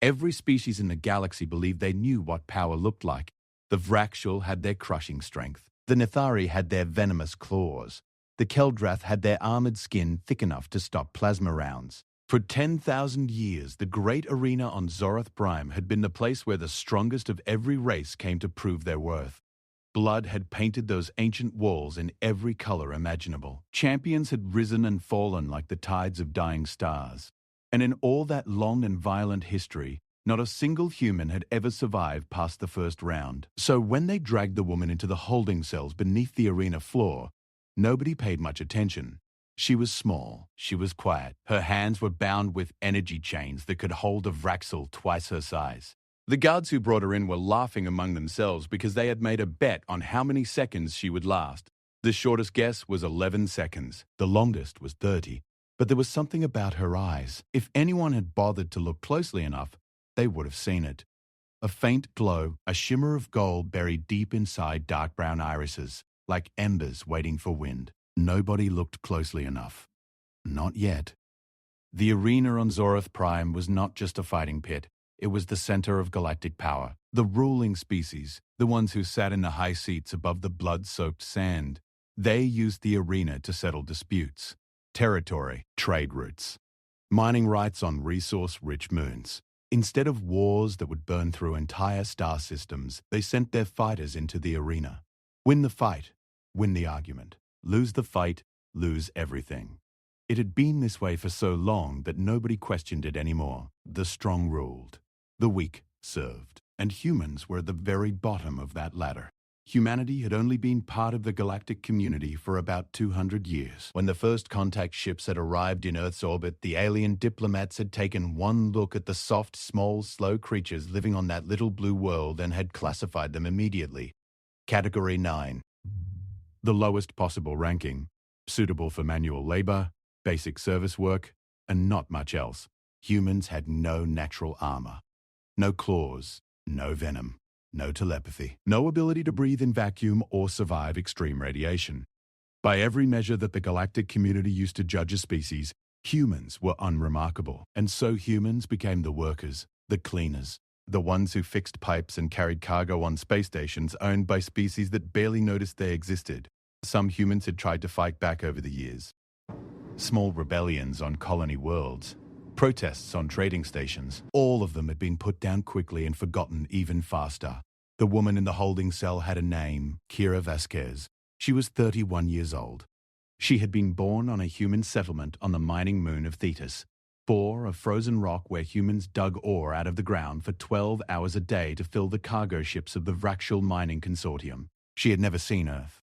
Every species in the galaxy believed they knew what power looked like. The Vracshul had their crushing strength. The Nethari had their venomous claws. The Keldrath had their armored skin thick enough to stop plasma rounds. For 10,000 years, the great arena on Zorath Prime had been the place where the strongest of every race came to prove their worth. Blood had painted those ancient walls in every color imaginable. Champions had risen and fallen like the tides of dying stars. And in all that long and violent history, not a single human had ever survived past the first round. So when they dragged the woman into the holding cells beneath the arena floor, nobody paid much attention. She was small, she was quiet. Her hands were bound with energy chains that could hold a Vraxel twice her size. The guards who brought her in were laughing among themselves because they had made a bet on how many seconds she would last. The shortest guess was 11 seconds. The longest was 30. But there was something about her eyes. If anyone had bothered to look closely enough, they would have seen it. A faint glow, a shimmer of gold buried deep inside dark brown irises, like embers waiting for wind. Nobody looked closely enough. Not yet. The arena on Zorath Prime was not just a fighting pit. It was the center of galactic power. The ruling species, the ones who sat in the high seats above the blood-soaked sand, they used the arena to settle disputes, territory, trade routes, mining rights on resource-rich moons. Instead of wars that would burn through entire star systems, they sent their fighters into the arena. Win the fight, win the argument. Lose the fight, lose everything. It had been this way for so long that nobody questioned it anymore. The strong ruled. The weak served. And humans were at the very bottom of that ladder. Humanity had only been part of the galactic community for about 200 years. When the first contact ships had arrived in Earth's orbit, the alien diplomats had taken one look at the soft, small, slow creatures living on that little blue world and had classified them immediately. Category 9. The lowest possible ranking, suitable for manual labor, basic service work, and not much else. Humans had no natural armor. No claws, no venom, no telepathy, no ability to breathe in vacuum or survive extreme radiation. By every measure that the galactic community used to judge a species, humans were unremarkable. And so humans became the workers, the cleaners, the ones who fixed pipes and carried cargo on space stations owned by species that barely noticed they existed. Some humans had tried to fight back over the years. Small rebellions on colony worlds, protests on trading stations, all of them had been put down quickly and forgotten even faster. The woman in the holding cell had a name, Kira Vasquez. She was 31 years old. She had been born on a human settlement on the mining moon of Thetis, a frozen rock where humans dug ore out of the ground for 12 hours a day to fill the cargo ships of the Vracshul Mining Consortium. She had never seen Earth.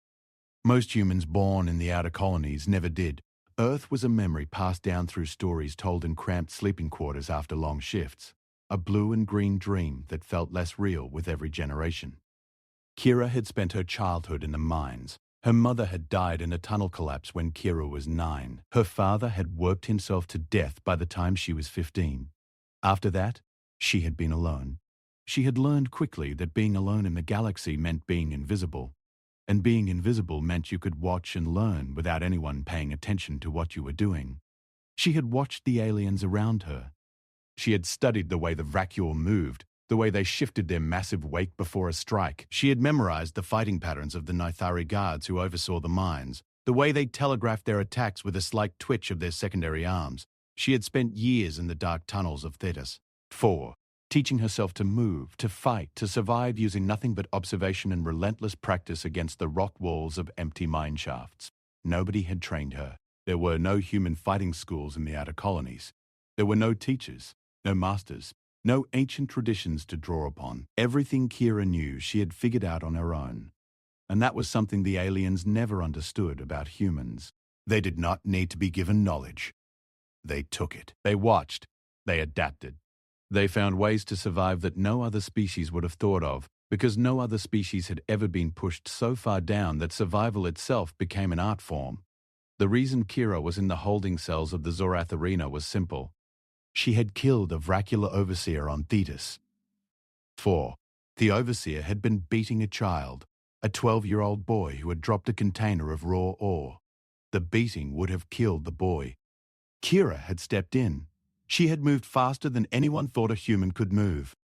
Most humans born in the outer colonies never did. Earth was a memory passed down through stories told in cramped sleeping quarters after long shifts, a blue and green dream that felt less real with every generation. Kira had spent her childhood in the mines. Her mother had died in a tunnel collapse when Kira was 9. Her father had worked himself to death by the time she was 15. After that, she had been alone. She had learned quickly that being alone in the galaxy meant being invisible. And being invisible meant you could watch and learn without anyone paying attention to what you were doing. She had watched the aliens around her. She had studied the way the Vracul moved, the way they shifted their massive wake before a strike. She had memorized the fighting patterns of the Nithari guards who oversaw the mines, the way they telegraphed their attacks with a slight twitch of their secondary arms. She had spent years in the dark tunnels of Thetis. 4. Teaching herself to move, to fight, to survive using nothing but observation and relentless practice against the rock walls of empty mine shafts. Nobody had trained her. There were no human fighting schools in the outer colonies. There were no teachers, no masters, no ancient traditions to draw upon. Everything Kira knew she had figured out on her own. And that was something the aliens never understood about humans. They did not need to be given knowledge. They took it. They watched. They adapted. They found ways to survive that no other species would have thought of, because no other species had ever been pushed so far down that survival itself became an art form. The reason Kira was in the holding cells of the Zorath Arena was simple. She had killed a Vracular overseer on Thetis. 4. The overseer had been beating a child, a 12-year-old boy who had dropped a container of raw ore. The beating would have killed the boy. Kira had stepped in. She had moved faster than anyone thought a human could move.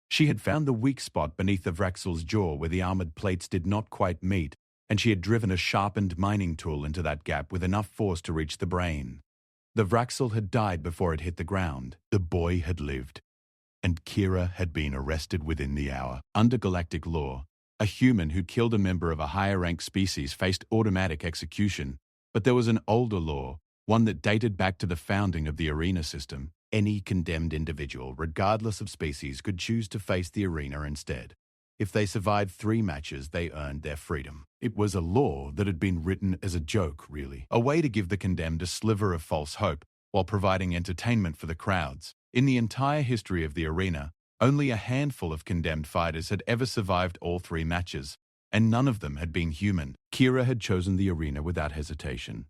She had found the weak spot beneath the Vraxel's jaw where the armored plates did not quite meet, and she had driven a sharpened mining tool into that gap with enough force to reach the brain. The Vraxel had died before it hit the ground. The boy had lived. And Kira had been arrested within the hour. Under galactic law, a human who killed a member of a higher-ranked species faced automatic execution. But there was an older law, one that dated back to the founding of the arena system. Any condemned individual, regardless of species, could choose to face the arena instead. If they survived 3 matches, they earned their freedom. It was a law that had been written as a joke, really. A way to give the condemned a sliver of false hope, while providing entertainment for the crowds. In the entire history of the arena, only a handful of condemned fighters had ever survived all 3 matches, and none of them had been human. Kira had chosen the arena without hesitation.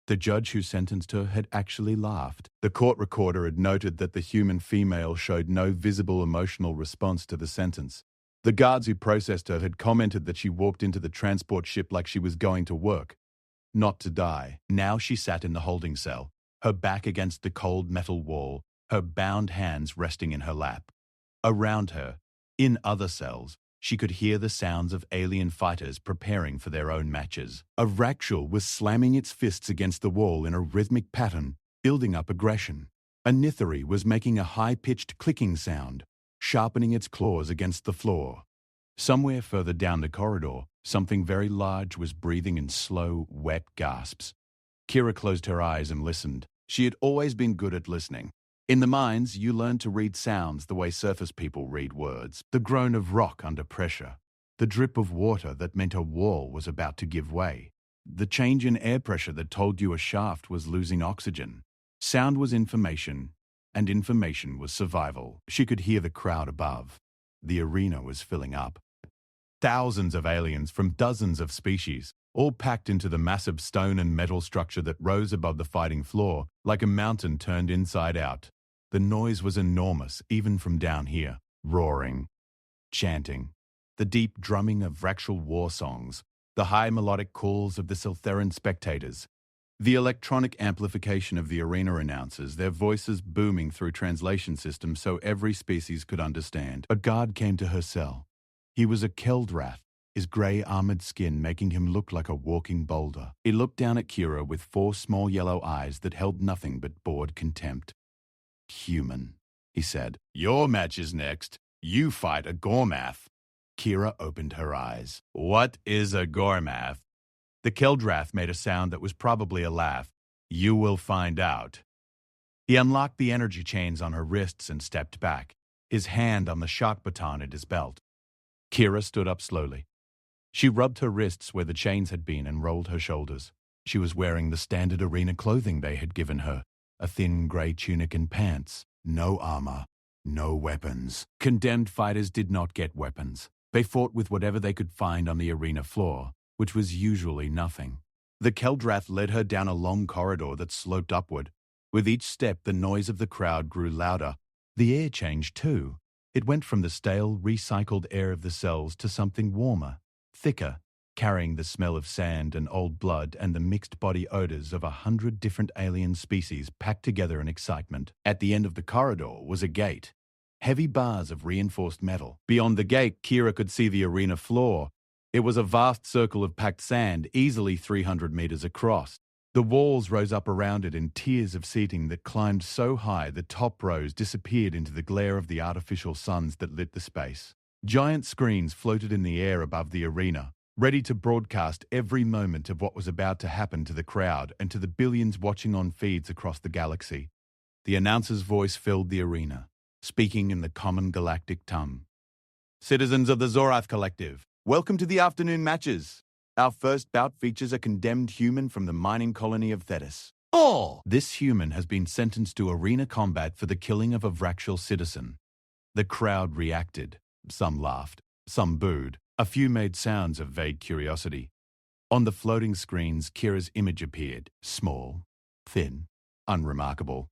The judge who sentenced her had actually laughed. The court recorder had noted that the human female showed no visible emotional response to the sentence. The guards who processed her had commented that she walked into the transport ship like she was going to work, not to die. Now she sat in the holding cell, her back against the cold metal wall, her bound hands resting in her lap. Around her, in other cells, she could hear the sounds of alien fighters preparing for their own matches. A Vraxel was slamming its fists against the wall in a rhythmic pattern, building up aggression. A Nithari was making a high-pitched clicking sound, sharpening its claws against the floor. Somewhere further down the corridor, something very large was breathing in slow, wet gasps. Kira closed her eyes and listened. She had always been good at listening. In the mines, you learn to read sounds the way surface people read words. The groan of rock under pressure. The drip of water that meant a wall was about to give way. The change in air pressure that told you a shaft was losing oxygen. Sound was information, and information was survival. She could hear the crowd above. The arena was filling up. Thousands of aliens from dozens of species, all packed into the massive stone and metal structure that rose above the fighting floor, like a mountain turned inside out. The noise was enormous, even from down here. Roaring, chanting, the deep drumming of Vraxel war songs, the high melodic calls of the Siltheran spectators, the electronic amplification of the arena announcers, their voices booming through translation systems so every species could understand. A guard came to her cell. He was a Keldrath, his grey armoured skin making him look like a walking boulder. He looked down at Kira with 4 small yellow eyes that held nothing but bored contempt. "Human," he said. "Your match is next. You fight a Gormath." Kira opened her eyes. "What is a Gormath?" The Keldrath made a sound that was probably a laugh. "You will find out." He unlocked the energy chains on her wrists and stepped back, his hand on the shock baton at his belt. Kira stood up slowly. She rubbed her wrists where the chains had been and rolled her shoulders. She was wearing the standard arena clothing they had given her, a thin grey tunic and pants. No armor, no weapons. Condemned fighters did not get weapons. They fought with whatever they could find on the arena floor, which was usually nothing. The Keldrath led her down a long corridor that sloped upward. With each step, the noise of the crowd grew louder. The air changed too. It went from the stale, recycled air of the cells to something warmer, thicker, carrying the smell of sand and old blood and the mixed body odors of 100 different alien species packed together in excitement. At the end of the corridor was a gate. Heavy bars of reinforced metal. Beyond the gate, Kira could see the arena floor. It was a vast circle of packed sand, easily 300 meters across. The walls rose up around it in tiers of seating that climbed so high the top rows disappeared into the glare of the artificial suns that lit the space. Giant screens floated in the air above the arena, ready to broadcast every moment of what was about to happen to the crowd and to the billions watching on feeds across the galaxy. The announcer's voice filled the arena, speaking in the common galactic tongue. "Citizens of the Zorath Collective, welcome to the afternoon matches. Our first bout features a condemned human from the mining colony of Thetis. Oh! This human has been sentenced to arena combat for the killing of a Vraxel citizen." The crowd reacted. Some laughed, some booed. A few made sounds of vague curiosity. On the floating screens, Kira's image appeared, small, thin, unremarkable.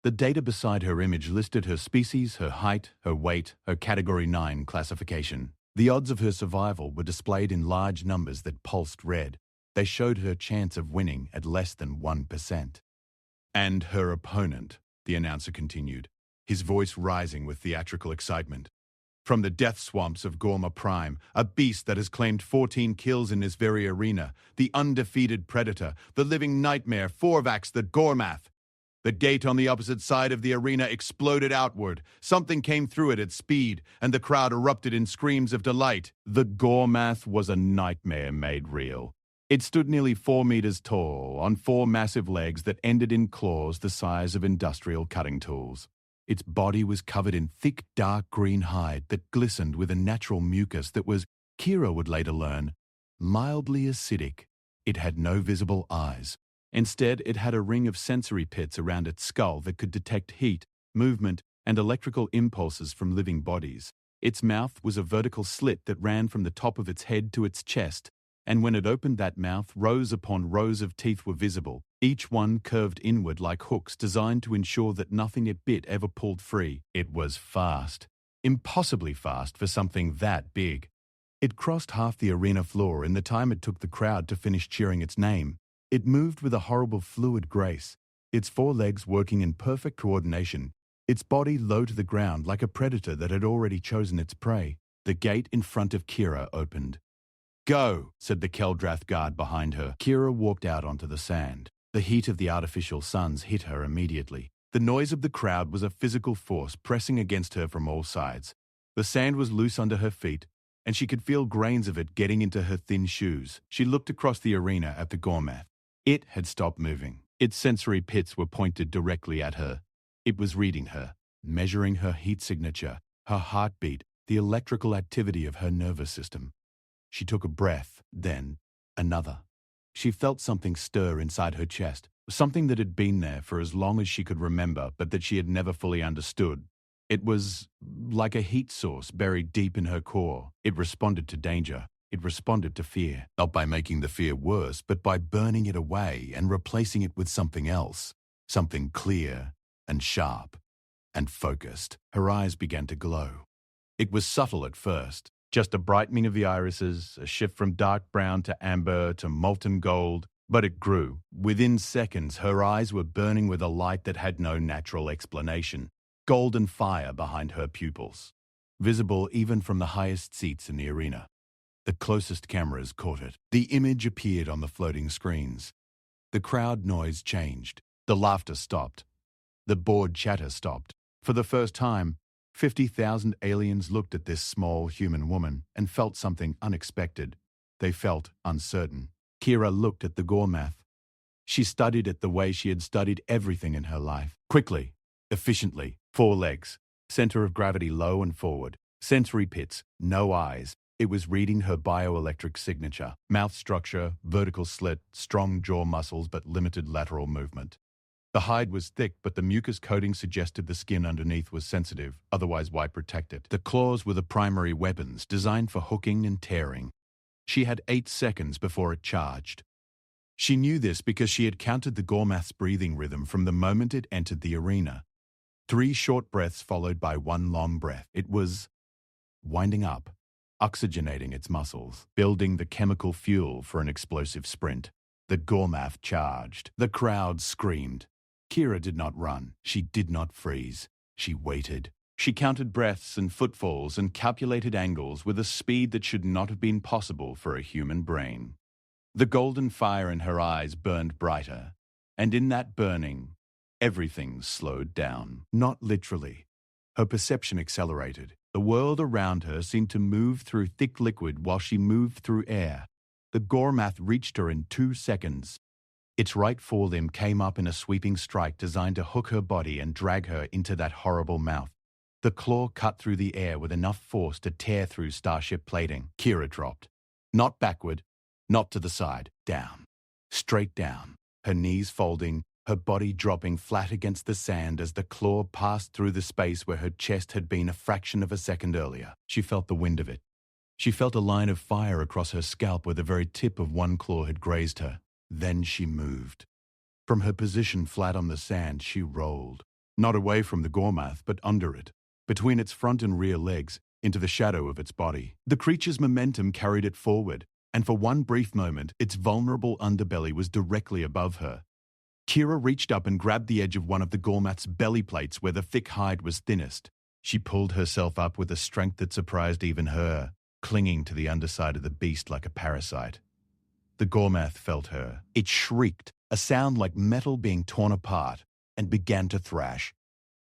The data beside her image listed her species, her height, her weight, her Category 9 classification. The odds of her survival were displayed in large numbers that pulsed red. They showed her chance of winning at less than 1%. And her opponent the announcer continued, his voice rising with theatrical excitement. From the death swamps of Gorma Prime, a beast that has claimed 14 kills in this very arena, the undefeated predator, the living nightmare, Forvax the Gormath. The gate on the opposite side of the arena exploded outward. Something came through it at speed, and the crowd erupted in screams of delight. The Gormath was a nightmare made real. It stood nearly 4 meters tall, on 4 massive legs that ended in claws the size of industrial cutting tools. Its body was covered in thick, dark green hide that glistened with a natural mucus that was, Kira would later learn, mildly acidic. It had no visible eyes. Instead, it had a ring of sensory pits around its skull that could detect heat, movement, and electrical impulses from living bodies. Its mouth was a vertical slit that ran from the top of its head to its chest, and when it opened that mouth, rows upon rows of teeth were visible, each one curved inward like hooks designed to ensure that nothing it bit ever pulled free. It was fast. Impossibly fast for something that big. It crossed half the arena floor in the time it took the crowd to finish cheering its name. It moved with a horrible fluid grace, its 4 legs working in perfect coordination, its body low to the ground like a predator that had already chosen its prey. The gate in front of Kira opened. "Go," said the Keldrath guard behind her. Kira walked out onto the sand. The heat of the artificial suns hit her immediately. The noise of the crowd was a physical force pressing against her from all sides. The sand was loose under her feet, and she could feel grains of it getting into her thin shoes. She looked across the arena at the Gormath. It had stopped moving. Its sensory pits were pointed directly at her. It was reading her, measuring her heat signature, her heartbeat, the electrical activity of her nervous system. She took a breath, then another. She felt something stir inside her chest, something that had been there for as long as she could remember, but that she had never fully understood. It was like a heat source buried deep in her core. It responded to danger. It responded to fear, not by making the fear worse, but by burning it away and replacing it with something else, something clear and sharp and focused. Her eyes began to glow. It was subtle at first. Just a brightening of the irises, a shift from dark brown to amber to molten gold, but it grew. Within seconds, her eyes were burning with a light that had no natural explanation, golden fire behind her pupils, visible even from the highest seats in the arena. The closest cameras caught it. The image appeared on the floating screens. The crowd noise changed. The laughter stopped. The bored chatter stopped. For the first time, 50,000 aliens looked at this small human woman and felt something unexpected. They felt uncertain. Kira looked at the Gormath. She studied it the way she had studied everything in her life. Quickly, efficiently, 4 legs, center of gravity low and forward, sensory pits, no eyes. It was reading her bioelectric signature, mouth structure, vertical slit, strong jaw muscles but limited lateral movement. The hide was thick, but the mucus coating suggested the skin underneath was sensitive, otherwise why protect it? The claws were the primary weapons, designed for hooking and tearing. She had 8 seconds before it charged. She knew this because she had counted the Gormath's breathing rhythm from the moment it entered the arena. 3 short breaths followed by 1 long breath. It was winding up, oxygenating its muscles, building the chemical fuel for an explosive sprint. The Gormath charged. The crowd screamed. Kira did not run. She did not freeze. She waited. She counted breaths and footfalls and calculated angles with a speed that should not have been possible for a human brain. The golden fire in her eyes burned brighter, and in that burning, everything slowed down. Not literally. Her perception accelerated. The world around her seemed to move through thick liquid while she moved through air. The Gormath reached her in 2 seconds. Its right forelimb came up in a sweeping strike designed to hook her body and drag her into that horrible mouth. The claw cut through the air with enough force to tear through starship plating. Kira dropped. Not backward, not to the side, down. Straight down, her knees folding, her body dropping flat against the sand as the claw passed through the space where her chest had been a fraction of a second earlier. She felt the wind of it. She felt a line of fire across her scalp where the very tip of one claw had grazed her. Then she moved. From her position flat on the sand, she rolled. Not away from the Gormath, but under it, between its front and rear legs, into the shadow of its body. The creature's momentum carried it forward, and for one brief moment, its vulnerable underbelly was directly above her. Kira reached up and grabbed the edge of one of the Gormath's belly plates where the thick hide was thinnest. She pulled herself up with a strength that surprised even her, clinging to the underside of the beast like a parasite. The Gormath felt her. It shrieked, a sound like metal being torn apart, and began to thrash.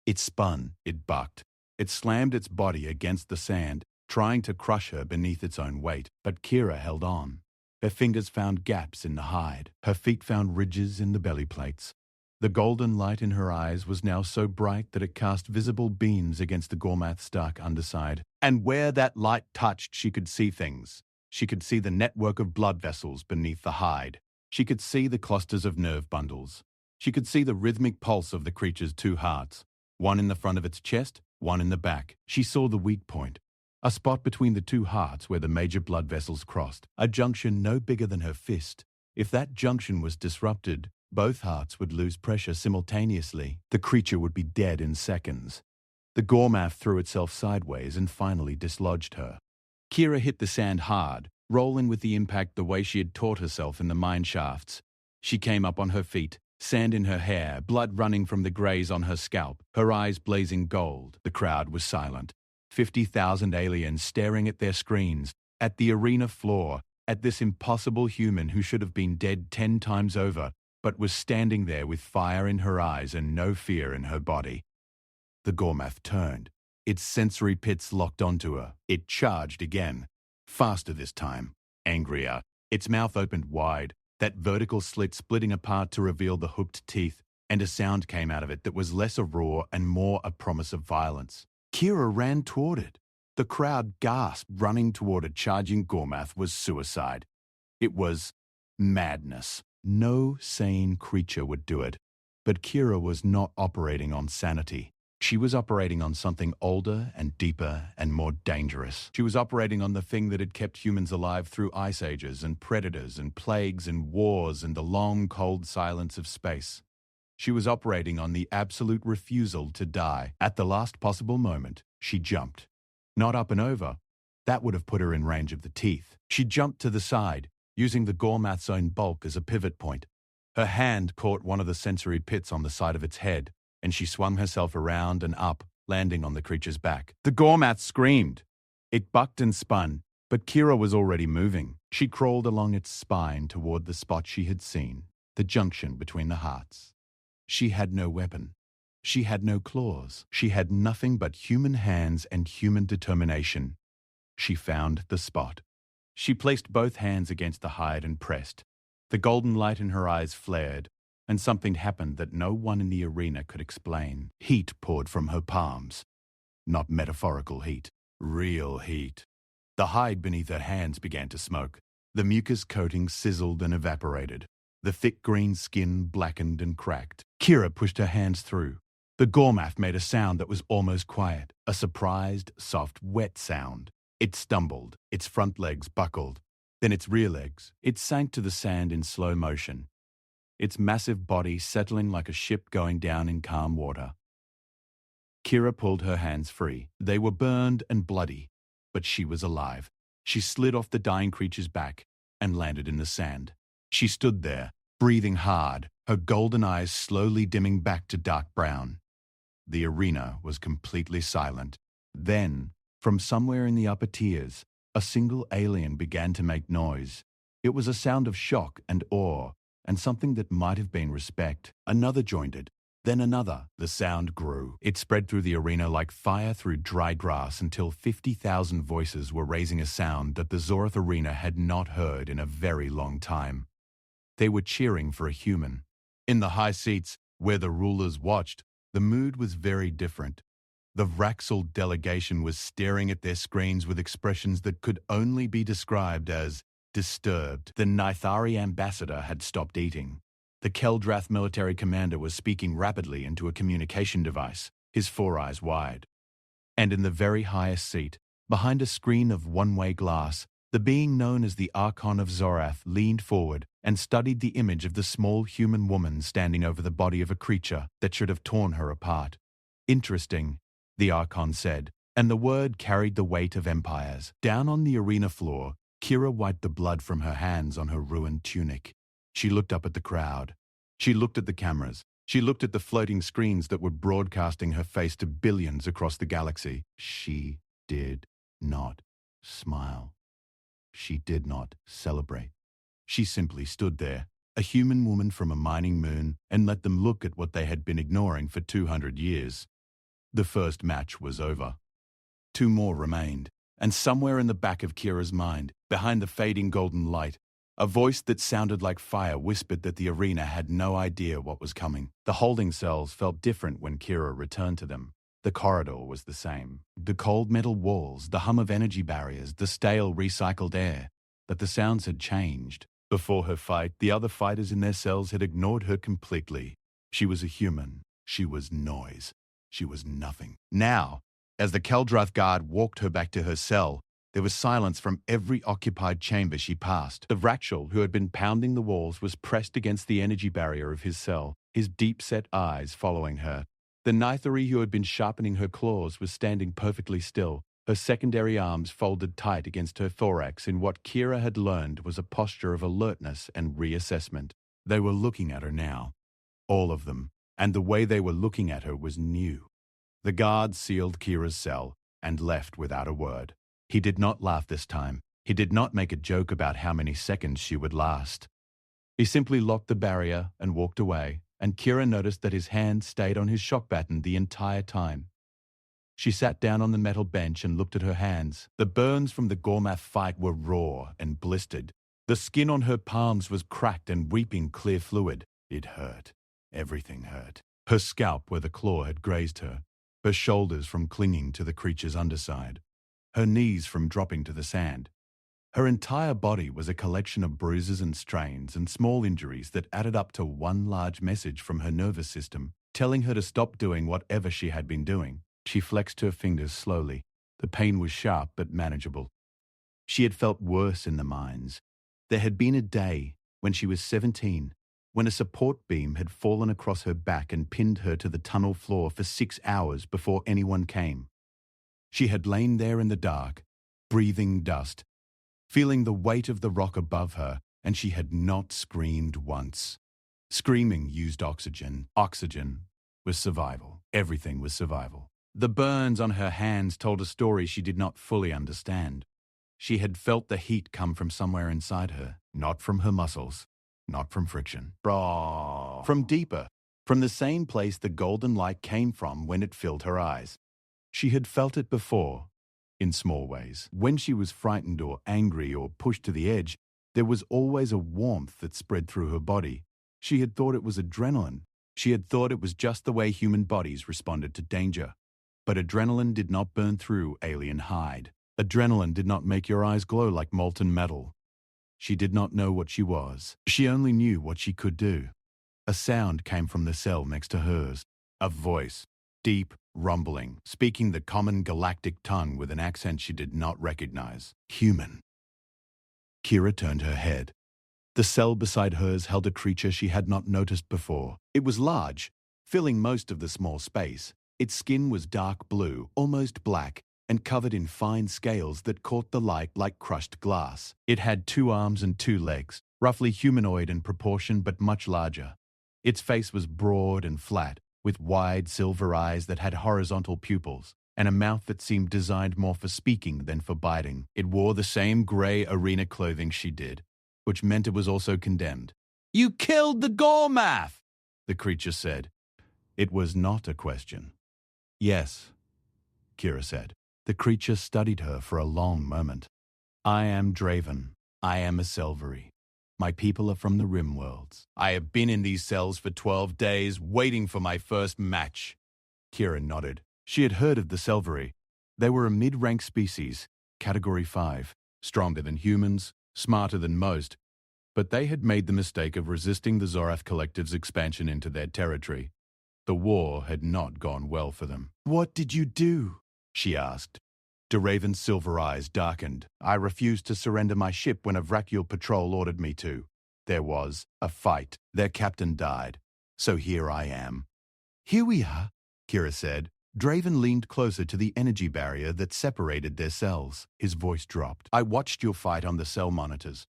It spun, it bucked. It slammed its body against the sand, trying to crush her beneath its own weight, but Kira held on. Her fingers found gaps in the hide. Her feet found ridges in the belly plates. The golden light in her eyes was now so bright that it cast visible beams against the Gormath's dark underside. And where that light touched, she could see things. She could see the network of blood vessels beneath the hide. She could see the clusters of nerve bundles. She could see the rhythmic pulse of the creature's two hearts, one in the front of its chest, one in the back. She saw the weak point, a spot between the two hearts where the major blood vessels crossed, a junction no bigger than her fist. If that junction was disrupted, both hearts would lose pressure simultaneously. The creature would be dead in seconds. The Gormath threw itself sideways and finally dislodged her. Kira hit the sand hard, rolling with the impact the way she had taught herself in the mine shafts. She came up on her feet, sand in her hair, blood running from the graze on her scalp, her eyes blazing gold. The crowd was silent. 50,000 aliens staring at their screens, at the arena floor, at this impossible human who should have been dead 10 times over, but was standing there with fire in her eyes and no fear in her body. The Gormath turned. Its sensory pits locked onto her. It charged again. Faster this time. Angrier. Its mouth opened wide, that vertical slit splitting apart to reveal the hooked teeth, and a sound came out of it that was less a roar and more a promise of violence. Kira ran toward it. The crowd gasped. Running toward a charging Gormath was suicide. It was madness. No sane creature would do it. But Kira was not operating on sanity. She was operating on something older and deeper and more dangerous. She was operating on the thing that had kept humans alive through ice ages and predators and plagues and wars and the long, cold silence of space. She was operating on the absolute refusal to die. At the last possible moment, she jumped. Not up and over. That would have put her in range of the teeth. She jumped to the side, using the Gormath's own bulk as a pivot point. Her hand caught one of the sensory pits on the side of its head, and she swung herself around and up, landing on the creature's back. The Gormath screamed. It bucked and spun, but Kira was already moving. She crawled along its spine toward the spot she had seen, the junction between the hearts. She had no weapon. She had no claws. She had nothing but human hands and human determination. She found the spot. She placed both hands against the hide and pressed. The golden light in her eyes flared, and something happened that no one in the arena could explain. Heat poured from her palms. Not metaphorical heat, real heat. The hide beneath her hands began to smoke. The mucus coating sizzled and evaporated. The thick green skin blackened and cracked. Kira pushed her hands through. The Gormath made a sound that was almost quiet, a surprised, soft, wet sound. It stumbled, its front legs buckled, then its rear legs. It sank to the sand in slow motion, its massive body settling like a ship going down in calm water. Kira pulled her hands free. They were burned and bloody, but she was alive. She slid off the dying creature's back and landed in the sand. She stood there, breathing hard, her golden eyes slowly dimming back to dark brown. The arena was completely silent. Then, from somewhere in the upper tiers, a single alien began to make noise. It was a sound of shock and awe, and something that might have been respect. Another joined it, then another. The sound grew. It spread through the arena like fire through dry grass until 50,000 voices were raising a sound that the Zorath arena had not heard in a very long time. They were cheering for a human. In the high seats, where the rulers watched, the mood was very different. The Vraxel delegation was staring at their screens with expressions that could only be described as disturbed. The Nithari ambassador had stopped eating. The Keldrath military commander was speaking rapidly into a communication device, his four eyes wide. And in the very highest seat, behind a screen of one-way glass, the being known as the Archon of Zorath leaned forward and studied the image of the small human woman standing over the body of a creature that should have torn her apart. Interesting, the Archon said, and the word carried the weight of empires. Down on the arena floor, Kira wiped the blood from her hands on her ruined tunic. She looked up at the crowd. She looked at the cameras. She looked at the floating screens that were broadcasting her face to billions across the galaxy. She did not smile. She did not celebrate. She simply stood there, a human woman from a mining moon, and let them look at what they had been ignoring for 200 years. The first match was over. Two more remained, and somewhere in the back of Kira's mind, behind the fading golden light, a voice that sounded like fire whispered that the arena had no idea what was coming. The holding cells felt different when Kira returned to them. The corridor was the same. The cold metal walls, the hum of energy barriers, the stale recycled air. But the sounds had changed. Before her fight, the other fighters in their cells had ignored her completely. She was a human. She was noise. She was nothing. Now, as the Keldrath guard walked her back to her cell, there was silence from every occupied chamber she passed. The Vrakshal, who had been pounding the walls, was pressed against the energy barrier of his cell, his deep-set eyes following her. The Nithari, who had been sharpening her claws, was standing perfectly still, her secondary arms folded tight against her thorax in what Kira had learned was a posture of alertness and reassessment. They were looking at her now, all of them, and the way they were looking at her was new. The guard sealed Kira's cell and left without a word. He did not laugh this time. He did not make a joke about how many seconds she would last. He simply locked the barrier and walked away, and Kira noticed that his hand stayed on his shock baton the entire time. She sat down on the metal bench and looked at her hands. The burns from the Gormath fight were raw and blistered. The skin on her palms was cracked and weeping clear fluid. It hurt. Everything hurt. Her scalp where the claw had grazed her. Her shoulders from clinging to the creature's underside. Her knees from dropping to the sand. Her entire body was a collection of bruises and strains and small injuries that added up to one large message from her nervous system, telling her to stop doing whatever she had been doing. She flexed her fingers slowly. The pain was sharp but manageable. She had felt worse in the mines. There had been a day, when she was 17, when a support beam had fallen across her back and pinned her to the tunnel floor for 6 hours before anyone came. She had lain there in the dark, breathing dust, feeling the weight of the rock above her, and she had not screamed once. Screaming used oxygen. Oxygen was survival. Everything was survival. The burns on her hands told a story she did not fully understand. She had felt the heat come from somewhere inside her, not from her muscles, not from friction. From deeper, from the same place the golden light came from when it filled her eyes. She had felt it before, in small ways. When she was frightened or angry or pushed to the edge, there was always a warmth that spread through her body. She had thought it was adrenaline. She had thought it was just the way human bodies responded to danger. But adrenaline did not burn through alien hide. Adrenaline did not make your eyes glow like molten metal. She did not know what she was. She only knew what she could do. A sound came from the cell next to hers. A voice, deep, rumbling, speaking the common galactic tongue with an accent she did not recognize. Human. Kira turned her head. The cell beside hers held a creature she had not noticed before. It was large, filling most of the small space. Its skin was dark blue, almost black, and covered in fine scales that caught the light like crushed glass. It had 2 arms and 2 legs, roughly humanoid in proportion but much larger. Its face was broad and flat, with wide silver eyes that had horizontal pupils, and a mouth that seemed designed more for speaking than for biting. It wore the same grey arena clothing she did, which meant it was also condemned. "You killed the Gormath!" the creature said. It was not a question. "Yes," Kira said. The creature studied her for a long moment. "I am Draven. I am a Selvari. My people are from the Rim worlds. I have been in these cells for 12 days, waiting for my first match." Kira nodded. She had heard of the Selvari. They were a mid-rank species, Category 5, stronger than humans, smarter than most, but they had made the mistake of resisting the Zorath Collective's expansion into their territory. The war had not gone well for them. "What did you do?" she asked. Draven's silver eyes darkened. "I refused to surrender my ship when a Vracular patrol ordered me to. There was a fight. Their captain died. So here I am." "Here we are," Kira said. Draven leaned closer to the energy barrier that separated their cells. His voice dropped. "I watched your fight on the cell monitors.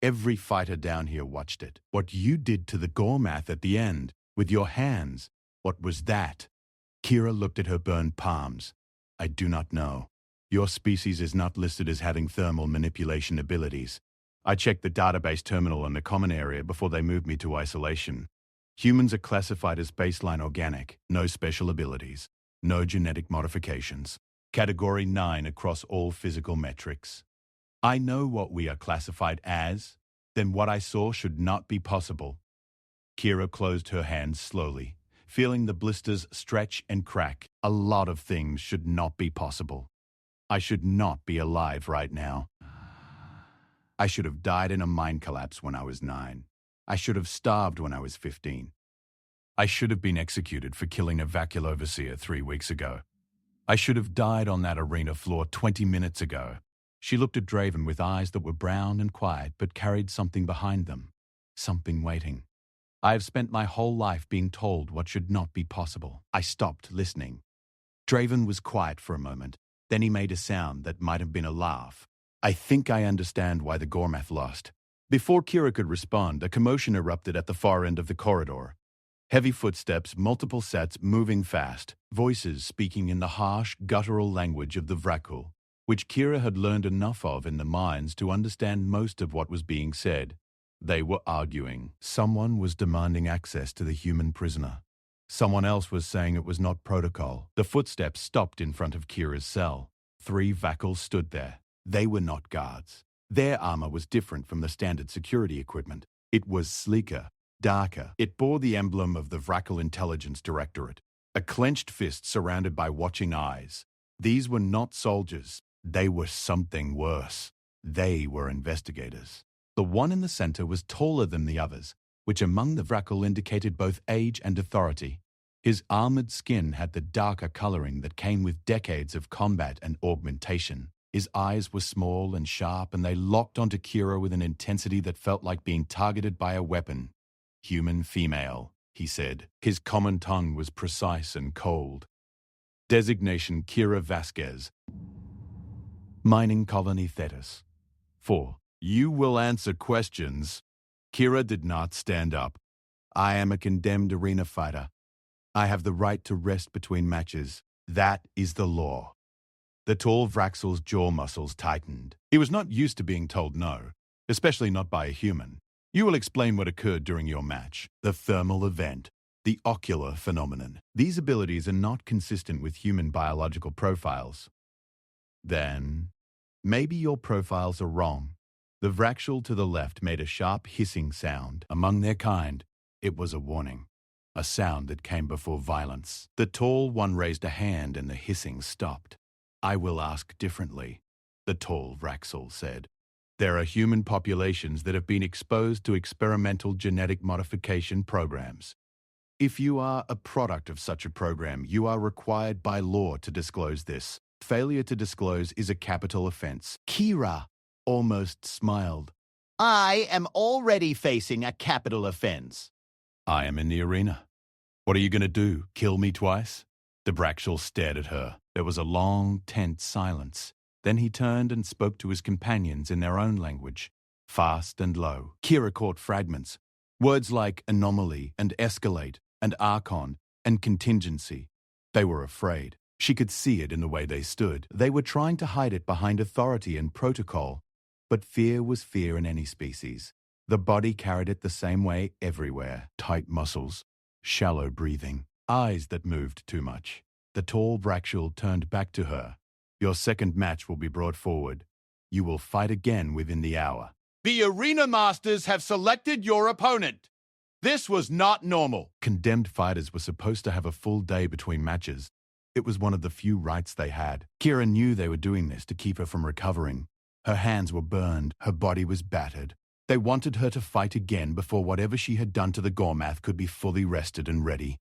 Every fighter down here watched it. What you did to the Gormath at the end, with your hands, what was that? Kira looked at her burned palms. I do not know. Your species is not listed as having thermal manipulation abilities. I checked the database terminal in the common area before they moved me to isolation. Humans are classified as baseline organic, no special abilities, no genetic modifications. Category 9 across all physical metrics. I know what we are classified as, then what I saw should not be possible. Kira closed her hands slowly, feeling the blisters stretch and crack. A lot of things should not be possible. I should not be alive right now. I should have died in a mine collapse when I was 9. I should have starved when I was 15. I should have been executed for killing a vacuole overseer 3 weeks ago. I should have died on that arena floor 20 minutes ago. She looked at Draven with eyes that were brown and quiet but carried something behind them, something waiting. I have spent my whole life being told what should not be possible. I stopped listening. Draven was quiet for a moment. Then he made a sound that might have been a laugh. I think I understand why the Gormath lost. Before Kira could respond, a commotion erupted at the far end of the corridor. Heavy footsteps, multiple sets moving fast, voices speaking in the harsh, guttural language of the Vracul, which Kira had learned enough of in the mines to understand most of what was being said. They were arguing. Someone was demanding access to the human prisoner. Someone else was saying it was not protocol. The footsteps stopped in front of Kira's cell. 3 Vacuols stood there. They were not guards. Their armor was different from the standard security equipment. It was sleeker, darker. It bore the emblem of the Vracul Intelligence Directorate, a clenched fist surrounded by watching eyes. These were not soldiers. They were something worse. They were investigators. The one in the center was taller than the others, which among the Vracul indicated both age and authority. His armored skin had the darker coloring that came with decades of combat and augmentation. His eyes were small and sharp, and they locked onto Kira with an intensity that felt like being targeted by a weapon. Human female, he said. His common tongue was precise and cold. Designation Kira Vasquez. Mining Colony Thetis. 4. You will answer questions. Kira did not stand up. I am a condemned arena fighter. I have the right to rest between matches. That is the law. The tall Vraxel's jaw muscles tightened. He was not used to being told no, especially not by a human. You will explain what occurred during your match. The thermal event. The ocular phenomenon. These abilities are not consistent with human biological profiles. Then, maybe your profiles are wrong. The Vraxel to the left made a sharp hissing sound. Among their kind, it was a warning. A sound that came before violence. The tall one raised a hand and the hissing stopped. I will ask differently, the tall Vraxel said. There are human populations that have been exposed to experimental genetic modification programs. If you are a product of such a program, you are required by law to disclose this. Failure to disclose is a capital offense. Kira almost smiled. I am already facing a capital offense. I am in the arena. What are you going to do, kill me twice? The Vraxel stared at her. There was a long, tense silence. Then he turned and spoke to his companions in their own language, fast and low. Kira caught fragments. Words like anomaly and escalate and archon and contingency. They were afraid. She could see it in the way they stood. They were trying to hide it behind authority and protocol. But fear was fear in any species. The body carried it the same way everywhere. Tight muscles, shallow breathing, eyes that moved too much. The tall Vraxel turned back to her. Your second match will be brought forward. You will fight again within the hour. The Arena Masters have selected your opponent. This was not normal. Condemned fighters were supposed to have a full day between matches. It was one of the few rights they had. Kira knew they were doing this to keep her from recovering. Her hands were burned. Her body was battered. They wanted her to fight again before whatever she had done to the Gormath could be fully rested and ready.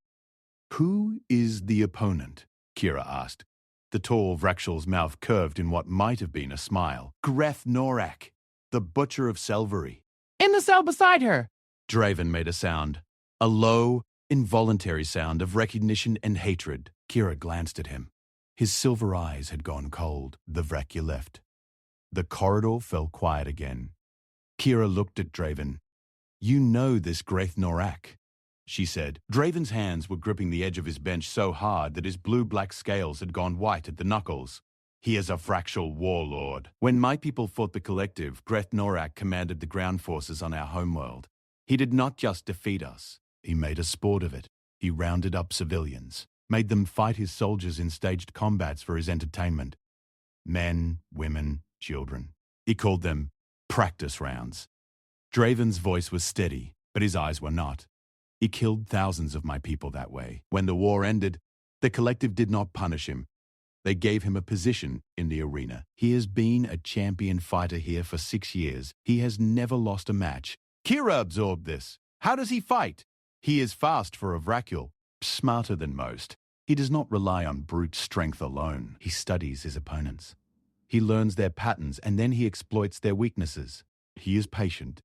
Who is the opponent? Kira asked. The tall Vraxel's mouth curved in what might have been a smile. Greth Norak, the Butcher of Selvery. In the cell beside her. Draven made a sound. A low, involuntary sound of recognition and hatred. Kira glanced at him. His silver eyes had gone cold. The Vracul left. The corridor fell quiet again. Kira looked at Draven. "You know this Graith Norak," she said. Draven's hands were gripping the edge of his bench so hard that his blue-black scales had gone white at the knuckles. "He is a fractal warlord. When my people fought the Collective, Graith Norak commanded the ground forces on our homeworld. He did not just defeat us. He made a sport of it. He rounded up civilians, made them fight his soldiers in staged combats for his entertainment. Men, women, children. He called them practice rounds." Draven's voice was steady, but his eyes were not. "He killed thousands of my people that way. When the war ended, the Collective did not punish him. They gave him a position in the arena. He has been a champion fighter here for 6 years. He has never lost a match." Kira absorbed this. "How does he fight?" "He is fast for a Vracul, smarter than most. He does not rely on brute strength alone. He studies his opponents. He learns their patterns and then he exploits their weaknesses. He is patient.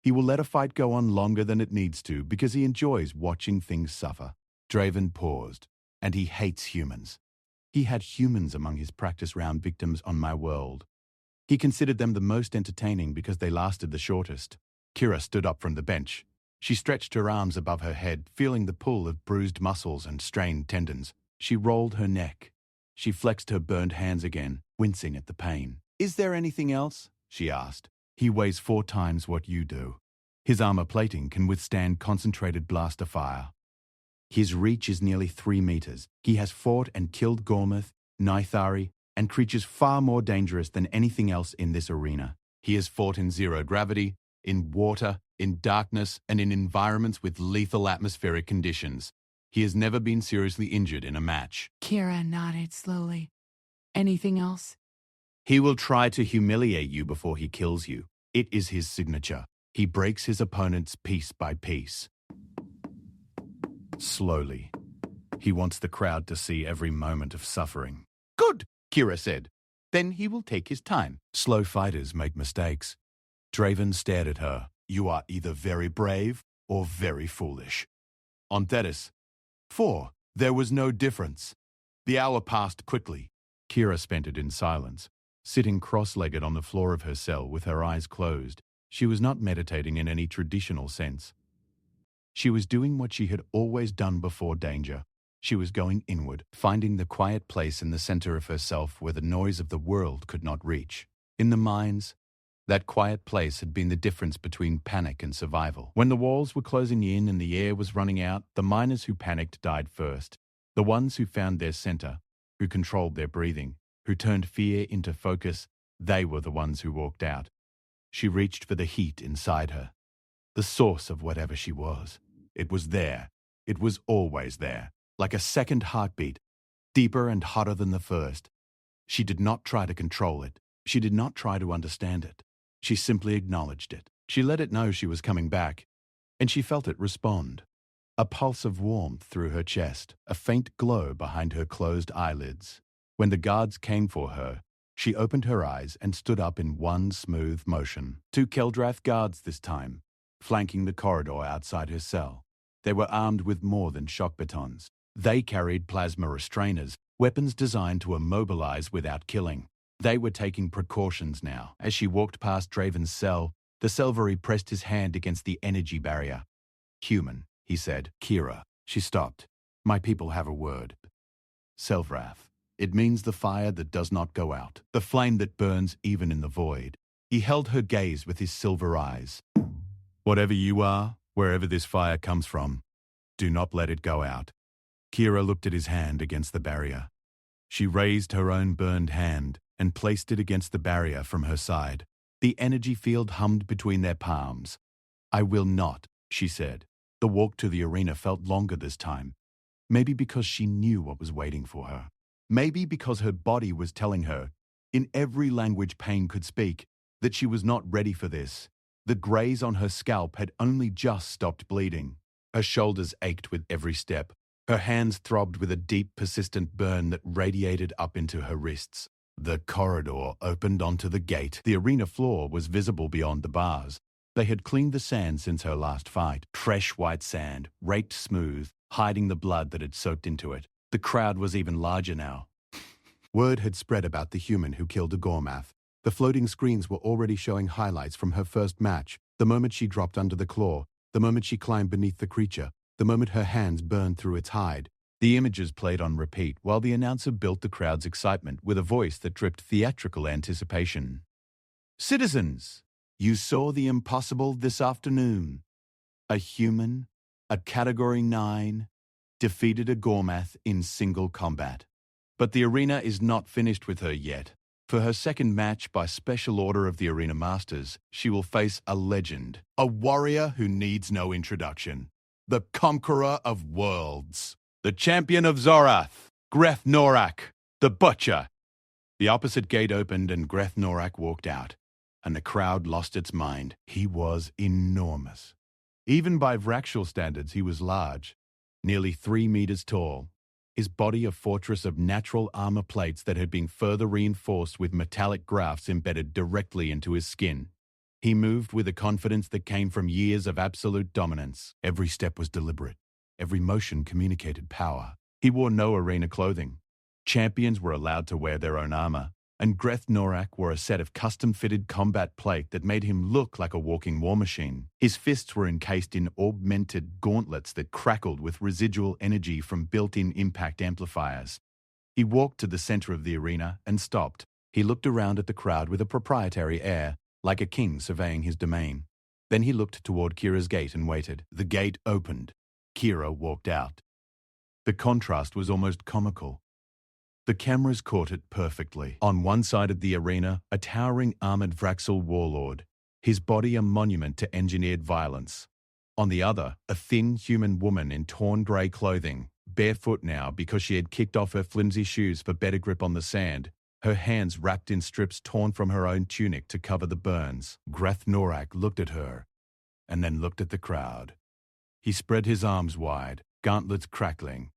He will let a fight go on longer than it needs to because he enjoys watching things suffer." Draven paused, "And he hates humans. He had humans among his practice round victims on my world. He considered them the most entertaining because they lasted the shortest." Kira stood up from the bench. She stretched her arms above her head, feeling the pull of bruised muscles and strained tendons. She rolled her neck. She flexed her burned hands again, wincing at the pain. "Is there anything else?" she asked. "He weighs 4 times what you do. His armor plating can withstand concentrated blaster fire. His reach is nearly 3 meters. He has fought and killed Gormith, Nithari, and creatures far more dangerous than anything else in this arena. He has fought in zero gravity, in water, in darkness, and in environments with lethal atmospheric conditions. He has never been seriously injured in a match." Kira nodded slowly. "Anything else?" "He will try to humiliate you before he kills you. It is his signature. He breaks his opponents piece by piece. Slowly. He wants the crowd to see every moment of suffering." "Good," Kira said. "Then he will take his time." "Slow fighters make mistakes." Draven stared at her. "You are either very brave or very foolish." On Thetis, 4. There was no difference. The hour passed quickly. Kira spent it in silence, sitting cross-legged on the floor of her cell with her eyes closed. She was not meditating in any traditional sense. She was doing what she had always done before danger. She was going inward, finding the quiet place in the center of herself where the noise of the world could not reach. In the mines, that quiet place had been the difference between panic and survival. When the walls were closing in and the air was running out, the miners who panicked died first. The ones who found their center, who controlled their breathing, who turned fear into focus, they were the ones who walked out. She reached for the heat inside her, the source of whatever she was. It was there. It was always there, like a second heartbeat, deeper and hotter than the first. She did not try to control it. She did not try to understand it. She simply acknowledged it. She let it know she was coming back, and she felt it respond. A pulse of warmth through her chest, a faint glow behind her closed eyelids. When the guards came for her, she opened her eyes and stood up in one smooth motion. 2 Keldrath guards this time, flanking the corridor outside her cell. They were armed with more than shock batons. They carried plasma restrainers, weapons designed to immobilize without killing. They were taking precautions now. As she walked past Draven's cell, the Selvari pressed his hand against the energy barrier. "Human," he said. "Kira." She stopped. "My people have a word. Selvrath. It means the fire that does not go out, the flame that burns even in the void." He held her gaze with his silver eyes. "Whatever you are, wherever this fire comes from, do not let it go out." Kira looked at his hand against the barrier. She raised her own burned hand and placed it against the barrier from her side. The energy field hummed between their palms. "I will not," she said. The walk to the arena felt longer this time. Maybe because she knew what was waiting for her. Maybe because her body was telling her, in every language pain could speak, that she was not ready for this. The graze on her scalp had only just stopped bleeding. Her shoulders ached with every step. Her hands throbbed with a deep, persistent burn that radiated up into her wrists. The corridor opened onto the gate. The arena floor was visible beyond the bars. They had cleaned the sand since her last fight. Fresh white sand, raked smooth, hiding the blood that had soaked into it. The crowd was even larger now. Word had spread about the human who killed a Gormath. The floating screens were already showing highlights from her first match, the moment she dropped under the claw, the moment she climbed beneath the creature, the moment her hands burned through its hide. The images played on repeat while the announcer built the crowd's excitement with a voice that dripped theatrical anticipation. Citizens, you saw the impossible this afternoon. A human, a Category 9, defeated a Gormath in single combat. But the arena is not finished with her yet. For her second match by special order of the Arena Masters, she will face a legend, a warrior who needs no introduction. The conqueror of worlds. The champion of Zorath, Greth Norak, the Butcher. The opposite gate opened and Greth Norak walked out, and the crowd lost its mind. He was enormous. Even by Vraxal standards, he was large, nearly 3 meters tall. His body a fortress of natural armor plates that had been further reinforced with metallic grafts embedded directly into his skin. He moved with a confidence that came from years of absolute dominance. Every step was deliberate. Every motion communicated power. He wore no arena clothing. Champions were allowed to wear their own armor, and Greth Norak wore a set of custom-fitted combat plate that made him look like a walking war machine. His fists were encased in augmented gauntlets that crackled with residual energy from built-in impact amplifiers. He walked to the center of the arena and stopped. He looked around at the crowd with a proprietary air, like a king surveying his domain. Then he looked toward Kira's gate and waited. The gate opened. Kira walked out. The contrast was almost comical. The cameras caught it perfectly. On one side of the arena, a towering armored Vraxal warlord, his body a monument to engineered violence. On the other, a thin human woman in torn grey clothing, barefoot now because she had kicked off her flimsy shoes for better grip on the sand, her hands wrapped in strips torn from her own tunic to cover the burns. Greth Norak looked at her, and then looked at the crowd. He spread his arms wide, gauntlets crackling,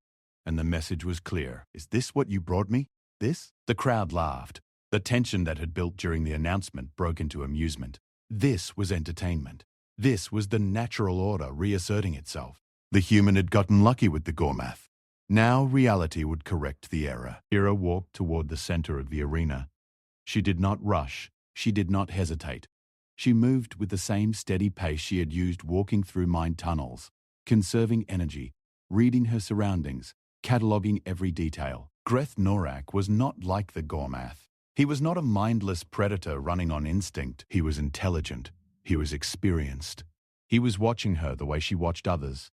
and the message was clear. Is this what you brought me? This? The crowd laughed. The tension that had built during the announcement broke into amusement. This was entertainment. This was the natural order reasserting itself. The human had gotten lucky with the Gormath. Now reality would correct the error. Kira walked toward the center of the arena. She did not rush. She did not hesitate. She moved with the same steady pace she had used walking through mine tunnels, conserving energy, reading her surroundings, cataloguing every detail. Greth Norak was not like the Gormath. He was not a mindless predator running on instinct. He was intelligent. He was experienced. He was watching her the way she watched others,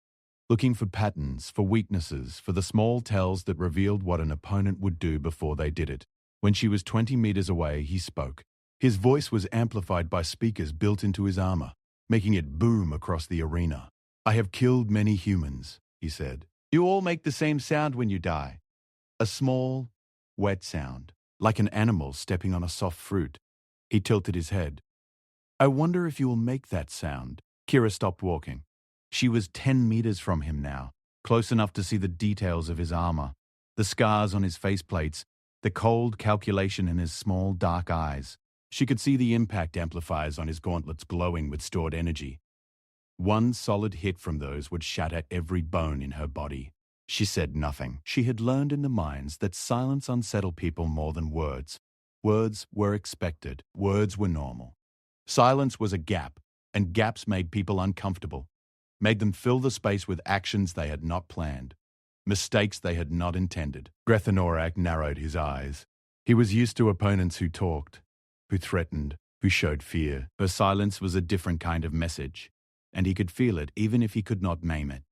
looking for patterns, for weaknesses, for the small tells that revealed what an opponent would do before they did it. When she was 20 meters away, he spoke. His voice was amplified by speakers built into his armor, making it boom across the arena. I have killed many humans, he said. You all make the same sound when you die. A small, wet sound, like an animal stepping on a soft fruit. He tilted his head. I wonder if you will make that sound. Kira stopped walking. She was 10 meters from him now, close enough to see the details of his armor, the scars on his faceplates, the cold calculation in his small, dark eyes. She could see the impact amplifiers on his gauntlets glowing with stored energy. One solid hit from those would shatter every bone in her body. She said nothing. She had learned in the mines that silence unsettled people more than words. Words were expected. Words were normal. Silence was a gap, and gaps made people uncomfortable, made them fill the space with actions they had not planned, mistakes they had not intended. Greth Norak narrowed his eyes. He was used to opponents who talked, who threatened, who showed fear. Her silence was a different kind of message, and he could feel it even if he could not name it.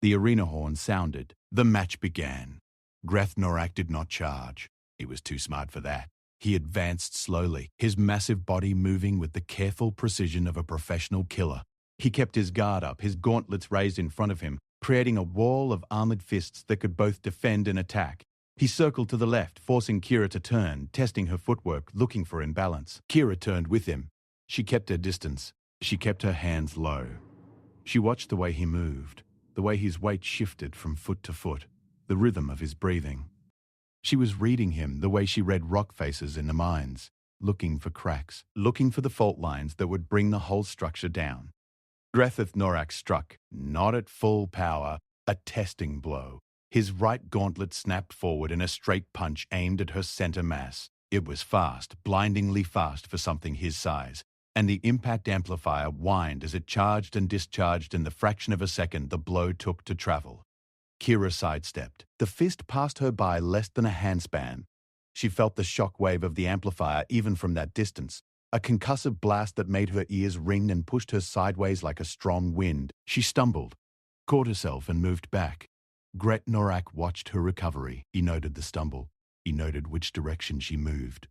The arena horn sounded. The match began. Greth Norak did not charge. He was too smart for that. He advanced slowly, his massive body moving with the careful precision of a professional killer. He kept his guard up, his gauntlets raised in front of him, creating a wall of armored fists that could both defend and attack. He circled to the left, forcing Kira to turn, testing her footwork, looking for imbalance. Kira turned with him. She kept her distance. She kept her hands low. She watched the way he moved, the way his weight shifted from foot to foot, the rhythm of his breathing. She was reading him the way she read rock faces in the mines, looking for cracks, looking for the fault lines that would bring the whole structure down. Greth Norak struck, not at full power, a testing blow. His right gauntlet snapped forward in a straight punch aimed at her center mass. It was fast, blindingly fast for something his size, and the impact amplifier whined as it charged and discharged in the fraction of a second the blow took to travel. Kira sidestepped. The fist passed her by less than a handspan. She felt the shock wave of the amplifier even from that distance, a concussive blast that made her ears ring and pushed her sideways like a strong wind. She stumbled, caught herself and moved back. Gret Norak watched her recovery. He noted the stumble. He noted which direction she moved.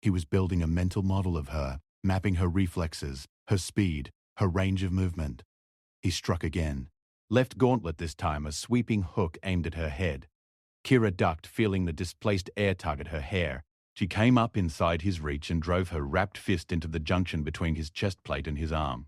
He was building a mental model of her, mapping her reflexes, her speed, her range of movement. He struck again. Left gauntlet this time, a sweeping hook aimed at her head. Kira ducked, feeling the displaced air tug at her hair. She came up inside his reach and drove her wrapped fist into the junction between his chest plate and his arm.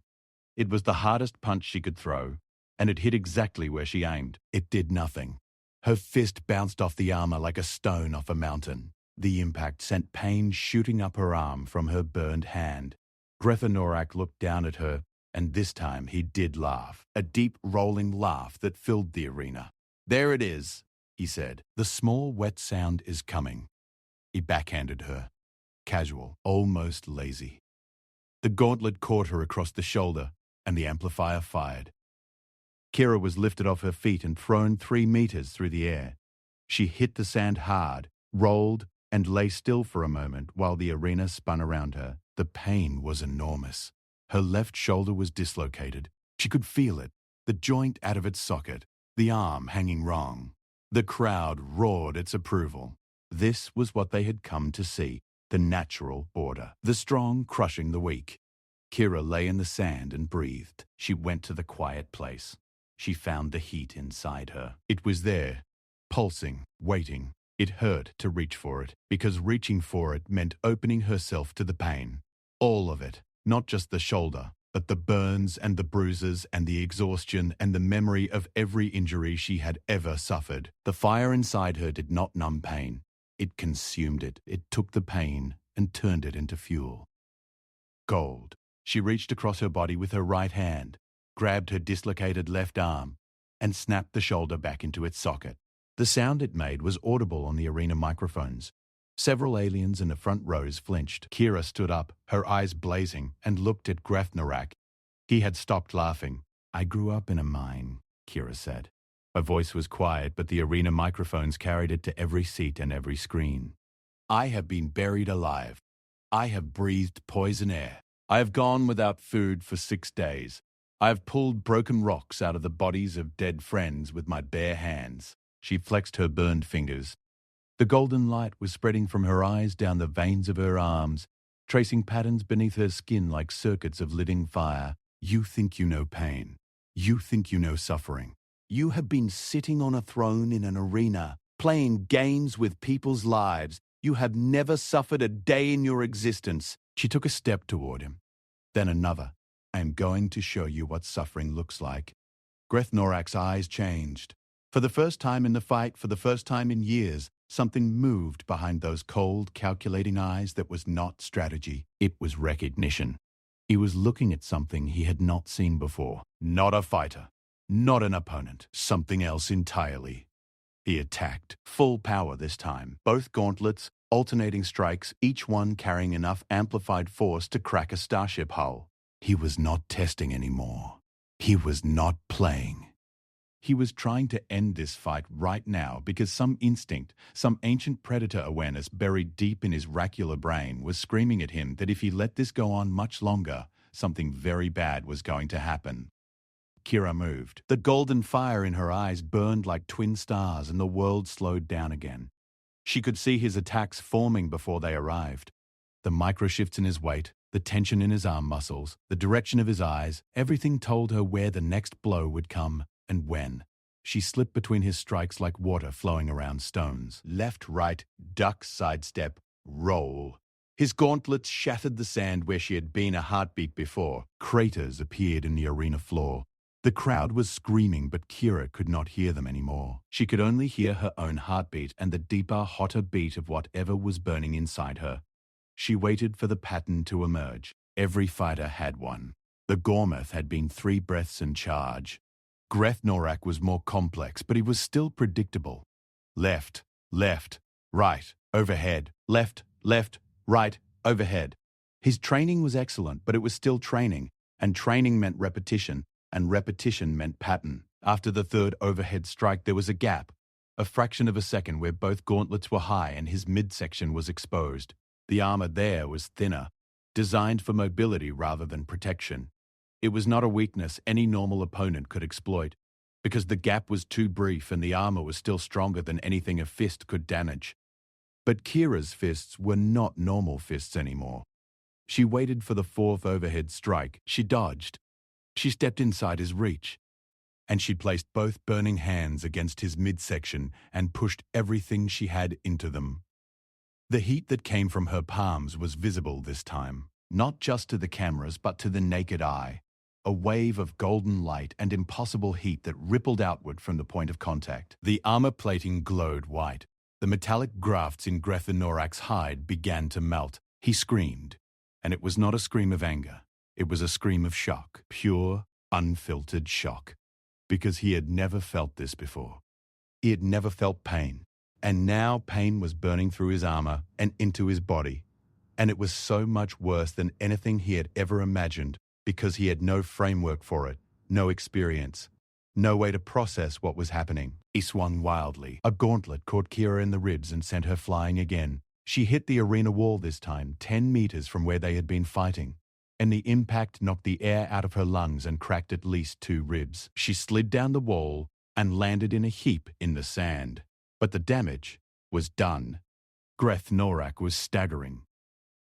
It was the hardest punch she could throw, and it hit exactly where she aimed. It did nothing. Her fist bounced off the armor like a stone off a mountain. The impact sent pain shooting up her arm from her burned hand. Gretha Norak looked down at her, and this time he did laugh, a deep rolling laugh that filled the arena. "There it is," he said. "The small wet sound is coming." He backhanded her. Casual, almost lazy. The gauntlet caught her across the shoulder, and the amplifier fired. Kira was lifted off her feet and thrown 3 meters through the air. She hit the sand hard, rolled, and lay still for a moment while the arena spun around her. The pain was enormous. Her left shoulder was dislocated. She could feel it, the joint out of its socket, the arm hanging wrong. The crowd roared its approval. This was what they had come to see, the natural order, the strong crushing the weak. Kira lay in the sand and breathed. She went to the quiet place. She found the heat inside her. It was there, pulsing, waiting. It hurt to reach for it, because reaching for it meant opening herself to the pain. All of it, not just the shoulder, but the burns and the bruises and the exhaustion and the memory of every injury she had ever suffered. The fire inside her did not numb pain. It consumed it. It took the pain and turned it into fuel. Gold. She reached across her body with her right hand, grabbed her dislocated left arm, and snapped the shoulder back into its socket. The sound it made was audible on the arena microphones. Several aliens in the front rows flinched. Kira stood up, her eyes blazing, and looked at Grethnarak. He had stopped laughing. "I grew up in a mine," Kira said. Her voice was quiet, but the arena microphones carried it to every seat and every screen. "I have been buried alive. I have breathed poison air. I have gone without food for 6 days. I have pulled broken rocks out of the bodies of dead friends with my bare hands." She flexed her burned fingers. The golden light was spreading from her eyes down the veins of her arms, tracing patterns beneath her skin like circuits of living fire. "You think you know pain. You think you know suffering. You have been sitting on a throne in an arena, playing games with people's lives. You have never suffered a day in your existence." She took a step toward him, then another. "I am going to show you what suffering looks like." Grethnorak's eyes changed. For the first time in the fight, for the first time in years, something moved behind those cold, calculating eyes that was not strategy. It was recognition. He was looking at something he had not seen before. Not a fighter. Not an opponent. Something else entirely. He attacked. Full power this time. Both gauntlets, alternating strikes, each one carrying enough amplified force to crack a starship hull. He was not testing anymore. He was not playing. He was trying to end this fight right now because some instinct, some ancient predator awareness buried deep in his racular brain was screaming at him that if he let this go on much longer, something very bad was going to happen. Kira moved. The golden fire in her eyes burned like twin stars and the world slowed down again. She could see his attacks forming before they arrived. The microshifts in his weight, the tension in his arm muscles, the direction of his eyes, everything told her where the next blow would come and when. She slipped between his strikes like water flowing around stones. Left, right, duck, sidestep, roll. His gauntlets shattered the sand where she had been a heartbeat before. Craters appeared in the arena floor. The crowd was screaming, but Kira could not hear them anymore. She could only hear her own heartbeat and the deeper, hotter beat of whatever was burning inside her. She waited for the pattern to emerge. Every fighter had one. The Gormith had been 3 breaths in charge. Grethnorak was more complex, but he was still predictable. Left, left, right, overhead, left, left, right, overhead. His training was excellent, but it was still training, and training meant repetition, and repetition meant pattern. After the third overhead strike, there was a gap, a fraction of a second where both gauntlets were high and his midsection was exposed. The armor there was thinner, designed for mobility rather than protection. It was not a weakness any normal opponent could exploit, because the gap was too brief and the armor was still stronger than anything a fist could damage. But Kira's fists were not normal fists anymore. She waited for the fourth overhead strike. She dodged. She stepped inside his reach. And she placed both burning hands against his midsection and pushed everything she had into them. The heat that came from her palms was visible this time, not just to the cameras but to the naked eye. A wave of golden light and impossible heat that rippled outward from the point of contact. The armor plating glowed white. The metallic grafts in Grethanorak's hide began to melt. He screamed, and it was not a scream of anger. It was a scream of shock, pure, unfiltered shock, because he had never felt this before. He had never felt pain, and now pain was burning through his armor and into his body, and it was so much worse than anything he had ever imagined because he had no framework for it, no experience, no way to process what was happening. He swung wildly. A gauntlet caught Kira in the ribs and sent her flying again. She hit the arena wall this time, 10 meters from where they had been fighting, and the impact knocked the air out of her lungs and cracked at least 2 ribs. She slid down the wall and landed in a heap in the sand. But the damage was done. Grethanorak was staggering.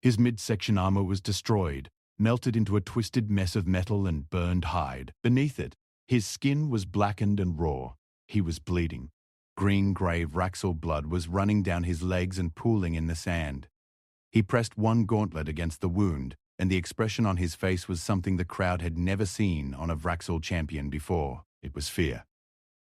His midsection armor was destroyed, melted into a twisted mess of metal and burned hide. Beneath it, his skin was blackened and raw. He was bleeding. Green-grey Vraxel blood was running down his legs and pooling in the sand. He pressed one gauntlet against the wound, and the expression on his face was something the crowd had never seen on a Vraxel champion before. It was fear.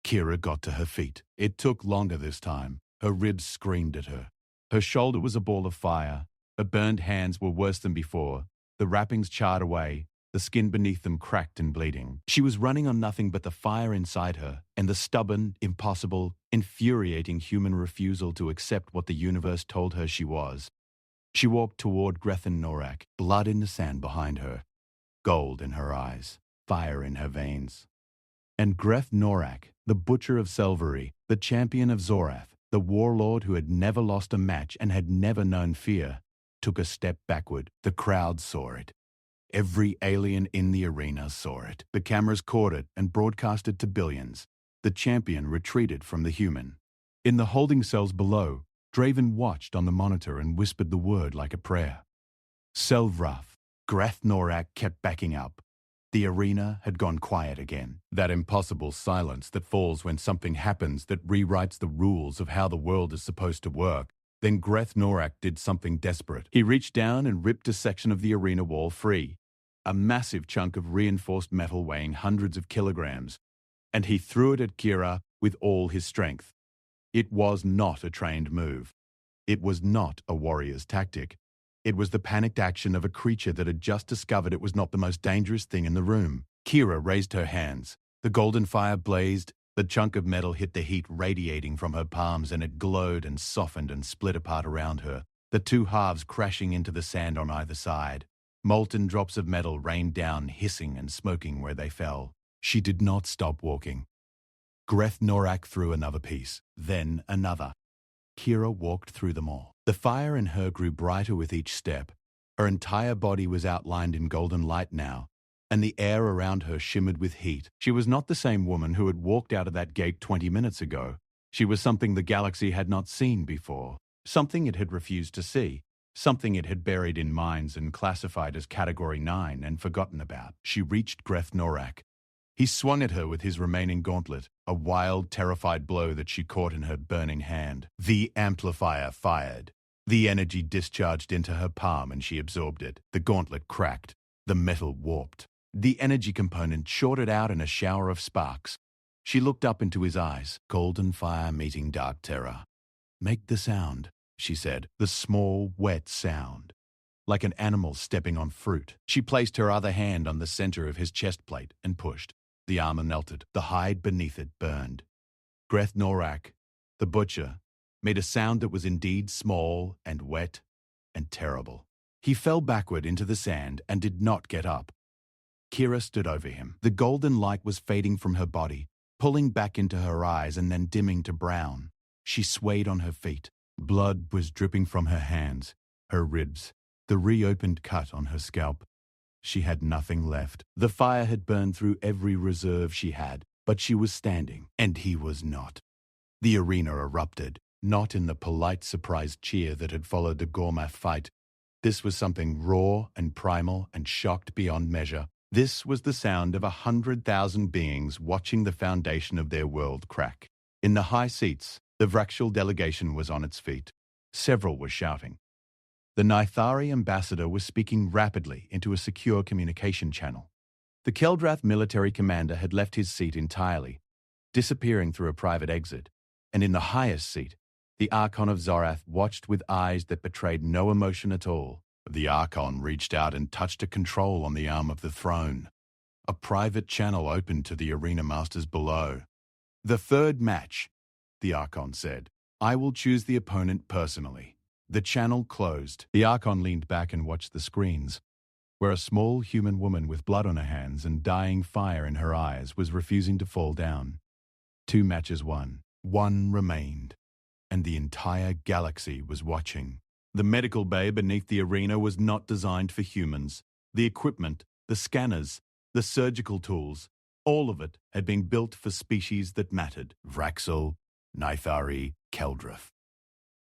Kira got to her feet. It took longer this time. Her ribs screamed at her. Her shoulder was a ball of fire. Her burned hands were worse than before. The wrappings charred away, the skin beneath them cracked and bleeding. She was running on nothing but the fire inside her and the stubborn, impossible, infuriating human refusal to accept what the universe told her she was. She walked toward Grethanorak, blood in the sand behind her, gold in her eyes, fire in her veins. And Grethanorak, the butcher of Selvary, the champion of Zorath, the warlord who had never lost a match and had never known fear, took a step backward. The crowd saw it. Every alien in the arena saw it. The cameras caught it and broadcast it to billions. The champion retreated from the human. In the holding cells below, Draven watched on the monitor and whispered the word like a prayer. Selvrath. Grethanorak kept backing up. The arena had gone quiet again. That impossible silence that falls when something happens that rewrites the rules of how the world is supposed to work. Then Grethanorak did something desperate. He reached down and ripped a section of the arena wall free, a massive chunk of reinforced metal weighing hundreds of kilograms, and he threw it at Kira with all his strength. It was not a trained move. It was not a warrior's tactic. It was the panicked action of a creature that had just discovered it was not the most dangerous thing in the room. Kira raised her hands. The golden fire blazed. The chunk of metal hit the heat radiating from her palms, and it glowed and softened and split apart around her, the two halves crashing into the sand on either side. Molten drops of metal rained down, hissing and smoking where they fell. She did not stop walking. Grethanorak threw another piece, then another. Kira walked through them all. The fire in her grew brighter with each step. Her entire body was outlined in golden light now, and the air around her shimmered with heat. She was not the same woman who had walked out of that gate 20 minutes ago. She was something the galaxy had not seen before, something it had refused to see, something it had buried in minds and classified as Category 9 and forgotten about. She reached Grethanorak. He swung at her with his remaining gauntlet, a wild, terrified blow that she caught in her burning hand. The amplifier fired. The energy discharged into her palm and she absorbed it. The gauntlet cracked. The metal warped. The energy component shorted out in a shower of sparks. She looked up into his eyes. Golden fire meeting dark terror. Make the sound, she said, the small, wet sound, like an animal stepping on fruit. She placed her other hand on the center of his chest plate and pushed. The armor melted. The hide beneath it burned. Grethanorak, the butcher, made a sound that was indeed small and wet and terrible. He fell backward into the sand and did not get up. Kira stood over him. The golden light was fading from her body, pulling back into her eyes and then dimming to brown. She swayed on her feet. Blood was dripping from her hands, her ribs, the reopened cut on her scalp. She had nothing left. The fire had burned through every reserve she had, but she was standing, and he was not. The arena erupted, not in the polite, surprised cheer that had followed the Gormath fight. This was something raw and primal and shocked beyond measure. This was the sound of 100,000 beings watching the foundation of their world crack. In the high seats, the Vrachal delegation was on its feet. Several were shouting. The Nithari ambassador was speaking rapidly into a secure communication channel. The Keldrath military commander had left his seat entirely, disappearing through a private exit, and in the highest seat, the Archon of Zorath watched with eyes that betrayed no emotion at all. The Archon reached out and touched a control on the arm of the throne. A private channel opened to the arena masters below. "The third match," the Archon said. "I will choose the opponent personally." The channel closed. The Archon leaned back and watched the screens, where a small human woman with blood on her hands and dying fire in her eyes was refusing to fall down. 2 matches won. 1 remained, and the entire galaxy was watching. The medical bay beneath the arena was not designed for humans. The equipment, the scanners, the surgical tools, all of it had been built for species that mattered. Vrachal, Nithari, Keldrath.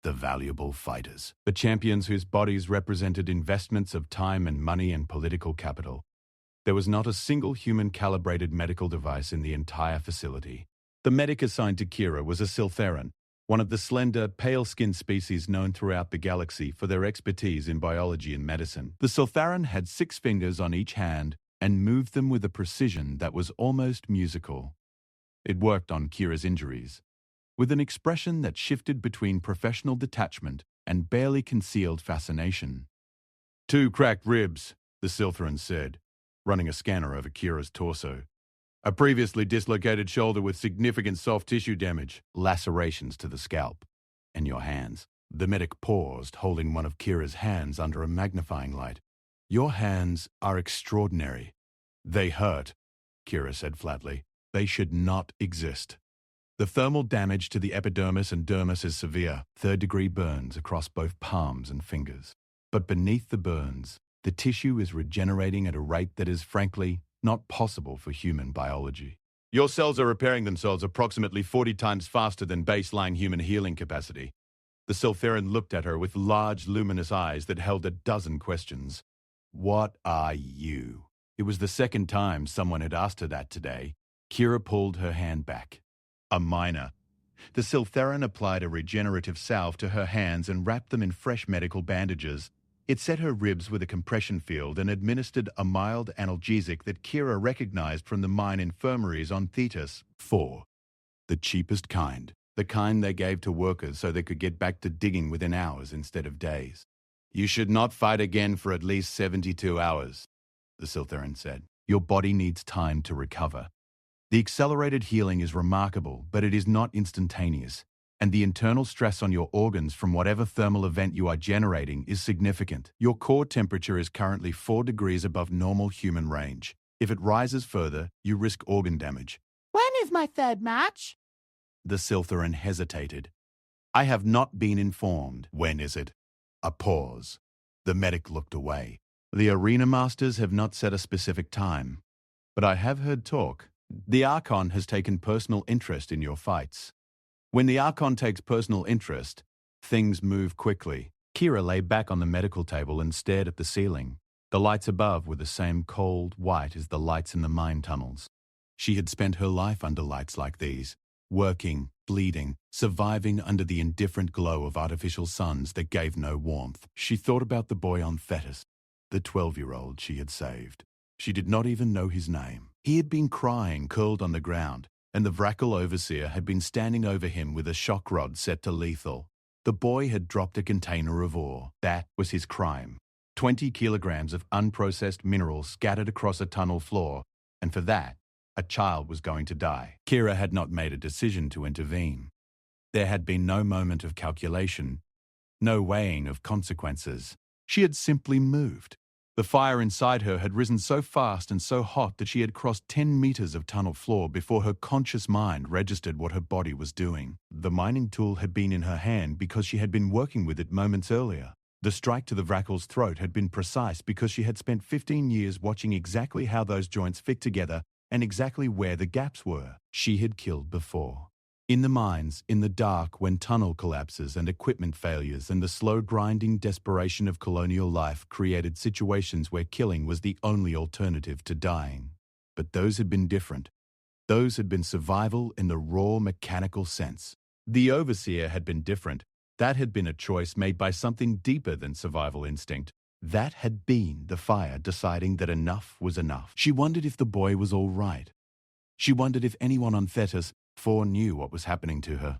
The valuable fighters. The champions whose bodies represented investments of time and money and political capital. There was not a single human-calibrated medical device in the entire facility. The medic assigned to Kira was a Siltheran, one of the slender, pale-skinned species known throughout the galaxy for their expertise in biology and medicine. The Siltheran had 6 fingers on each hand and moved them with a precision that was almost musical. It worked on Kira's injuries, with an expression that shifted between professional detachment and barely concealed fascination. 2 cracked ribs, the Siltheran said, running a scanner over Kira's torso. A previously dislocated shoulder with significant soft tissue damage, lacerations to the scalp, and your hands. The medic paused, holding one of Kira's hands under a magnifying light. "Your hands are extraordinary. They hurt," Kira said flatly. "They should not exist. The thermal damage to the epidermis and dermis is severe, 3rd-degree burns across both palms and fingers. But beneath the burns, the tissue is regenerating at a rate that is, frankly, not possible for human biology. Your cells are repairing themselves approximately 40 times faster than baseline human healing capacity." The Siltheran looked at her with large, luminous eyes that held a dozen questions. "What are you?" It was the second time someone had asked her that today. Kira pulled her hand back. "A miner." The Siltheran applied a regenerative salve to her hands and wrapped them in fresh medical bandages. It set her ribs with a compression field and administered a mild analgesic that Kira recognized from the mine infirmaries on Thetis. 4. The cheapest kind. The kind they gave to workers so they could get back to digging within hours instead of days. "You should not fight again for at least 72 hours, the Siltheran said. "Your body needs time to recover. The accelerated healing is remarkable, but it is not instantaneous, and the internal stress on your organs from whatever thermal event you are generating is significant. Your core temperature is currently 4 degrees above normal human range. If it rises further, you risk organ damage." When is my 3rd match? The Siltheran hesitated. "I have not been informed." "When is it?" A pause. The medic looked away. "The arena masters have not set a specific time, but I have heard talk. The Archon has taken personal interest in your fights. When the Archon takes personal interest, things move quickly." Kira lay back on the medical table and stared at the ceiling. The lights above were the same cold white as the lights in the mine tunnels. She had spent her life under lights like these, working, bleeding, surviving under the indifferent glow of artificial suns that gave no warmth. She thought about the boy on Thetis, the 12-year-old she had saved. She did not even know his name. He had been crying, curled on the ground, and the Vrachal overseer had been standing over him with a shock rod set to lethal. The boy had dropped a container of ore. That was his crime. 20 kilograms of unprocessed minerals scattered across a tunnel floor, and for that, a child was going to die. Kira had not made a decision to intervene. There had been no moment of calculation, no weighing of consequences. She had simply moved. The fire inside her had risen so fast and so hot that she had crossed 10 meters of tunnel floor before her conscious mind registered what her body was doing. The mining tool had been in her hand because she had been working with it moments earlier. The strike to the Vrackel's throat had been precise because she had spent 15 years watching exactly how those joints fit together and exactly where the gaps were. She had killed before. In the mines, in the dark, when tunnel collapses and equipment failures and the slow grinding desperation of colonial life created situations where killing was the only alternative to dying. But those had been different. Those had been survival in the raw mechanical sense. The overseer had been different. That had been a choice made by something deeper than survival instinct. That had been the fire deciding that enough was enough. She wondered if the boy was all right. She wondered if anyone on Thetis 4 knew what was happening to her.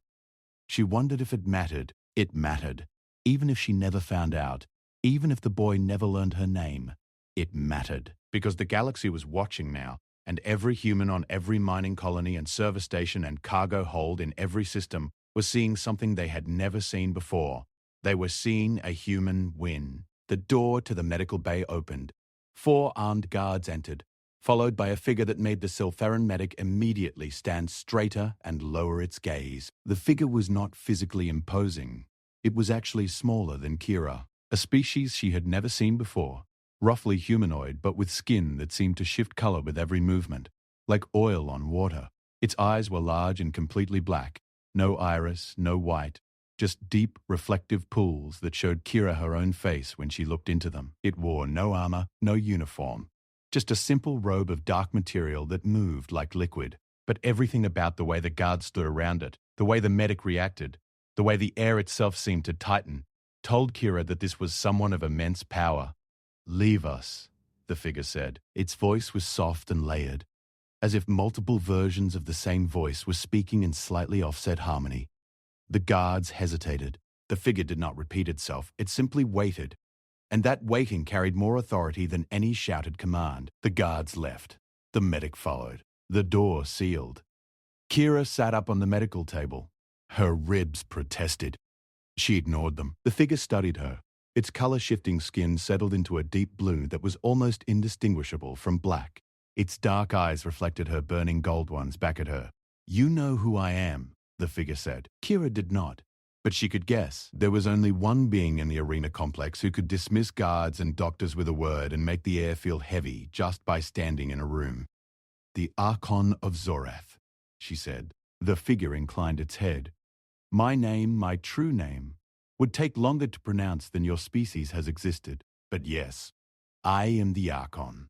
She wondered if it mattered. It mattered. Even if she never found out, even if the boy never learned her name, it mattered. Because the galaxy was watching now, and every human on every mining colony and service station and cargo hold in every system was seeing something they had never seen before. They were seeing a human win. The door to the medical bay opened. 4 armed guards entered, followed by a figure that made the Siltheran medic immediately stand straighter and lower its gaze. The figure was not physically imposing. It was actually smaller than Kira, a species she had never seen before, roughly humanoid but with skin that seemed to shift color with every movement, like oil on water. Its eyes were large and completely black, no iris, no white, just deep, reflective pools that showed Kira her own face when she looked into them. It wore no armor, no uniform. Just a simple robe of dark material that moved like liquid. But everything about the way the guards stood around it, the way the medic reacted, the way the air itself seemed to tighten, told Kira that this was someone of immense power. "Leave us," the figure said. Its voice was soft and layered, as if multiple versions of the same voice were speaking in slightly offset harmony. The guards hesitated. The figure did not repeat itself. It simply waited. And that waiting carried more authority than any shouted command. The guards left. The medic followed. The door sealed. Kira sat up on the medical table. Her ribs protested. She ignored them. The figure studied her. Its color-shifting skin settled into a deep blue that was almost indistinguishable from black. Its dark eyes reflected her burning gold ones back at her. "You know who I am," the figure said. Kira did not. But she could guess. There was only one being in the arena complex who could dismiss guards and doctors with a word and make the air feel heavy just by standing in a room. "The Archon of Zorath," she said. The figure inclined its head. "My name, my true name, would take longer to pronounce than your species has existed. But yes, I am the Archon.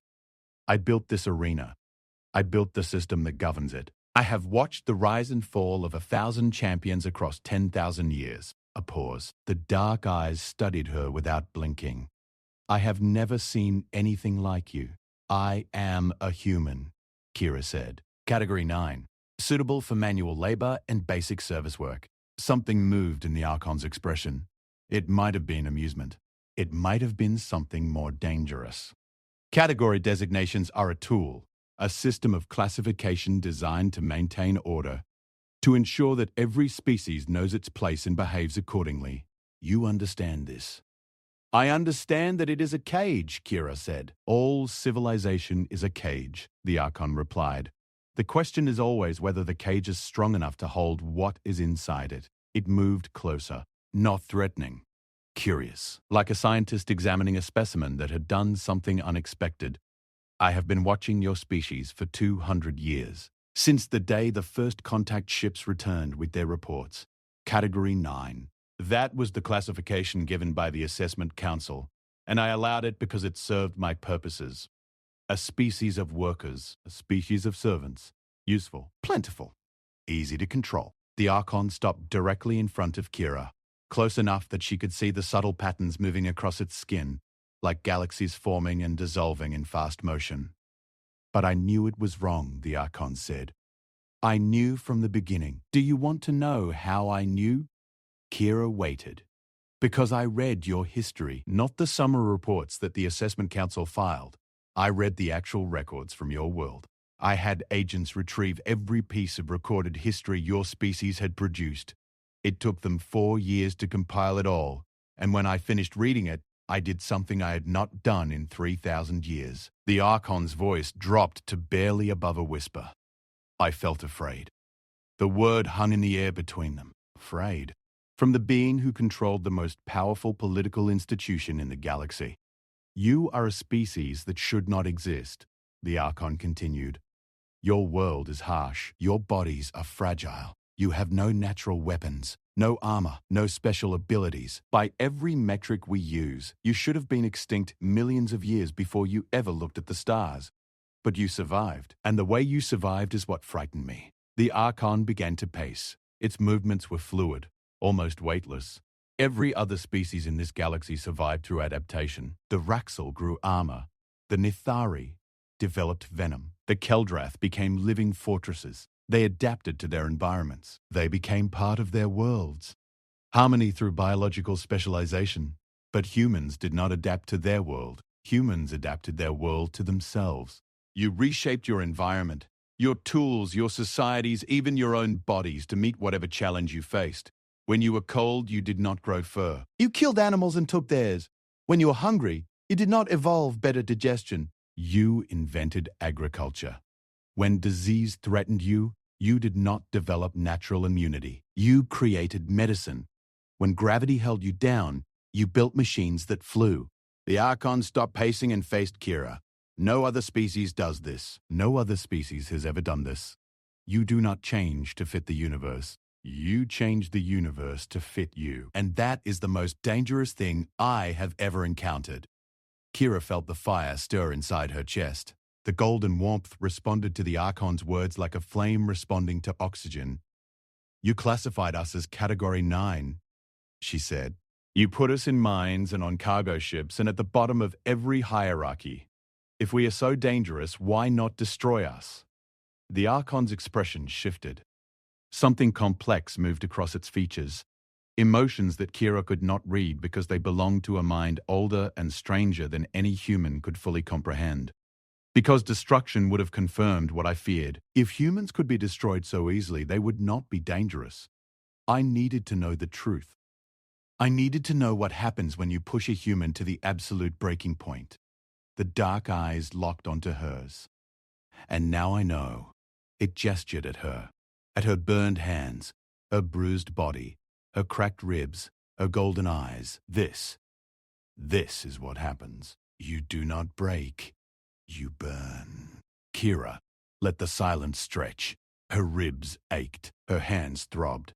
I built this arena. I built the system that governs it. I have watched the rise and fall of 1,000 champions across 10,000 years." A pause. The dark eyes studied her without blinking. "I have never seen anything like you. I am a human," Kira said. Category 9. Suitable for manual labor and basic service work. Something moved in the Archon's expression. It might have been amusement. It might have been something more dangerous. Category designations are a tool. A system of classification designed to maintain order, to ensure that every species knows its place and behaves accordingly. You understand this. "I understand that it is a cage," Kira said. "All civilization is a cage," the Archon replied. "The question is always whether the cage is strong enough to hold what is inside it." It moved closer, not threatening, curious, like a scientist examining a specimen that had done something unexpected. "I have been watching your species for 200 years, since the day the first contact ships returned with their reports. Category 9. That was the classification given by the Assessment Council, and I allowed it because it served my purposes. A species of workers, a species of servants, useful, plentiful, easy to control." The Archon stopped directly in front of Kira, close enough that she could see the subtle patterns moving across its skin, like galaxies forming and dissolving in fast motion. "But I knew it was wrong," the Archon said. "I knew from the beginning." "Do you want to know how I knew?" Kira waited. "Because I read your history, not the summary reports that the Assessment Council filed. I read the actual records from your world. I had agents retrieve every piece of recorded history your species had produced. It took them 4 years to compile it all, and when I finished reading it, I did something I had not done in 3,000 years. The Archon's voice dropped to barely above a whisper. I felt afraid. The word hung in the air between them. Afraid. From the being who controlled the most powerful political institution in the galaxy. You are a species that should not exist, the Archon continued. Your world is harsh. Your bodies are fragile. You have no natural weapons, no armor, no special abilities. By every metric we use, you should have been extinct millions of years before you ever looked at the stars. But you survived, and the way you survived is what frightened me. The Archon began to pace. Its movements were fluid, almost weightless. Every other species in this galaxy survived through adaptation. The Raxel grew armor. The Nithari developed venom. The Keldrath became living fortresses. They adapted to their environments. They became part of their worlds. Harmony through biological specialization. But humans did not adapt to their world. Humans adapted their world to themselves. You reshaped your environment, your tools, your societies, even your own bodies to meet whatever challenge you faced. When you were cold, you did not grow fur. You killed animals and took theirs. When you were hungry, you did not evolve better digestion. You invented agriculture. When disease threatened you, you did not develop natural immunity. You created medicine. When gravity held you down, you built machines that flew. The Archon stopped pacing and faced Kira. No other species does this. No other species has ever done this. You do not change to fit the universe. You change the universe to fit you. And that is the most dangerous thing I have ever encountered. Kira felt the fire stir inside her chest. The golden warmth responded to the Archon's words like a flame responding to oxygen. You classified us as Category 9, she said. You put us in mines and on cargo ships and at the bottom of every hierarchy. If we are so dangerous, why not destroy us? The Archon's expression shifted. Something complex moved across its features. Emotions that Kira could not read because they belonged to a mind older and stranger than any human could fully comprehend. Because destruction would have confirmed what I feared. If humans could be destroyed so easily, they would not be dangerous. I needed to know the truth. I needed to know what happens when you push a human to the absolute breaking point. The dark eyes locked onto hers. And now I know. It gestured at her burned hands, her bruised body, her cracked ribs, her golden eyes. This is what happens. You do not break. You burn. Kira let the silence stretch. Her ribs ached. Her hands throbbed.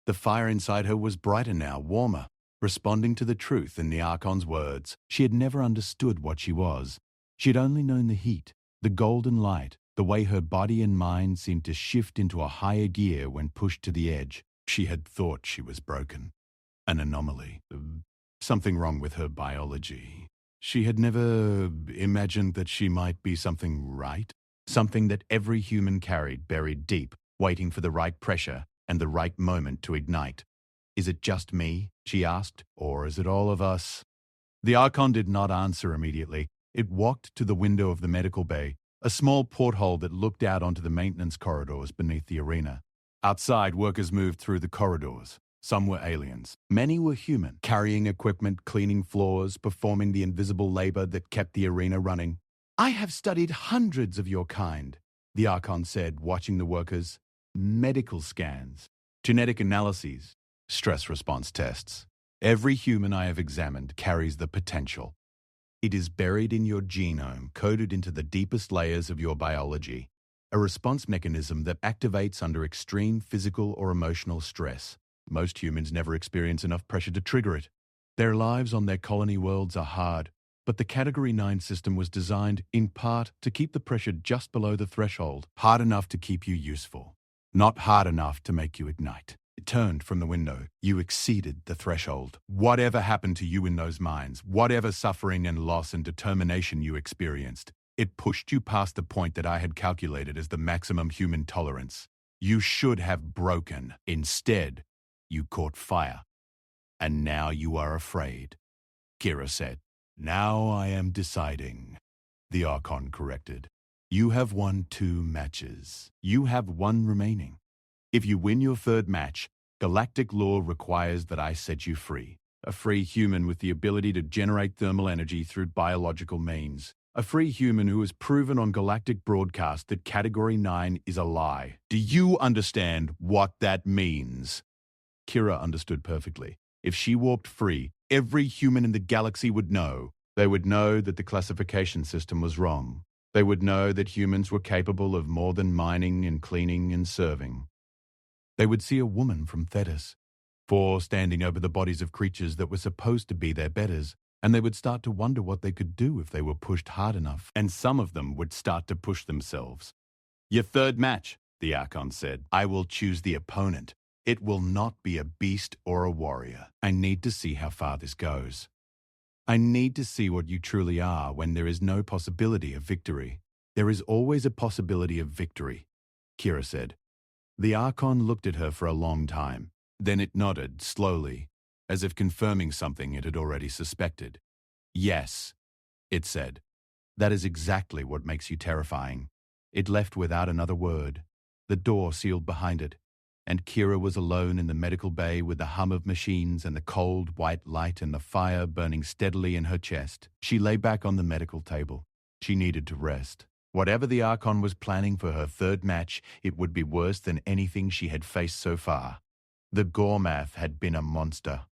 The fire inside her was brighter now, warmer, responding to the truth in the Archon's words. She had never understood what she was. She had only known the heat, the golden light, the way her body and mind seemed to shift into a higher gear when pushed to the edge. She had thought she was broken. An anomaly. Something wrong with her biology. She had never imagined that she might be something right. Something that every human carried buried deep, waiting for the right pressure and the right moment to ignite. Is it just me, she asked, or is it all of us? The Archon did not answer immediately. It walked to the window of the medical bay, a small porthole that looked out onto the maintenance corridors beneath the arena. Outside, workers moved through the corridors. Some were aliens. Many were human, carrying equipment, cleaning floors, performing the invisible labor that kept the arena running. I have studied hundreds of your kind, the Archon said, watching the workers. Medical scans, genetic analyses, stress response tests. Every human I have examined carries the potential. It is buried in your genome, coded into the deepest layers of your biology, a response mechanism that activates under extreme physical or emotional stress. Most humans never experience enough pressure to trigger it. Their lives on their colony worlds are hard, but the Category 9 system was designed, in part, to keep the pressure just below the threshold, hard enough to keep you useful, not hard enough to make you ignite. It turned from the window. You exceeded the threshold. Whatever happened to you in those mines, whatever suffering and loss and determination you experienced, it pushed you past the point that I had calculated as the maximum human tolerance. You should have broken. Instead, you caught fire. And now you are afraid, Kira said. Now I am deciding, the Archon corrected. You have won 2 matches. You have 1 remaining. If you win your 3rd match, galactic law requires that I set you free. A free human with the ability to generate thermal energy through biological means. A free human who has proven on galactic broadcast that Category 9 is a lie. Do you understand what that means? Kira understood perfectly. If she warped free, every human in the galaxy would know. They would know that the classification system was wrong. They would know that humans were capable of more than mining and cleaning and serving. They would see a woman from Thetis, four standing over the bodies of creatures that were supposed to be their betters, and they would start to wonder what they could do if they were pushed hard enough, and some of them would start to push themselves. Your third match, the Archon said. I will choose the opponent. It will not be a beast or a warrior. I need to see how far this goes. I need to see what you truly are when there is no possibility of victory. There is always a possibility of victory, Kira said. The Archon looked at her for a long time. Then it nodded, slowly, as if confirming something it had already suspected. Yes, it said. That is exactly what makes you terrifying. It left without another word. The door sealed behind it, and Kira was alone in the medical bay with the hum of machines and the cold white light and the fire burning steadily in her chest. She lay back on the medical table. She needed to rest. Whatever the Archon was planning for her third match, it would be worse than anything she had faced so far. The Gormath had been a monster.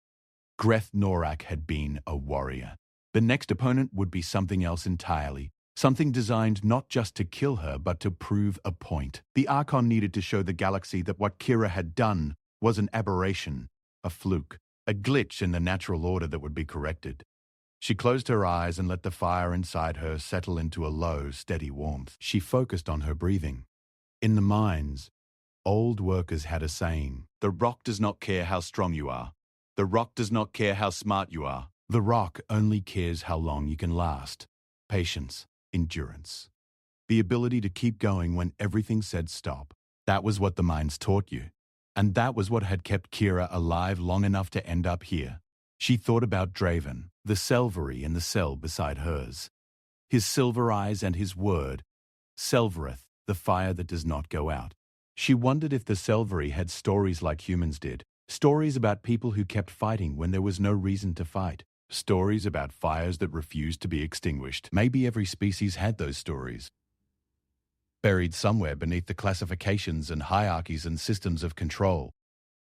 Greth Norak had been a warrior. The next opponent would be something else entirely. Something designed not just to kill her, but to prove a point. The Archon needed to show the galaxy that what Kira had done was an aberration, a fluke, a glitch in the natural order that would be corrected. She closed her eyes and let the fire inside her settle into a low, steady warmth. She focused on her breathing. In the mines, old workers had a saying, "The rock does not care how strong you are. The rock does not care how smart you are. The rock only cares how long you can last." Patience, endurance, the ability to keep going when everything said stop. That was what the mines taught you. And that was what had kept Kira alive long enough to end up here. She thought about Draven, the Selvery in the cell beside hers. His silver eyes and his word, Selvereth, the fire that does not go out. She wondered if the Selvery had stories like humans did. Stories about people who kept fighting when there was no reason to fight. Stories about fires that refused to be extinguished. Maybe every species had those stories, buried somewhere beneath the classifications and hierarchies and systems of control.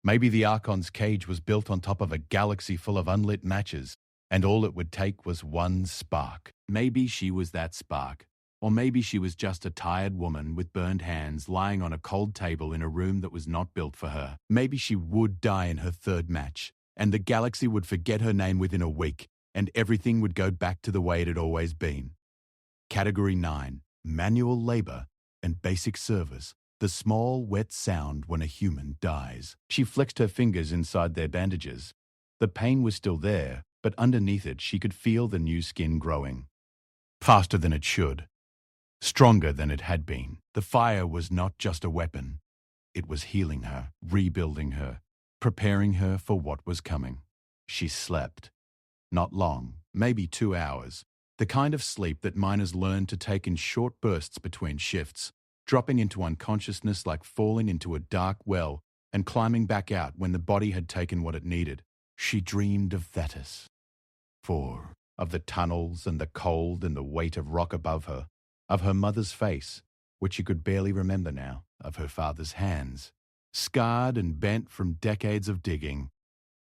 Maybe the Archon's cage was built on top of a galaxy full of unlit matches, and all it would take was one spark. Maybe she was that spark. Or maybe she was just a tired woman with burned hands lying on a cold table in a room that was not built for her. Maybe she would die in her third match, and the galaxy would forget her name within a week, and everything would go back to the way it had always been. Category 9, manual labor and basic service. The small, wet sound when a human dies. She flexed her fingers inside their bandages. The pain was still there, but underneath it she could feel the new skin growing. Faster than it should. Stronger than it had been. The fire was not just a weapon. It was healing her, rebuilding her, preparing her for what was coming. She slept. Not long, maybe 2 hours. The kind of sleep that miners learn to take in short bursts between shifts, dropping into unconsciousness like falling into a dark well and climbing back out when the body had taken what it needed. She dreamed of Thetis. Of the tunnels and the cold and the weight of rock above her, of her mother's face, which she could barely remember now, of her father's hands, scarred and bent from decades of digging,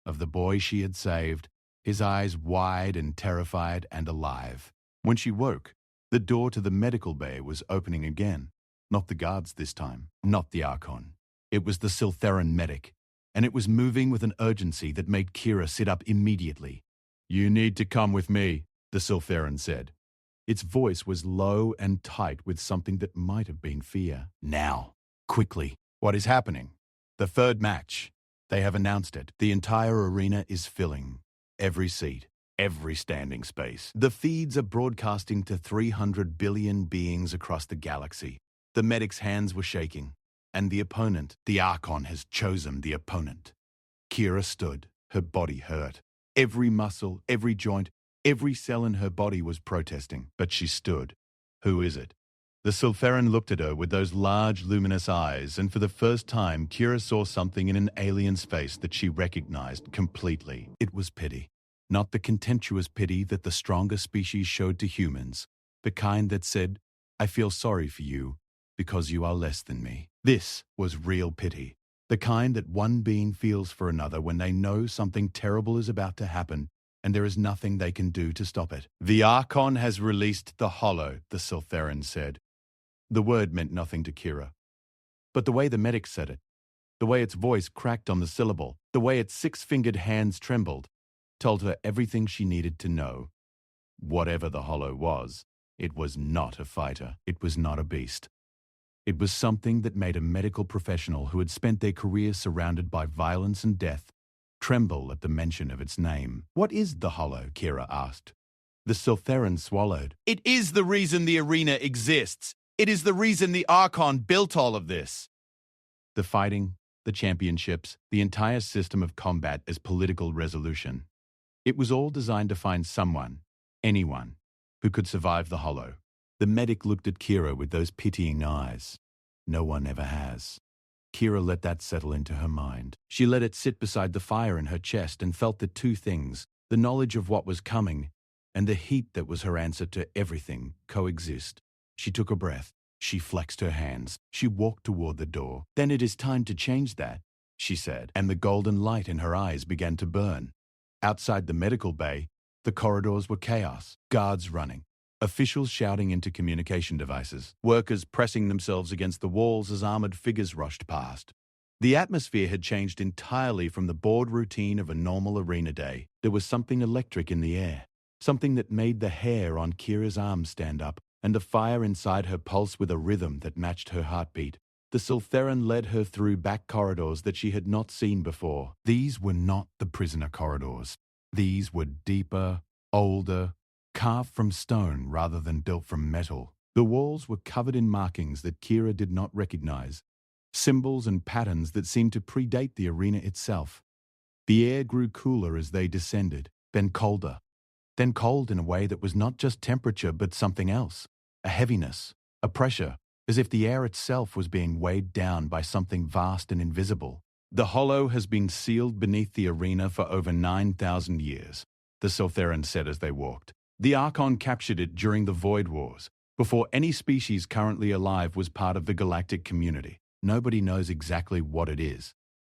of the boy she had saved, his eyes wide and terrified and alive. When she woke, the door to the medical bay was opening again. Not the guards this time, not the Archon. It was the Siltheran medic, and it was moving with an urgency that made Kira sit up immediately. "You need to come with me," the Siltheran said. Its voice was low and tight with something that might have been fear. "Now, quickly. What is happening?" "The third match. They have announced it. The entire arena is filling. Every seat, every standing space. The feeds are broadcasting to 300 billion beings across the galaxy." The medic's hands were shaking. And the opponent, the Archon has chosen the opponent. Kira stood. Her body hurt. Every muscle, every joint, every cell in her body was protesting. But she stood. "Who is it?" The Sultheran looked at her with those large, luminous eyes, and for the first time, Kira saw something in an alien's face that she recognized completely. It was pity. Not the contemptuous pity that the stronger species showed to humans, the kind that said, "I feel sorry for you because you are less than me." This was real pity, the kind that one being feels for another when they know something terrible is about to happen and there is nothing they can do to stop it. "The Archon has released the Hollow," the Sultheran said. The word meant nothing to Kira. But the way the medic said it, the way its voice cracked on the syllable, the way its six-fingered hands trembled, told her everything she needed to know. Whatever the Hollow was, it was not a fighter. It was not a beast. It was something that made a medical professional who had spent their career surrounded by violence and death tremble at the mention of its name. "What is the Hollow?" Kira asked. The Sultheran swallowed. "It is the reason the arena exists. It is the reason the Archon built all of this." The fighting, the championships, the entire system of combat as political resolution. It was all designed to find someone, anyone, who could survive the Hollow. The medic looked at Kira with those pitying eyes. No one ever has. Kira let that settle into her mind. She let it sit beside the fire in her chest and felt the two things, the knowledge of what was coming and the heat that was her answer to everything, coexist. She took a breath. She flexed her hands. She walked toward the door. "Then it is time to change that," she said, and the golden light in her eyes began to burn. Outside the medical bay, the corridors were chaos, guards running, officials shouting into communication devices, workers pressing themselves against the walls as armored figures rushed past. The atmosphere had changed entirely from the bored routine of a normal arena day. There was something electric in the air, something that made the hair on Kira's arms stand up, and the fire inside her pulse with a rhythm that matched her heartbeat. The Sultheran led her through back corridors that she had not seen before. These were not the prisoner corridors. These were deeper, older, carved from stone rather than built from metal. The walls were covered in markings that Kira did not recognize, symbols and patterns that seemed to predate the arena itself. The air grew cooler as they descended, then colder. Then cold in a way that was not just temperature but something else, a heaviness, a pressure, as if the air itself was being weighed down by something vast and invisible. "The Hollow has been sealed beneath the arena for over 9,000 years, the Sultheran said as they walked. "The Archon captured it during the Void Wars, before any species currently alive was part of the galactic community. Nobody knows exactly what it is.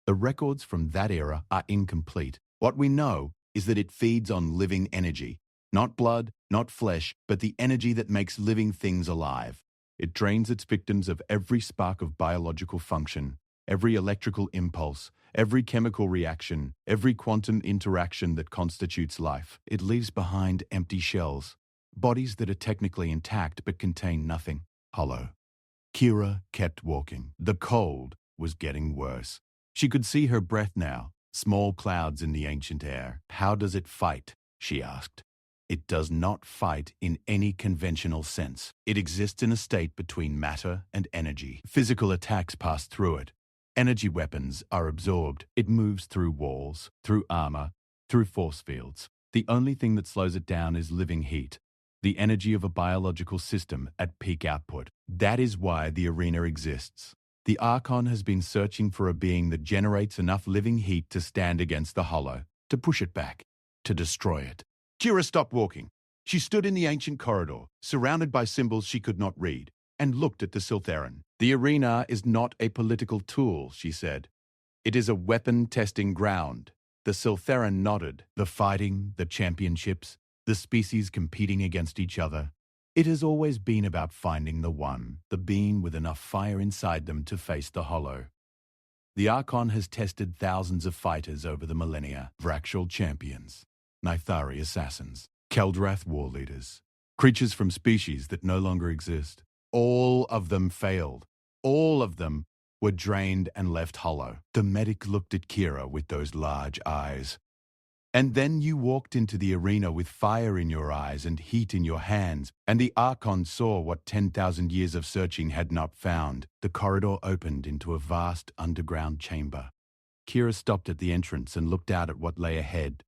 The records from that era are incomplete. What we know is that it feeds on living energy. Not blood, not flesh, but the energy that makes living things alive. It drains its victims of every spark of biological function, every electrical impulse, every chemical reaction, every quantum interaction that constitutes life. It leaves behind empty shells, bodies that are technically intact but contain nothing. Hollow." Kira kept walking. The cold was getting worse. She could see her breath now, small clouds in the ancient air. "How does it fight?" she asked. "It does not fight in any conventional sense. It exists in a state between matter and energy. Physical attacks pass through it. Energy weapons are absorbed. It moves through walls, through armor, through force fields. The only thing that slows it down is living heat, the energy of a biological system at peak output. That is why the arena exists. The Archon has been searching for a being that generates enough living heat to stand against the Hollow, to push it back, to destroy it." Kira stopped walking. She stood in the ancient corridor, surrounded by symbols she could not read, and looked at the Sultheran. "The arena is not a political tool," she said. "It is a weapon-testing ground." The Sultheran nodded. "The fighting, the championships, the species competing against each other. It has always been about finding the one, the being with enough fire inside them to face the Hollow. The Archon has tested thousands of fighters over the millennia, Vractional champions, Nithari assassins, Keldrath war leaders, creatures from species that no longer exist. All of them failed. All of them were drained and left hollow." The medic looked at Kira with those large eyes. "And then you walked into the arena with fire in your eyes and heat in your hands, and the Archon saw what 10,000 years of searching had not found." The corridor opened into a vast underground chamber. Kira stopped at the entrance and looked out at what lay ahead.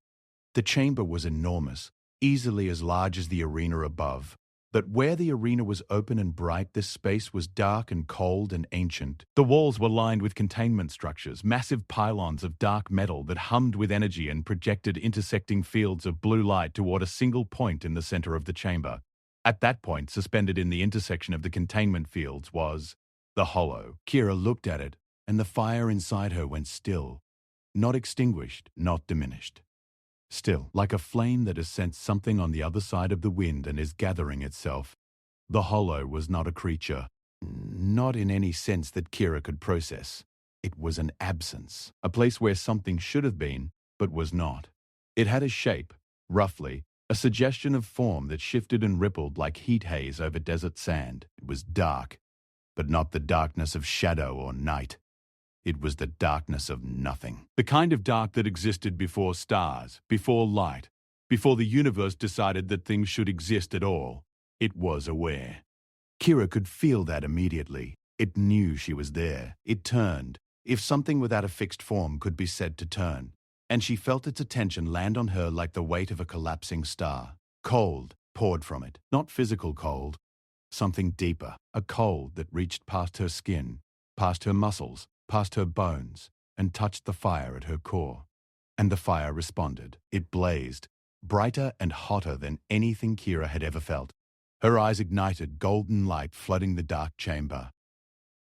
The chamber was enormous, easily as large as the arena above. But where the arena was open and bright, this space was dark and cold and ancient. The walls were lined with containment structures, massive pylons of dark metal that hummed with energy and projected intersecting fields of blue light toward a single point in the center of the chamber. At that point, suspended in the intersection of the containment fields, was the hollow. Kira looked at it, and the fire inside her went still, not extinguished, not diminished. Still, like a flame that has sensed something on the other side of the wind and is gathering itself. The hollow was not a creature, not in any sense that Kira could process. It was an absence, a place where something should have been, but was not. It had a shape, roughly, a suggestion of form that shifted and rippled like heat haze over desert sand. It was dark, but not the darkness of shadow or night. It was the darkness of nothing. The kind of dark that existed before stars, before light, before the universe decided that things should exist at all. It was aware. Kira could feel that immediately. It knew she was there. It turned, if something without a fixed form could be said to turn, and she felt its attention land on her like the weight of a collapsing star. Cold poured from it, not physical cold, something deeper, a cold that reached past her skin, past her muscles, past her bones, and touched the fire at her core. And the fire responded. It blazed, brighter and hotter than anything Kira had ever felt. Her eyes ignited, golden light flooding the dark chamber.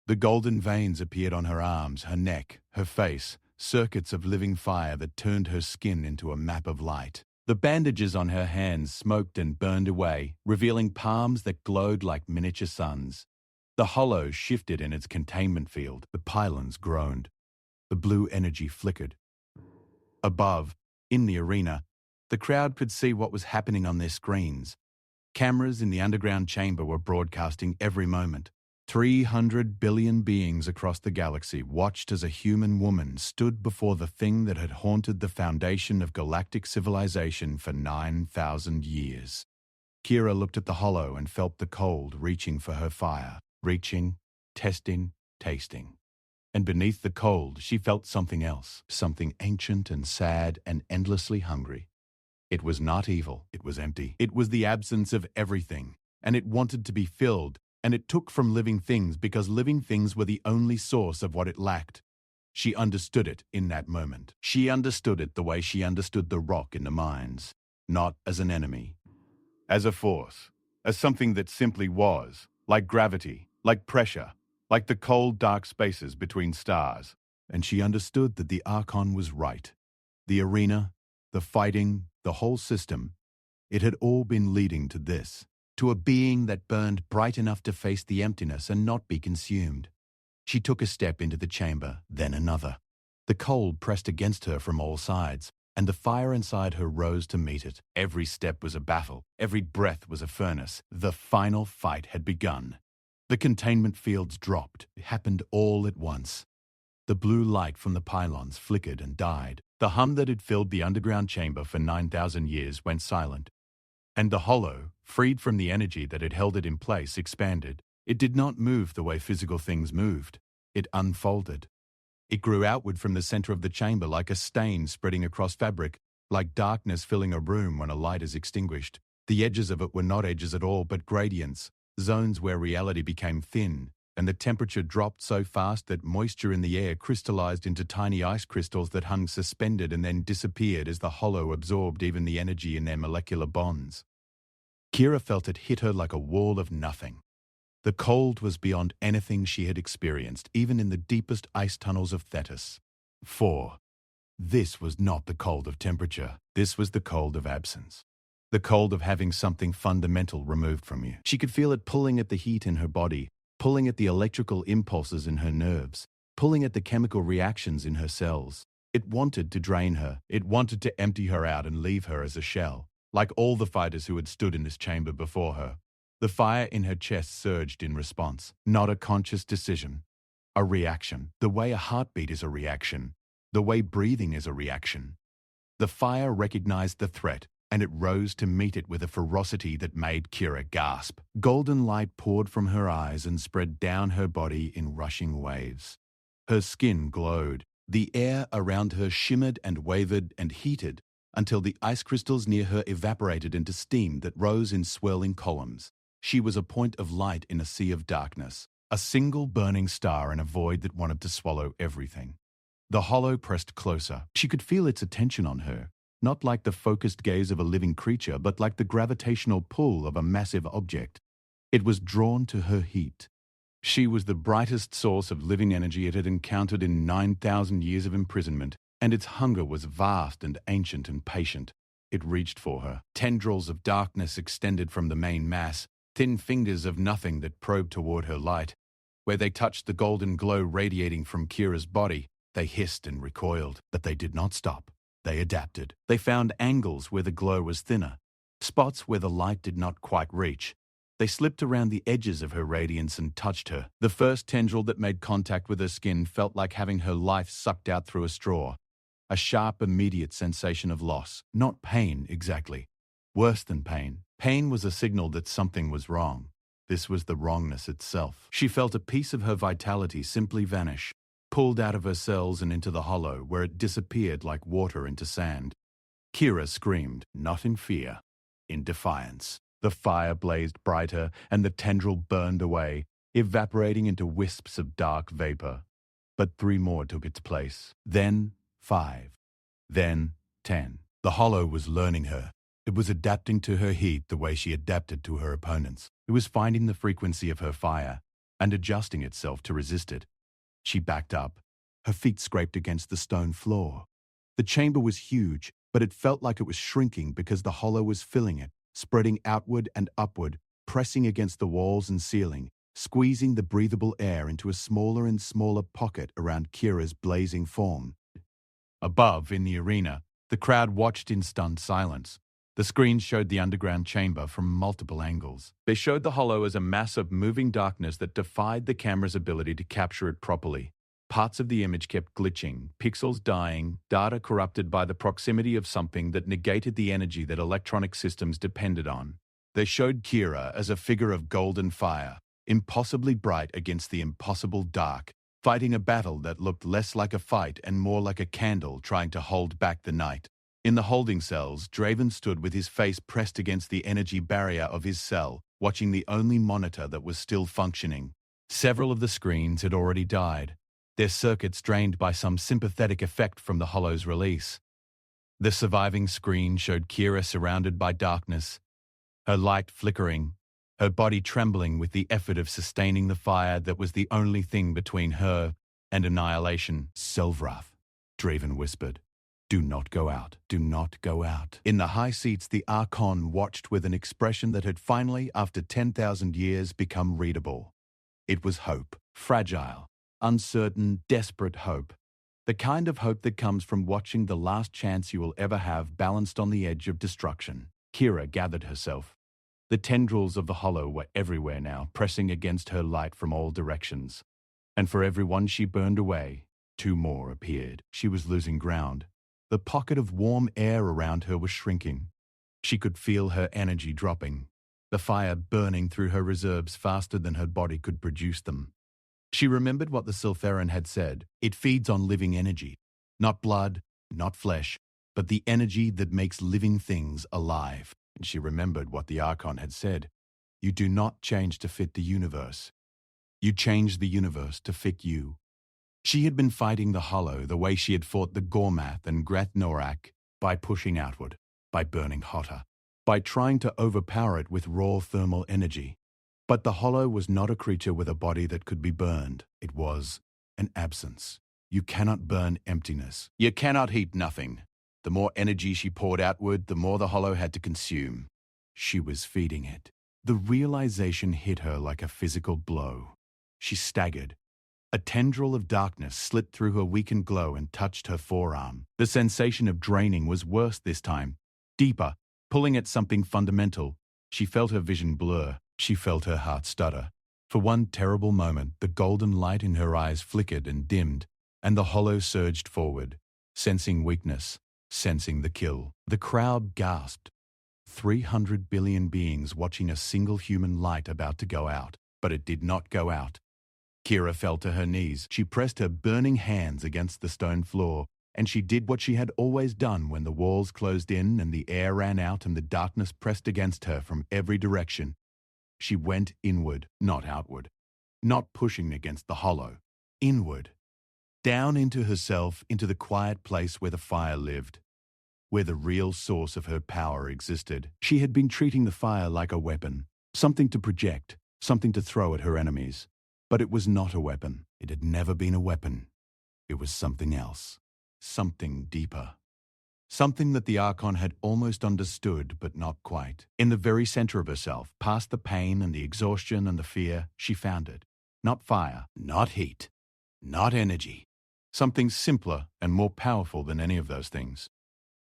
The golden veins appeared on her arms, her neck, her face, circuits of living fire that turned her skin into a map of light. The bandages on her hands smoked and burned away, revealing palms that glowed like miniature suns. The hollow shifted in its containment field. The pylons groaned. The blue energy flickered. Above, in the arena, the crowd could see what was happening on their screens. Cameras in the underground chamber were broadcasting every moment. 300 billion beings across the galaxy watched as a human woman stood before the thing that had haunted the foundation of galactic civilization for 9,000 years. Kira looked at the hollow and felt the cold reaching for her fire. Reaching, testing, tasting. And beneath the cold, she felt something else, something ancient and sad and endlessly hungry. It was not evil, it was empty. It was the absence of everything, and it wanted to be filled, and it took from living things because living things were the only source of what it lacked. She understood it in that moment. She understood it the way she understood the rock in the mines, not as an enemy, as a force, as something that simply was, like gravity, like pressure, like the cold, dark spaces between stars. And she understood that the Archon was right. The arena, the fighting, the whole system, it had all been leading to this, to a being that burned bright enough to face the emptiness and not be consumed. She took a step into the chamber, then another. The cold pressed against her from all sides, and the fire inside her rose to meet it. Every step was a battle, every breath was a furnace. The final fight had begun. The containment fields dropped. It happened all at once. The blue light from the pylons flickered and died. The hum that had filled the underground chamber for 9,000 years went silent. And the hollow, freed from the energy that had held it in place, expanded. It did not move the way physical things moved. It unfolded. It grew outward from the center of the chamber like a stain spreading across fabric, like darkness filling a room when a light is extinguished. The edges of it were not edges at all, but gradients, zones where reality became thin, and the temperature dropped so fast that moisture in the air crystallized into tiny ice crystals that hung suspended and then disappeared as the hollow absorbed even the energy in their molecular bonds. Kira felt it hit her like a wall of nothing. The cold was beyond anything she had experienced, even in the deepest ice tunnels of Thetis. 4. This was not the cold of temperature. This was the cold of absence. The cold of having something fundamental removed from you. She could feel it pulling at the heat in her body, pulling at the electrical impulses in her nerves, pulling at the chemical reactions in her cells. It wanted to drain her. It wanted to empty her out and leave her as a shell, like all the fighters who had stood in this chamber before her. The fire in her chest surged in response, not a conscious decision, a reaction, the way a heartbeat is a reaction, the way breathing is a reaction. The fire recognized the threat, and it rose to meet it with a ferocity that made Kira gasp. Golden light poured from her eyes and spread down her body in rushing waves. Her skin glowed. The air around her shimmered and wavered and heated until the ice crystals near her evaporated into steam that rose in swirling columns. She was a point of light in a sea of darkness, a single burning star in a void that wanted to swallow everything. The hollow pressed closer. She could feel its attention on her, not like the focused gaze of a living creature, but like the gravitational pull of a massive object. It was drawn to her heat. She was the brightest source of living energy it had encountered in 9,000 years of imprisonment, and its hunger was vast and ancient and patient. It reached for her. Tendrils of darkness extended from the main mass, thin fingers of nothing that probed toward her light. Where they touched the golden glow radiating from Kira's body, they hissed and recoiled, but they did not stop. They adapted. They found angles where the glow was thinner, spots where the light did not quite reach. They slipped around the edges of her radiance and touched her. The first tendril that made contact with her skin felt like having her life sucked out through a straw. A sharp, immediate sensation of loss. Not pain, exactly. Worse than pain. Pain was a signal that something was wrong. This was the wrongness itself. She felt a piece of her vitality simply vanish, pulled out of her cells and into the hollow, where it disappeared like water into sand. Kira screamed, not in fear, in defiance. The fire blazed brighter, and the tendril burned away, evaporating into wisps of dark vapor. But 3 more took its place. Then 5. Then 10. The hollow was learning her. It was adapting to her heat the way she adapted to her opponents. It was finding the frequency of her fire and adjusting itself to resist it. She backed up. Her feet scraped against the stone floor. The chamber was huge, but it felt like it was shrinking because the hollow was filling it, spreading outward and upward, pressing against the walls and ceiling, squeezing the breathable air into a smaller and smaller pocket around Kira's blazing form. Above, in the arena, the crowd watched in stunned silence. The screen showed the underground chamber from multiple angles. They showed the hollow as a mass of moving darkness that defied the camera's ability to capture it properly. Parts of the image kept glitching, pixels dying, data corrupted by the proximity of something that negated the energy that electronic systems depended on. They showed Kira as a figure of golden fire, impossibly bright against the impossible dark, fighting a battle that looked less like a fight and more like a candle trying to hold back the night. In the holding cells, Draven stood with his face pressed against the energy barrier of his cell, watching the only monitor that was still functioning. Several of the screens had already died, their circuits drained by some sympathetic effect from the hollow's release. The surviving screen showed Kira surrounded by darkness, her light flickering, her body trembling with the effort of sustaining the fire that was the only thing between her and annihilation. Selvrath, Draven whispered. Do not go out. Do not go out. In the high seats, the Archon watched with an expression that had finally, after 10,000 years, become readable. It was hope. Fragile, uncertain, desperate hope. The kind of hope that comes from watching the last chance you will ever have balanced on the edge of destruction. Kira gathered herself. The tendrils of the hollow were everywhere now, pressing against her light from all directions. And for every one she burned away, 2 more appeared. She was losing ground. The pocket of warm air around her was shrinking. She could feel her energy dropping, the fire burning through her reserves faster than her body could produce them. She remembered what the Siltheran had said. It feeds on living energy. Not blood, not flesh, but the energy that makes living things alive. And she remembered what the Archon had said. You do not change to fit the universe. You change the universe to fit you. She had been fighting the hollow the way she had fought the Gormath and Grathnorak, by pushing outward, by burning hotter, by trying to overpower it with raw thermal energy. But the hollow was not a creature with a body that could be burned. It was an absence. You cannot burn emptiness. You cannot heat nothing. The more energy she poured outward, the more the hollow had to consume. She was feeding it. The realization hit her like a physical blow. She staggered. A tendril of darkness slit through her weakened glow and touched her forearm. The sensation of draining was worse this time, deeper, pulling at something fundamental. She felt her vision blur. She felt her heart stutter. For one terrible moment, the golden light in her eyes flickered and dimmed, and the hollow surged forward, sensing weakness, sensing the kill. The crowd gasped. 300 billion beings watching a single human light about to go out, but it did not go out. Kira fell to her knees. She pressed her burning hands against the stone floor, and she did what she had always done when the walls closed in and the air ran out and the darkness pressed against her from every direction. She went inward, not outward. Not pushing against the hollow. Inward. Down into herself, into the quiet place where the fire lived, where the real source of her power existed. She had been treating the fire like a weapon, something to project, something to throw at her enemies. But it was not a weapon. It had never been a weapon. It was something else. Something deeper. Something that the Archon had almost understood, but not quite. In the very center of herself, past the pain and the exhaustion and the fear, she found it. Not fire, not heat, not energy. Something simpler and more powerful than any of those things.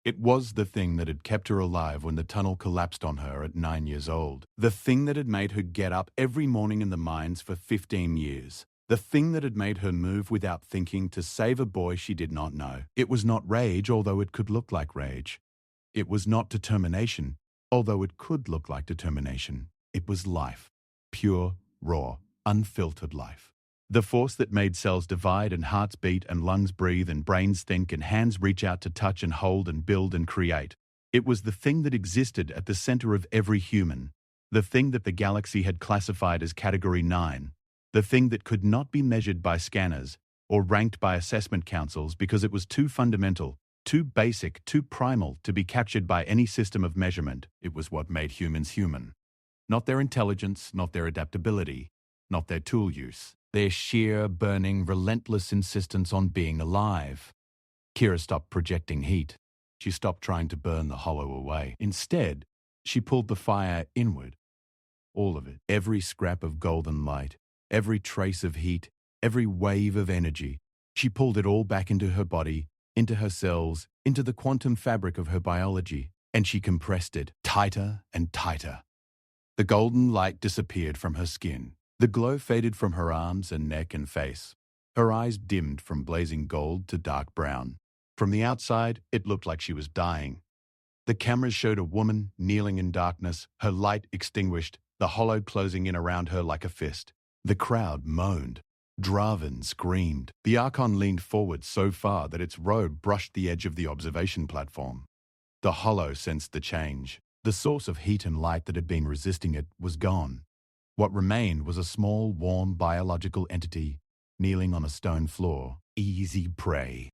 It was the thing that had kept her alive when the tunnel collapsed on her at 9 years old. The thing that had made her get up every morning in the mines for 15 years. The thing that had made her move without thinking to save a boy she did not know. It was not rage, although it could look like rage. It was not determination, although it could look like determination. It was life. Pure, raw, unfiltered life. The force that made cells divide and hearts beat and lungs breathe and brains think and hands reach out to touch and hold and build and create. It was the thing that existed at the center of every human. The thing that the galaxy had classified as Category 9. The thing that could not be measured by scanners or ranked by assessment councils because it was too fundamental, too basic, too primal to be captured by any system of measurement. It was what made humans human. Not their intelligence, not their adaptability, not their tool use. Their sheer, burning, relentless insistence on being alive. Kira stopped projecting heat. She stopped trying to burn the hollow away. Instead, she pulled the fire inward. All of it. Every scrap of golden light. Every trace of heat. Every wave of energy. She pulled it all back into her body, into her cells, into the quantum fabric of her biology, and she compressed it tighter and tighter. The golden light disappeared from her skin. The glow faded from her arms and neck and face. Her eyes dimmed from blazing gold to dark brown. From the outside, it looked like she was dying. The cameras showed a woman kneeling in darkness, her light extinguished, the hollow closing in around her like a fist. The crowd moaned. Draven screamed. The Archon leaned forward so far that its robe brushed the edge of the observation platform. The hollow sensed the change. The source of heat and light that had been resisting it was gone. What remained was a small, warm, biological entity kneeling on a stone floor. Easy prey.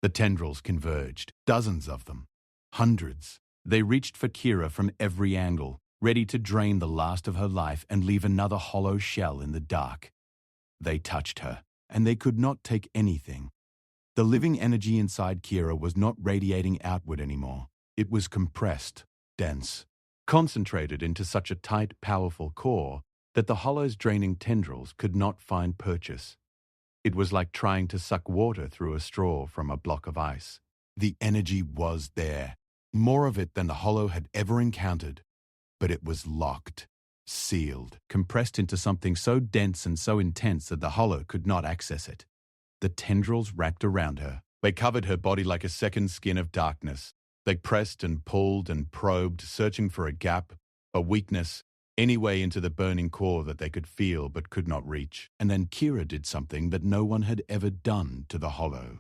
The tendrils converged. Dozens of them. Hundreds. They reached for Kira from every angle, ready to drain the last of her life and leave another hollow shell in the dark. They touched her, and they could not take anything. The living energy inside Kira was not radiating outward anymore. It was compressed, dense, concentrated into such a tight, powerful core that the hollow's draining tendrils could not find purchase. It was like trying to suck water through a straw from a block of ice. The energy was there, more of it than the hollow had ever encountered, but it was locked, sealed, compressed into something so dense and so intense that the hollow could not access it. The tendrils wrapped around her. They covered her body like a second skin of darkness. They pressed and pulled and probed, searching for a gap, a weakness, any way into the burning core that they could feel but could not reach. And then Kira did something that no one had ever done to the hollow.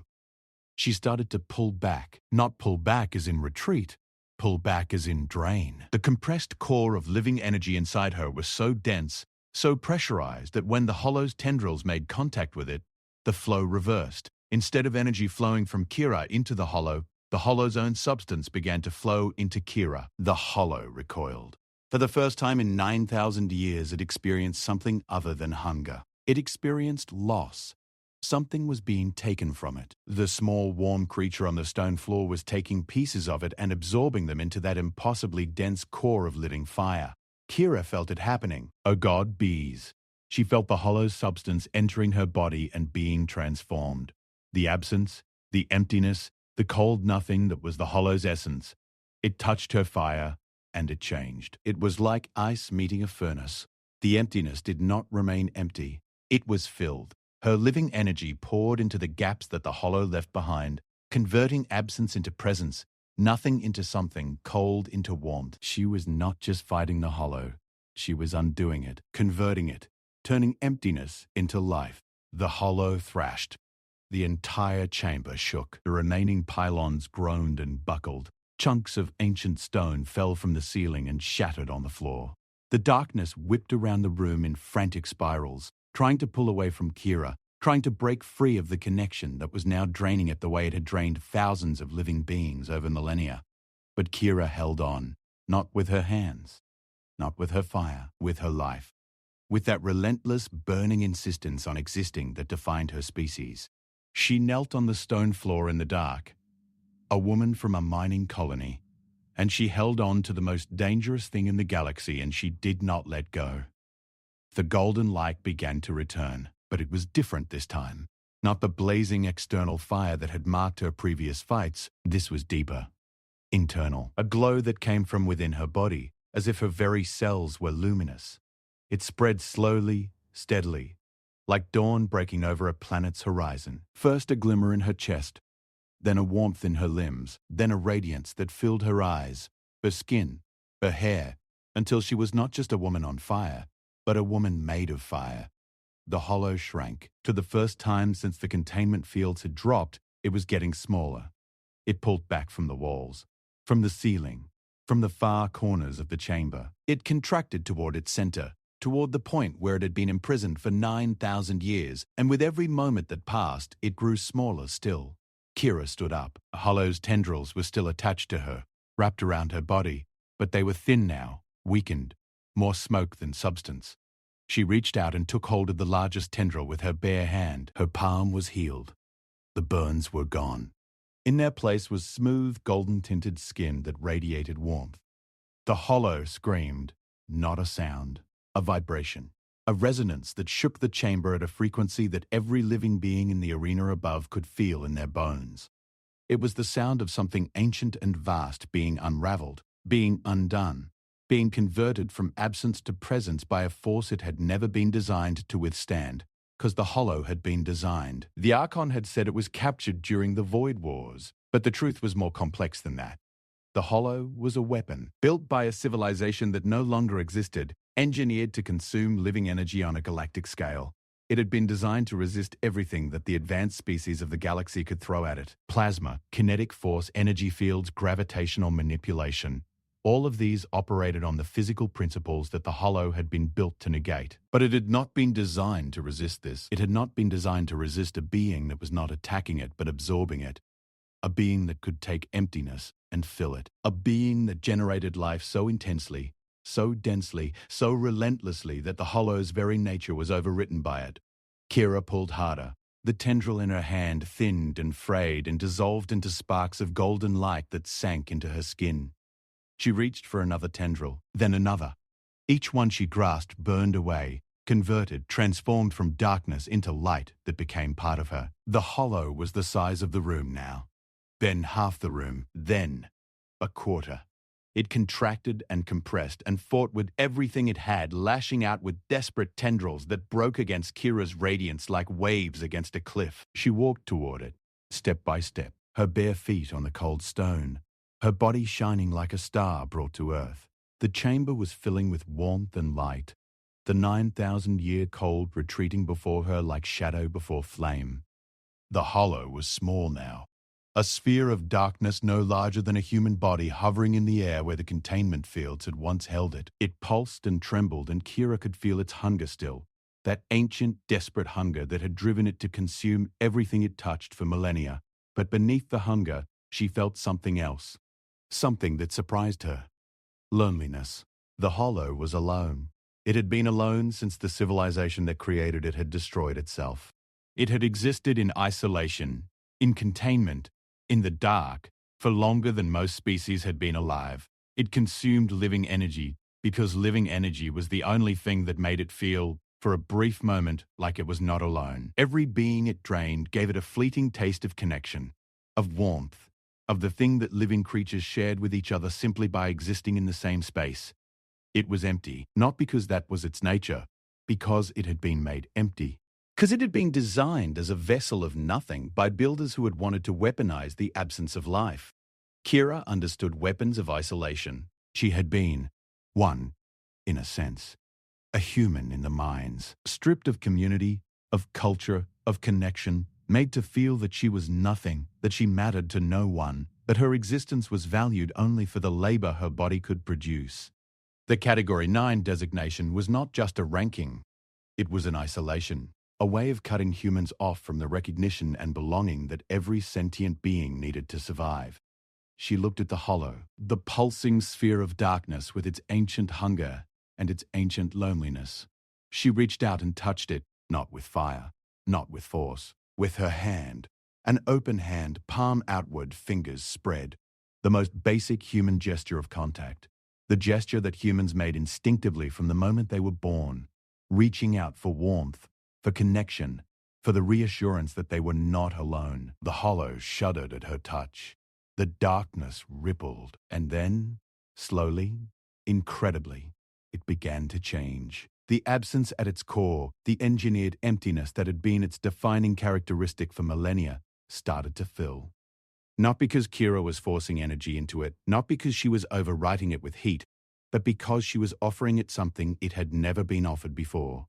She started to pull back, not pull back as in retreat, pull back as in drain. The compressed core of living energy inside her was so dense, so pressurized that when the hollow's tendrils made contact with it, the flow reversed. Instead of energy flowing from Kira into the hollow's own substance began to flow into Kira. The hollow recoiled. For the first time in 9,000 years, it experienced something other than hunger. It experienced loss. Something was being taken from it. The small, warm creature on the stone floor was taking pieces of it and absorbing them into that impossibly dense core of living fire. Kira felt it happening. Oh God, bees. She felt the hollow substance entering her body and being transformed. The absence, the emptiness, the cold nothing that was the hollow's essence. It touched her fire, and it changed. It was like ice meeting a furnace. The emptiness did not remain empty. It was filled. Her living energy poured into the gaps that the hollow left behind, converting absence into presence, nothing into something, cold into warmth. She was not just fighting the hollow. She was undoing it, converting it, turning emptiness into life. The hollow thrashed. The entire chamber shook. The remaining pylons groaned and buckled. Chunks of ancient stone fell from the ceiling and shattered on the floor. The darkness whipped around the room in frantic spirals, trying to pull away from Kira, trying to break free of the connection that was now draining it the way it had drained thousands of living beings over millennia. But Kira held on, not with her hands, not with her fire, with her life, with that relentless, burning insistence on existing that defined her species. She knelt on the stone floor in the dark, a woman from a mining colony, and she held on to the most dangerous thing in the galaxy, and she did not let go. The golden light began to return, but it was different this time. Not the blazing external fire that had marked her previous fights. This was deeper, internal, a glow that came from within her body, as if her very cells were luminous. It spread slowly, steadily, like dawn breaking over a planet's horizon. First a glimmer in her chest, then a warmth in her limbs, then a radiance that filled her eyes, her skin, her hair, until she was not just a woman on fire, but a woman made of fire. The hollow shrank. For the first time since the containment fields had dropped, it was getting smaller. It pulled back from the walls, from the ceiling, from the far corners of the chamber. It contracted toward its center, toward the point where it had been imprisoned for 9,000 years, and with every moment that passed, it grew smaller still. Kira stood up. Hollow's tendrils were still attached to her, wrapped around her body, but they were thin now, weakened, more smoke than substance. She reached out and took hold of the largest tendril with her bare hand. Her palm was healed. The burns were gone. In their place was smooth, golden-tinted skin that radiated warmth. The hollow screamed, not a sound, a vibration, a resonance that shook the chamber at a frequency that every living being in the arena above could feel in their bones. It was the sound of something ancient and vast being unraveled, being undone, being converted from absence to presence by a force it had never been designed to withstand, because the hollow had been designed. The Archon had said it was captured during the Void Wars, but the truth was more complex than that. The hollow was a weapon, built by a civilization that no longer existed, engineered to consume living energy on a galactic scale. It had been designed to resist everything that the advanced species of the galaxy could throw at it. Plasma, kinetic force, energy fields, gravitational manipulation. All of these operated on the physical principles that the hollow had been built to negate. But it had not been designed to resist this. It had not been designed to resist a being that was not attacking it but absorbing it. A being that could take emptiness and fill it. A being that generated life so intensely, so densely, so relentlessly that the hollow's very nature was overwritten by it. Kira pulled harder. The tendril in her hand thinned and frayed and dissolved into sparks of golden light that sank into her skin. She reached for another tendril, then another. Each one she grasped burned away, converted, transformed from darkness into light that became part of her. The hollow was the size of the room now. Then half the room, then a quarter. It contracted and compressed and fought with everything it had, lashing out with desperate tendrils that broke against Kira's radiance like waves against a cliff. She walked toward it, step by step, her bare feet on the cold stone, her body shining like a star brought to earth. The chamber was filling with warmth and light, the 9,000-year cold retreating before her like shadow before flame. The hollow was small now, a sphere of darkness no larger than a human body hovering in the air where the containment fields had once held it. It pulsed and trembled, and Kira could feel its hunger still, that ancient, desperate hunger that had driven it to consume everything it touched for millennia. But beneath the hunger, she felt something else. Something that surprised her. Loneliness. The hollow was alone. It had been alone since the civilization that created it had destroyed itself. It had existed in isolation, in containment, in the dark, for longer than most species had been alive. It consumed living energy because living energy was the only thing that made it feel, for a brief moment, like it was not alone. Every being it drained gave it a fleeting taste of connection, of warmth, of the thing that living creatures shared with each other simply by existing in the same space. It was empty, not because that was its nature, because it had been made empty. Because it had been designed as a vessel of nothing by builders who had wanted to weaponize the absence of life. Kira understood weapons of isolation. She had been, one, in a sense, a human in the mines, stripped of community, of culture, of connection, made to feel that she was nothing, that she mattered to no one, that her existence was valued only for the labor her body could produce. The Category 9 designation was not just a ranking, it was an isolation, a way of cutting humans off from the recognition and belonging that every sentient being needed to survive. She looked at the hollow, the pulsing sphere of darkness with its ancient hunger and its ancient loneliness. She reached out and touched it, not with fire, not with force, with her hand, an open hand, palm outward, fingers spread, the most basic human gesture of contact, the gesture that humans made instinctively from the moment they were born, reaching out for warmth, for connection, for the reassurance that they were not alone. The hollow shuddered at her touch. The darkness rippled, and then, slowly, incredibly, it began to change. The absence at its core, the engineered emptiness that had been its defining characteristic for millennia, started to fill. Not because Kira was forcing energy into it, not because she was overwriting it with heat, but because she was offering it something it had never been offered before.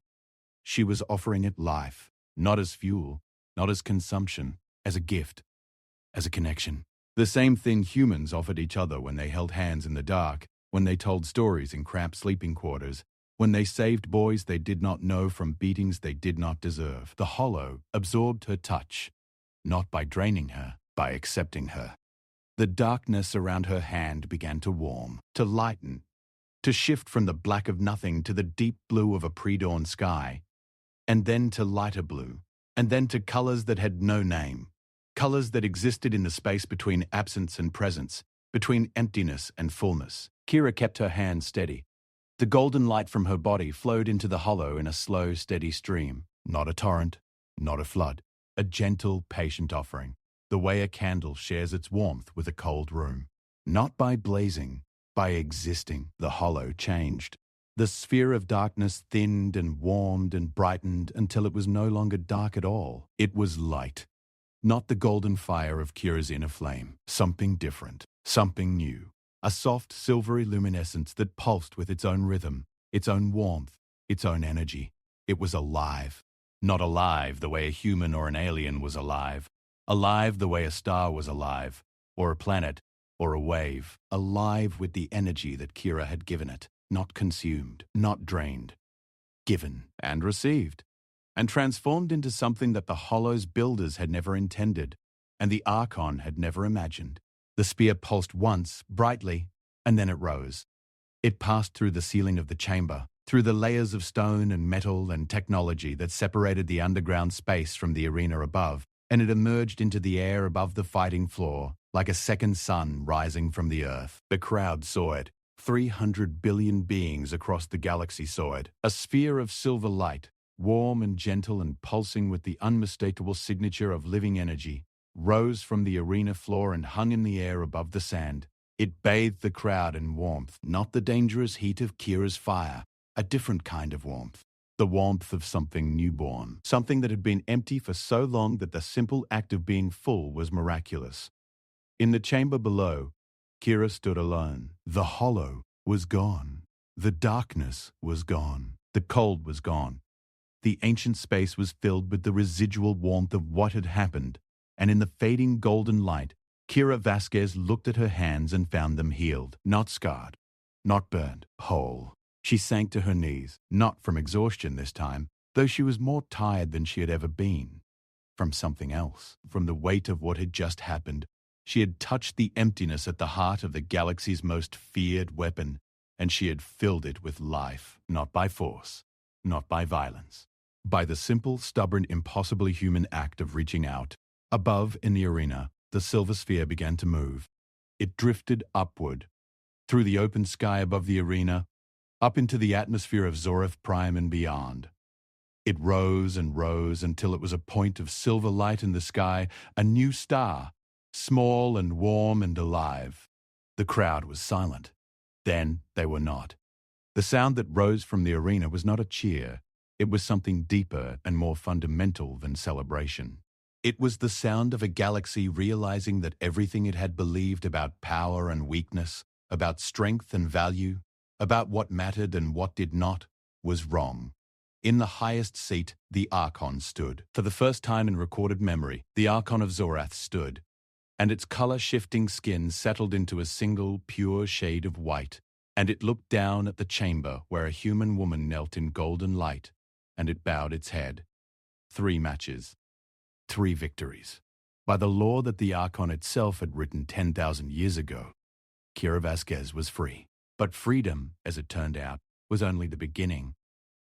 She was offering it life, not as fuel, not as consumption, as a gift, as a connection. The same thing humans offered each other when they held hands in the dark, when they told stories in cramped sleeping quarters, when they saved boys they did not know from beatings they did not deserve. The hollow absorbed her touch, not by draining her, by accepting her. The darkness around her hand began to warm, to lighten, to shift from the black of nothing to the deep blue of a pre-dawn sky, and then to lighter blue, and then to colors that had no name, colors that existed in the space between absence and presence, between emptiness and fullness. Kira kept her hand steady. The golden light from her body flowed into the hollow in a slow, steady stream, not a torrent, not a flood, a gentle, patient offering, the way a candle shares its warmth with a cold room. Not by blazing, by existing, the hollow changed. The sphere of darkness thinned and warmed and brightened until it was no longer dark at all. It was light. Not the golden fire of Kira's inner flame. Something different. Something new. A soft, silvery luminescence that pulsed with its own rhythm, its own warmth, its own energy. It was alive. Not alive the way a human or an alien was alive. Alive the way a star was alive, or a planet, or a wave. Alive with the energy that Kira had given it. Not consumed, not drained. Given and received. And transformed into something that the Hollow's builders had never intended, and the Archon had never imagined. The spear pulsed once, brightly, and then it rose. It passed through the ceiling of the chamber, through the layers of stone and metal and technology that separated the underground space from the arena above, and it emerged into the air above the fighting floor, like a second sun rising from the earth. The crowd saw it. 300 billion beings across the galaxy saw it. A sphere of silver light, warm and gentle and pulsing with the unmistakable signature of living energy, rose from the arena floor and hung in the air above the sand. It bathed the crowd in warmth, not the dangerous heat of Kira's fire, a different kind of warmth. The warmth of something newborn, something that had been empty for so long that the simple act of being full was miraculous. In the chamber below, Kira stood alone. The hollow was gone. The darkness was gone. The cold was gone. The ancient space was filled with the residual warmth of what had happened, and in the fading golden light, Kira Vasquez looked at her hands and found them healed, not scarred, not burned, whole. She sank to her knees, not from exhaustion this time, though she was more tired than she had ever been. From something else, from the weight of what had just happened. She had touched the emptiness at the heart of the galaxy's most feared weapon, and she had filled it with life, not by force, not by violence, by the simple, stubborn, impossibly human act of reaching out. Above, in the arena, the silver sphere began to move. It drifted upward, through the open sky above the arena, up into the atmosphere of Zoreth Prime and beyond. It rose and rose until it was a point of silver light in the sky, a new star, small and warm and alive. The crowd was silent. Then they were not. The sound that rose from the arena was not a cheer. It was something deeper and more fundamental than celebration. It was the sound of a galaxy realizing that everything it had believed about power and weakness, about strength and value, about what mattered and what did not, was wrong. In the highest seat, the Archon stood. For the first time in recorded memory, the Archon of Zorath stood, and its color-shifting skin settled into a single, pure shade of white. and it looked down at the chamber where a human woman knelt in golden light, and it bowed its head. 3 matches. 3 victories. By the law that the Archon itself had written 10,000 years ago, Kira Vasquez was free. But freedom, as it turned out, was only the beginning.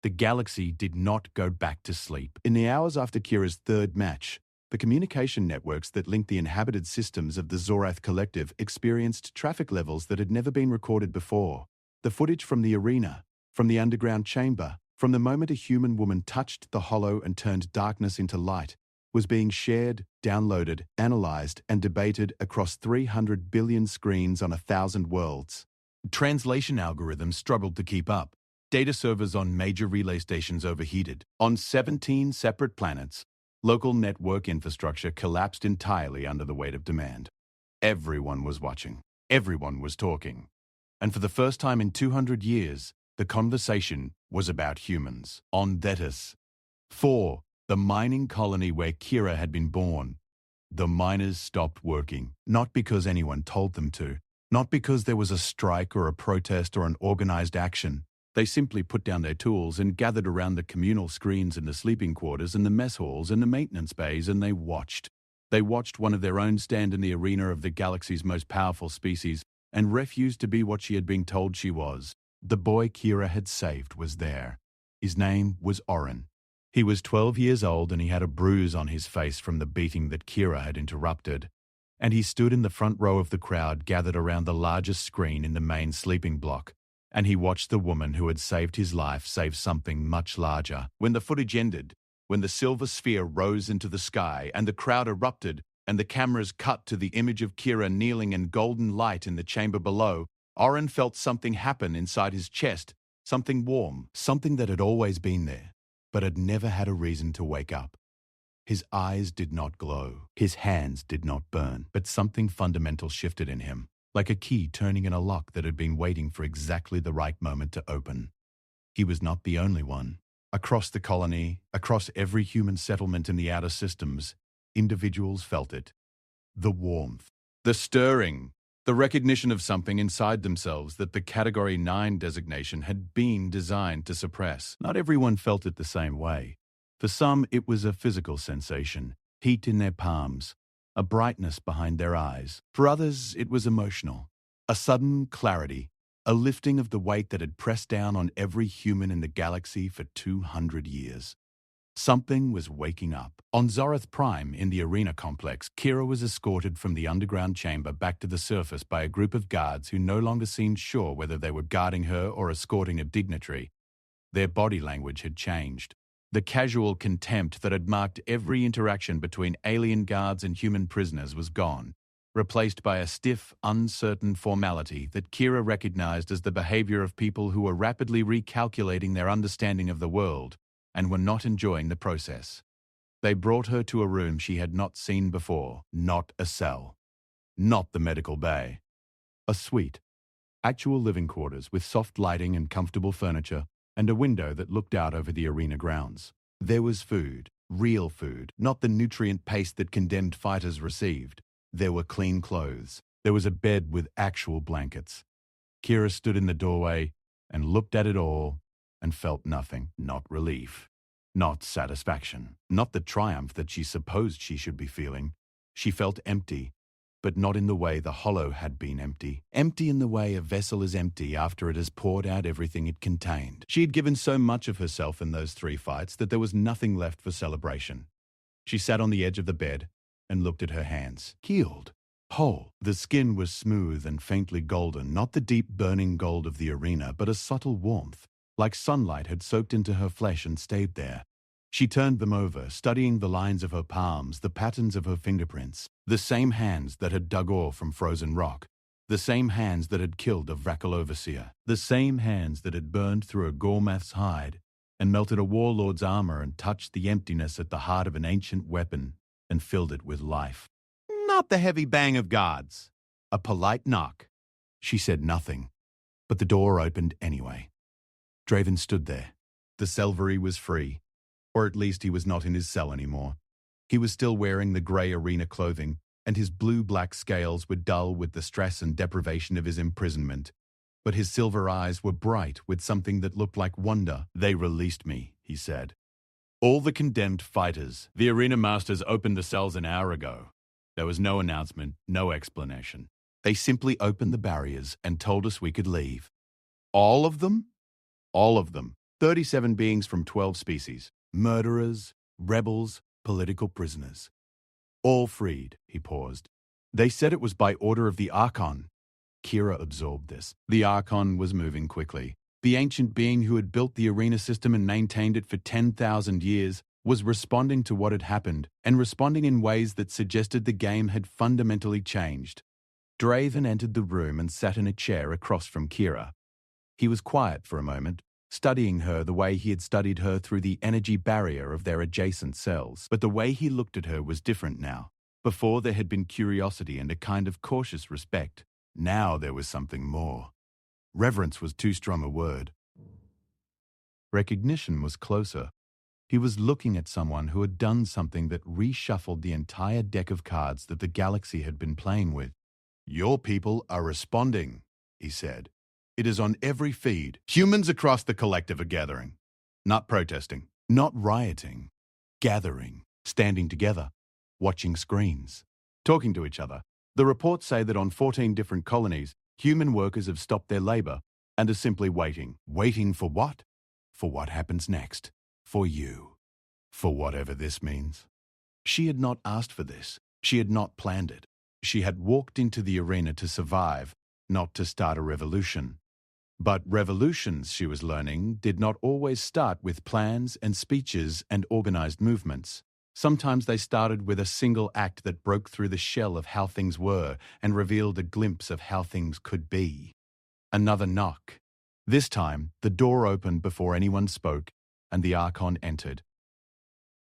The galaxy did not go back to sleep. In the hours after Kira's 3rd match, the communication networks that linked the inhabited systems of the Zorath Collective experienced traffic levels that had never been recorded before. The footage from the arena, from the underground chamber, from the moment a human woman touched the hollow and turned darkness into light, was being shared, downloaded, analyzed, and debated across 300 billion screens on 1,000 worlds. Translation algorithms struggled to keep up. Data servers on major relay stations overheated. On 17 separate planets, local network infrastructure collapsed entirely under the weight of demand. Everyone was watching. Everyone was talking. And for the first time in 200 years, the conversation was about humans. On Thetis 4, the mining colony where Kira had been born, the miners stopped working, not because anyone told them to, not because there was a strike or a protest or an organized action. They simply put down their tools and gathered around the communal screens in the sleeping quarters and the mess halls and the maintenance bays, and they watched. They watched one of their own stand in the arena of the galaxy's most powerful species and refused to be what she had been told she was. The boy Kira had saved was there. His name was Oren. He was 12 years old and he had a bruise on his face from the beating that Kira had interrupted. And he stood in the front row of the crowd gathered around the largest screen in the main sleeping block. And he watched the woman who had saved his life save something much larger. When the footage ended, when the silver sphere rose into the sky and the crowd erupted and the cameras cut to the image of Kira kneeling in golden light in the chamber below, Oren felt something happen inside his chest, something warm, something that had always been there, but had never had a reason to wake up. His eyes did not glow, his hands did not burn, but something fundamental shifted in him, like a key turning in a lock that had been waiting for exactly the right moment to open. He was not the only one. Across the colony, across every human settlement in the outer systems, individuals felt it. The warmth, the stirring, the recognition of something inside themselves that the Category 9 designation had been designed to suppress. Not everyone felt it the same way. For some, it was a physical sensation, heat in their palms, a brightness behind their eyes. For others, it was emotional, a sudden clarity, a lifting of the weight that had pressed down on every human in the galaxy for 200 years. Something was waking up. On Zorath Prime, in the arena complex, Kira was escorted from the underground chamber back to the surface by a group of guards who no longer seemed sure whether they were guarding her or escorting a dignitary. Their body language had changed. The casual contempt that had marked every interaction between alien guards and human prisoners was gone, replaced by a stiff, uncertain formality that Kira recognized as the behavior of people who were rapidly recalculating their understanding of the world and were not enjoying the process. They brought her to a room she had not seen before, not a cell, not the medical bay. A suite, actual living quarters with soft lighting and comfortable furniture, and a window that looked out over the arena grounds. There was food, real food, not the nutrient paste that condemned fighters received. There were clean clothes. There was a bed with actual blankets. Kira stood in the doorway and looked at it all and felt nothing, not relief, not satisfaction, not the triumph that she supposed she should be feeling. She felt empty, but not in the way the hollow had been empty. Empty in the way a vessel is empty after it has poured out everything it contained. She had given so much of herself in those 3 fights that there was nothing left for celebration. She sat on the edge of the bed and looked at her hands. Healed. Whole. The skin was smooth and faintly golden, not the deep burning gold of the arena, but a subtle warmth, like sunlight had soaked into her flesh and stayed there. She turned them over, studying the lines of her palms, the patterns of her fingerprints, the same hands that had dug ore from frozen rock, the same hands that had killed a Vracal overseer, the same hands that had burned through a Gormath's hide and melted a warlord's armor and touched the emptiness at the heart of an ancient weapon and filled it with life. Not the heavy bang of guards. A polite knock. She said nothing, but the door opened anyway. Draven stood there. The Selvery was free. Or at least he was not in his cell anymore. He was still wearing the grey arena clothing, and his blue-black scales were dull with the stress and deprivation of his imprisonment. but his silver eyes were bright with something that looked like wonder. "They released me," he said. "All the condemned fighters. The arena masters opened the cells an hour ago." There was no announcement, no explanation. "They simply opened the barriers and told us we could leave." "All of them?" "All of them. 37 beings from 12 species. Murderers, rebels, political prisoners. All freed." He paused. "They said it was by order of the Archon." Kira absorbed this. The Archon was moving quickly. The ancient being who had built the arena system and maintained it for 10,000 years was responding to what had happened, and responding in ways that suggested the game had fundamentally changed. Draven entered the room and sat in a chair across from Kira. He was quiet for a moment, studying her the way he had studied her through the energy barrier of their adjacent cells. But the way he looked at her was different now. Before there had been curiosity and a kind of cautious respect. Now there was something more. Reverence was too strong a word. Recognition was closer. He was looking at someone who had done something that reshuffled the entire deck of cards that the galaxy had been playing with. "Your people are responding," he said. "It is on every feed. Humans across the collective are gathering. Not protesting, not rioting. Gathering, standing together, watching screens, talking to each other. The reports say that on 14 different colonies, human workers have stopped their labor and are simply waiting. Waiting for what? For what happens next. For you. For whatever this means." She had not asked for this. She had not planned it. She had walked into the arena to survive, not to start a revolution. But revolutions, she was learning, did not always start with plans and speeches and organized movements. Sometimes they started with a single act that broke through the shell of how things were and revealed a glimpse of how things could be. Another knock. This time, the door opened before anyone spoke, and the Archon entered.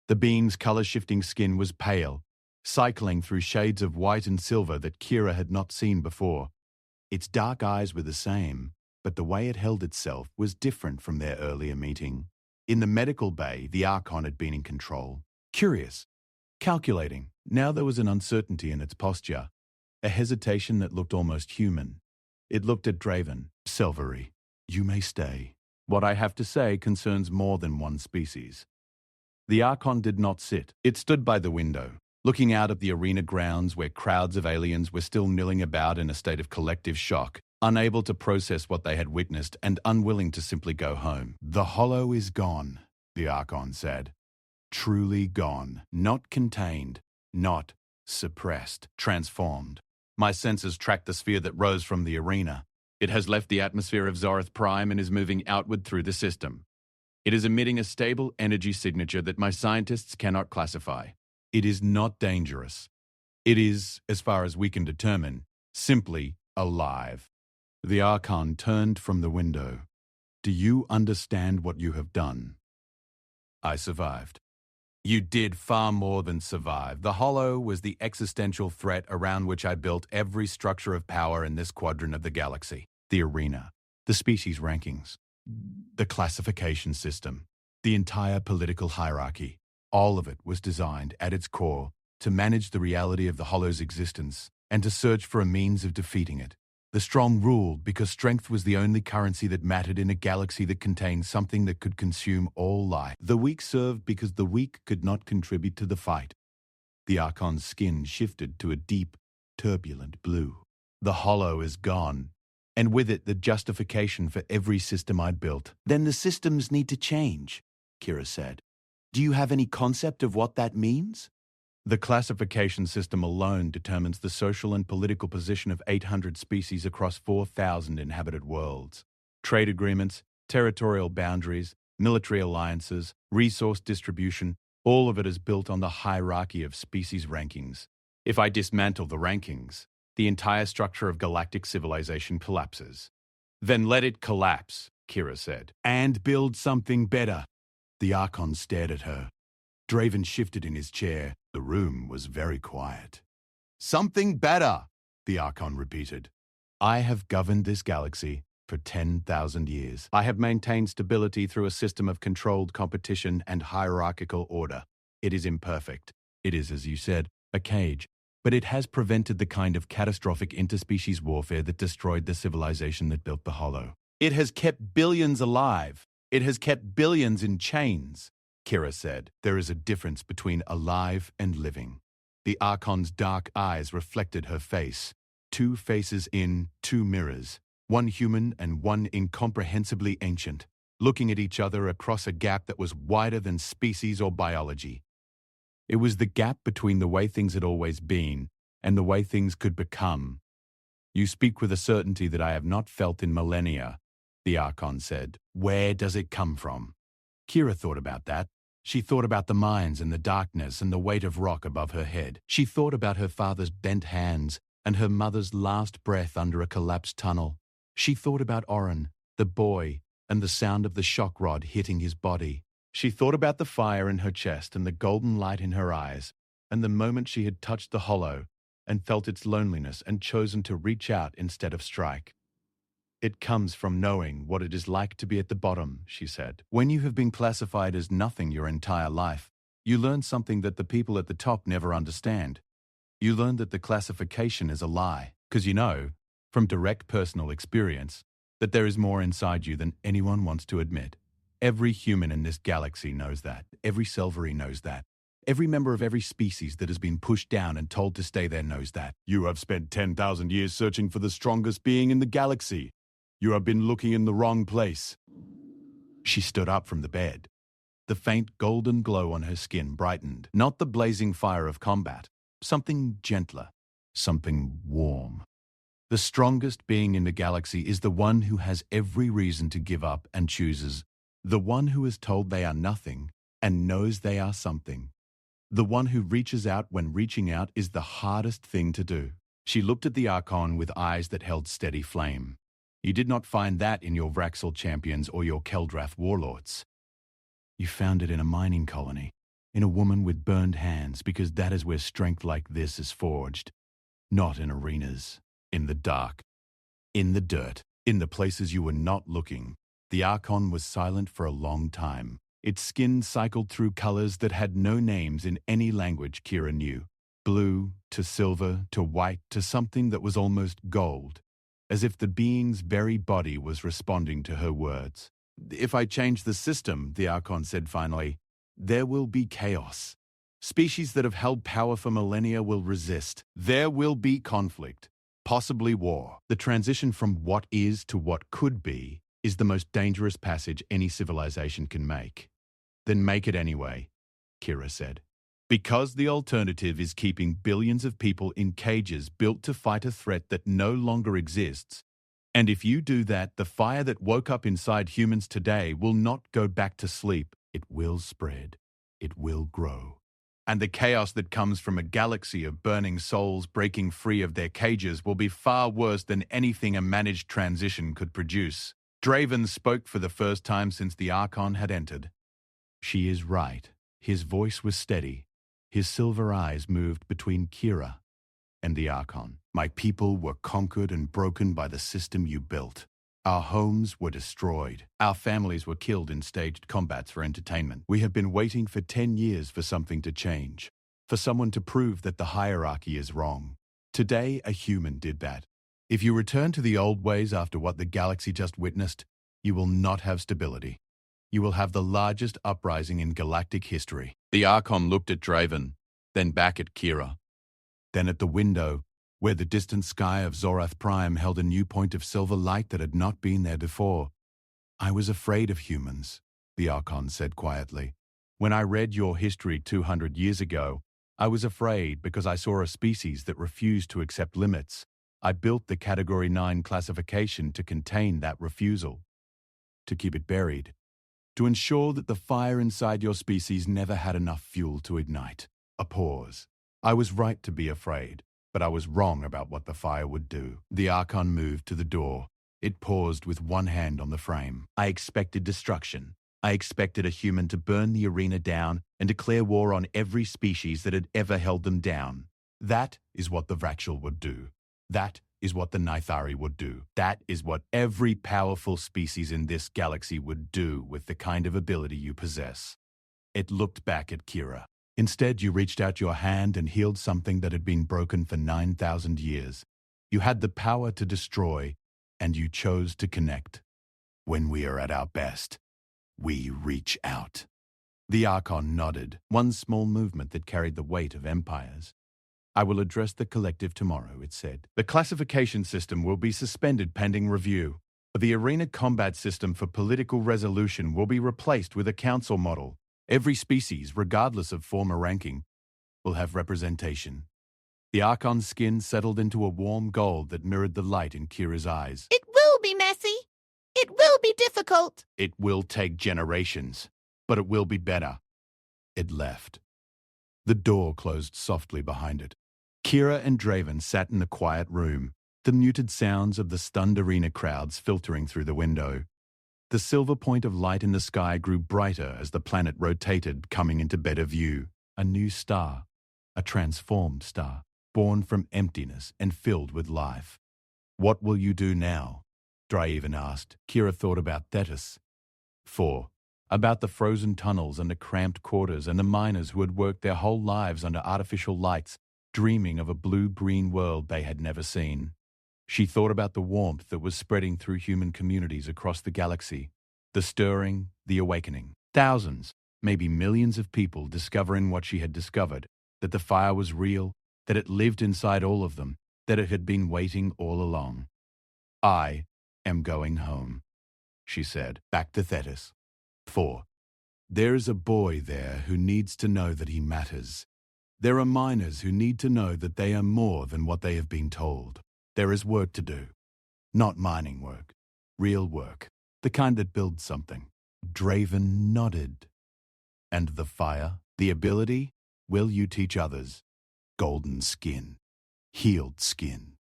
The being's color-shifting skin was pale, cycling through shades of white and silver that Kira had not seen before. Its dark eyes were the same, but the way it held itself was different from their earlier meeting. In the medical bay, the Archon had been in control. Curious, calculating. Now there was an uncertainty in its posture, a hesitation that looked almost human. It looked at Draven. "Silvery, you may stay. What I have to say concerns more than one species." The Archon did not sit. It stood by the window, looking out at the arena grounds where crowds of aliens were still milling about in a state of collective shock, unable to process what they had witnessed and unwilling to simply go home. "The hollow is gone," the Archon said. "Truly gone. Not contained. Not suppressed. Transformed. My senses tracked the sphere that rose from the arena. It has left the atmosphere of Zorith Prime and is moving outward through the system. It is emitting a stable energy signature that my scientists cannot classify. It is not dangerous. It is, as far as we can determine, simply alive." The Archon turned from the window. "Do you understand what you have done?" "I survived." "You did far more than survive. The Hollow was the existential threat around which I built every structure of power in this quadrant of the galaxy. The arena, the species rankings, the classification system, the entire political hierarchy. All of it was designed, at its core, to manage the reality of the Hollow's existence and to search for a means of defeating it. The strong ruled because strength was the only currency that mattered in a galaxy that contained something that could consume all life. The weak served because the weak could not contribute to the fight." The Archon's skin shifted to a deep, turbulent blue. "The Hollow is gone, and with it the justification for every system I built." "Then the systems need to change," Kira said. "Do you have any concept of what that means?" "The classification system alone determines the social and political position of 800 species across 4,000 inhabited worlds. Trade agreements, territorial boundaries, military alliances, resource distribution, all of it is built on the hierarchy of species rankings. If I dismantle the rankings, the entire structure of galactic civilization collapses." "Then let it collapse," Kira said. "And build something better." The Archon stared at her. Draven shifted in his chair. The room was very quiet. "Something better," the Archon repeated. "I have governed this galaxy for 10,000 years. I have maintained stability through a system of controlled competition and hierarchical order. It is imperfect. It is, as you said, a cage. but it has prevented the kind of catastrophic interspecies warfare that destroyed the civilization that built the Hollow. It has kept billions alive. It has kept billions in chains, Kira said. There is a difference between alive and living. The Archon's dark eyes reflected her face. Two faces in two mirrors, one human and one incomprehensibly ancient, looking at each other across a gap that was wider than species or biology. It was the gap between the way things had always been and the way things could become. You speak with a certainty that I have not felt in millennia, the Archon said. Where does it come from? Kira thought about that. She thought about the mines and the darkness and the weight of rock above her head. She thought about her father's bent hands and her mother's last breath under a collapsed tunnel. She thought about Oren, the boy, and the sound of the shock rod hitting his body. She thought about the fire in her chest and the golden light in her eyes, and the moment she had touched the Hollow and felt its loneliness and chosen to reach out instead of strike. It comes from knowing what it is like to be at the bottom, she said. When you have been classified as nothing your entire life, you learn something that the people at the top never understand. You learn that the classification is a lie, because you know, from direct personal experience, that there is more inside you than anyone wants to admit. Every human in this galaxy knows that. Every Silvery knows that. Every member of every species that has been pushed down and told to stay there knows that. You have spent 10,000 years searching for the strongest being in the galaxy. You have been looking in the wrong place. She stood up from the bed. The faint golden glow on her skin brightened. Not the blazing fire of combat. Something gentler. Something warm. The strongest being in the galaxy is the one who has every reason to give up and chooses. The one who is told they are nothing and knows they are something. The one who reaches out when reaching out is the hardest thing to do. She looked at the Archon with eyes that held steady flame. You did not find that in your Vraxel champions or your Keldrath warlords. You found it in a mining colony, in a woman with burned hands, because that is where strength like this is forged. Not in arenas, in the dark, in the dirt, in the places you were not looking. The Archon was silent for a long time. Its skin cycled through colors that had no names in any language Kira knew. Blue to silver to white to something that was almost gold, as if the being's very body was responding to her words. If I change the system, the Archon said finally, there will be chaos. Species that have held power for millennia will resist. There will be conflict, possibly war. The transition from what is to what could be is the most dangerous passage any civilization can make. Then make it anyway, Kira said. Because the alternative is keeping billions of people in cages built to fight a threat that no longer exists. And if you do that, the fire that woke up inside humans today will not go back to sleep. It will spread. It will grow. And the chaos that comes from a galaxy of burning souls breaking free of their cages will be far worse than anything a managed transition could produce. Draven spoke for the first time since the Archon had entered. She is right. His voice was steady. His silver eyes moved between Kira and the Archon. My people were conquered and broken by the system you built. Our homes were destroyed. Our families were killed in staged combats for entertainment. We have been waiting for 10 years for something to change, for someone to prove that the hierarchy is wrong. Today, a human did that. If you return to the old ways after what the galaxy just witnessed, you will not have stability. You will have the largest uprising in galactic history. The Archon looked at Draven, then back at Kira, then at the window, where the distant sky of Zorath Prime held a new point of silver light that had not been there before. I was afraid of humans, the Archon said quietly. When I read your history 200 years ago, I was afraid because I saw a species that refused to accept limits. I built the Category 9 classification to contain that refusal, to keep it buried, to ensure that the fire inside your species never had enough fuel to ignite. A pause. I was right to be afraid, but I was wrong about what the fire would do. The Archon moved to the door. It paused with one hand on the frame. I expected destruction. I expected a human to burn the arena down and declare war on every species that had ever held them down. That is what the Vraxel would do. That is what the Nithari would do. That is what every powerful species in this galaxy would do with the kind of ability you possess. It looked back at Kira. Instead, you reached out your hand and healed something that had been broken for 9,000 years. You had the power to destroy, and you chose to connect. When we are at our best, we reach out. The Archon nodded, one small movement that carried the weight of empires. I will address the collective tomorrow, it said. The classification system will be suspended pending review. The arena combat system for political resolution will be replaced with a council model. Every species, regardless of form or ranking, will have representation. The Archon's skin settled into a warm gold that mirrored the light in Kira's eyes. It will be messy. It will be difficult. It will take generations, but it will be better. It left. The door closed softly behind it. Kira and Draven sat in the quiet room, the muted sounds of the stunned arena crowds filtering through the window. The silver point of light in the sky grew brighter as the planet rotated, coming into better view. A new star, a transformed star, born from emptiness and filled with life. What will you do now? Draven asked. Kira thought about Thetis. 4. About the frozen tunnels and the cramped quarters and the miners who had worked their whole lives under artificial lights, dreaming of a blue-green world they had never seen. She thought about the warmth that was spreading through human communities across the galaxy, the stirring, the awakening. Thousands, maybe millions of people discovering what she had discovered, that the fire was real, that it lived inside all of them, that it had been waiting all along. I am going home, she said, back to Thetis. 4. There is a boy there who needs to know that he matters. There are miners who need to know that they are more than what they have been told. There is work to do. Not mining work. Real work. The kind that builds something. Draven nodded. And the fire, the ability, will you teach others? Golden skin. Healed skin.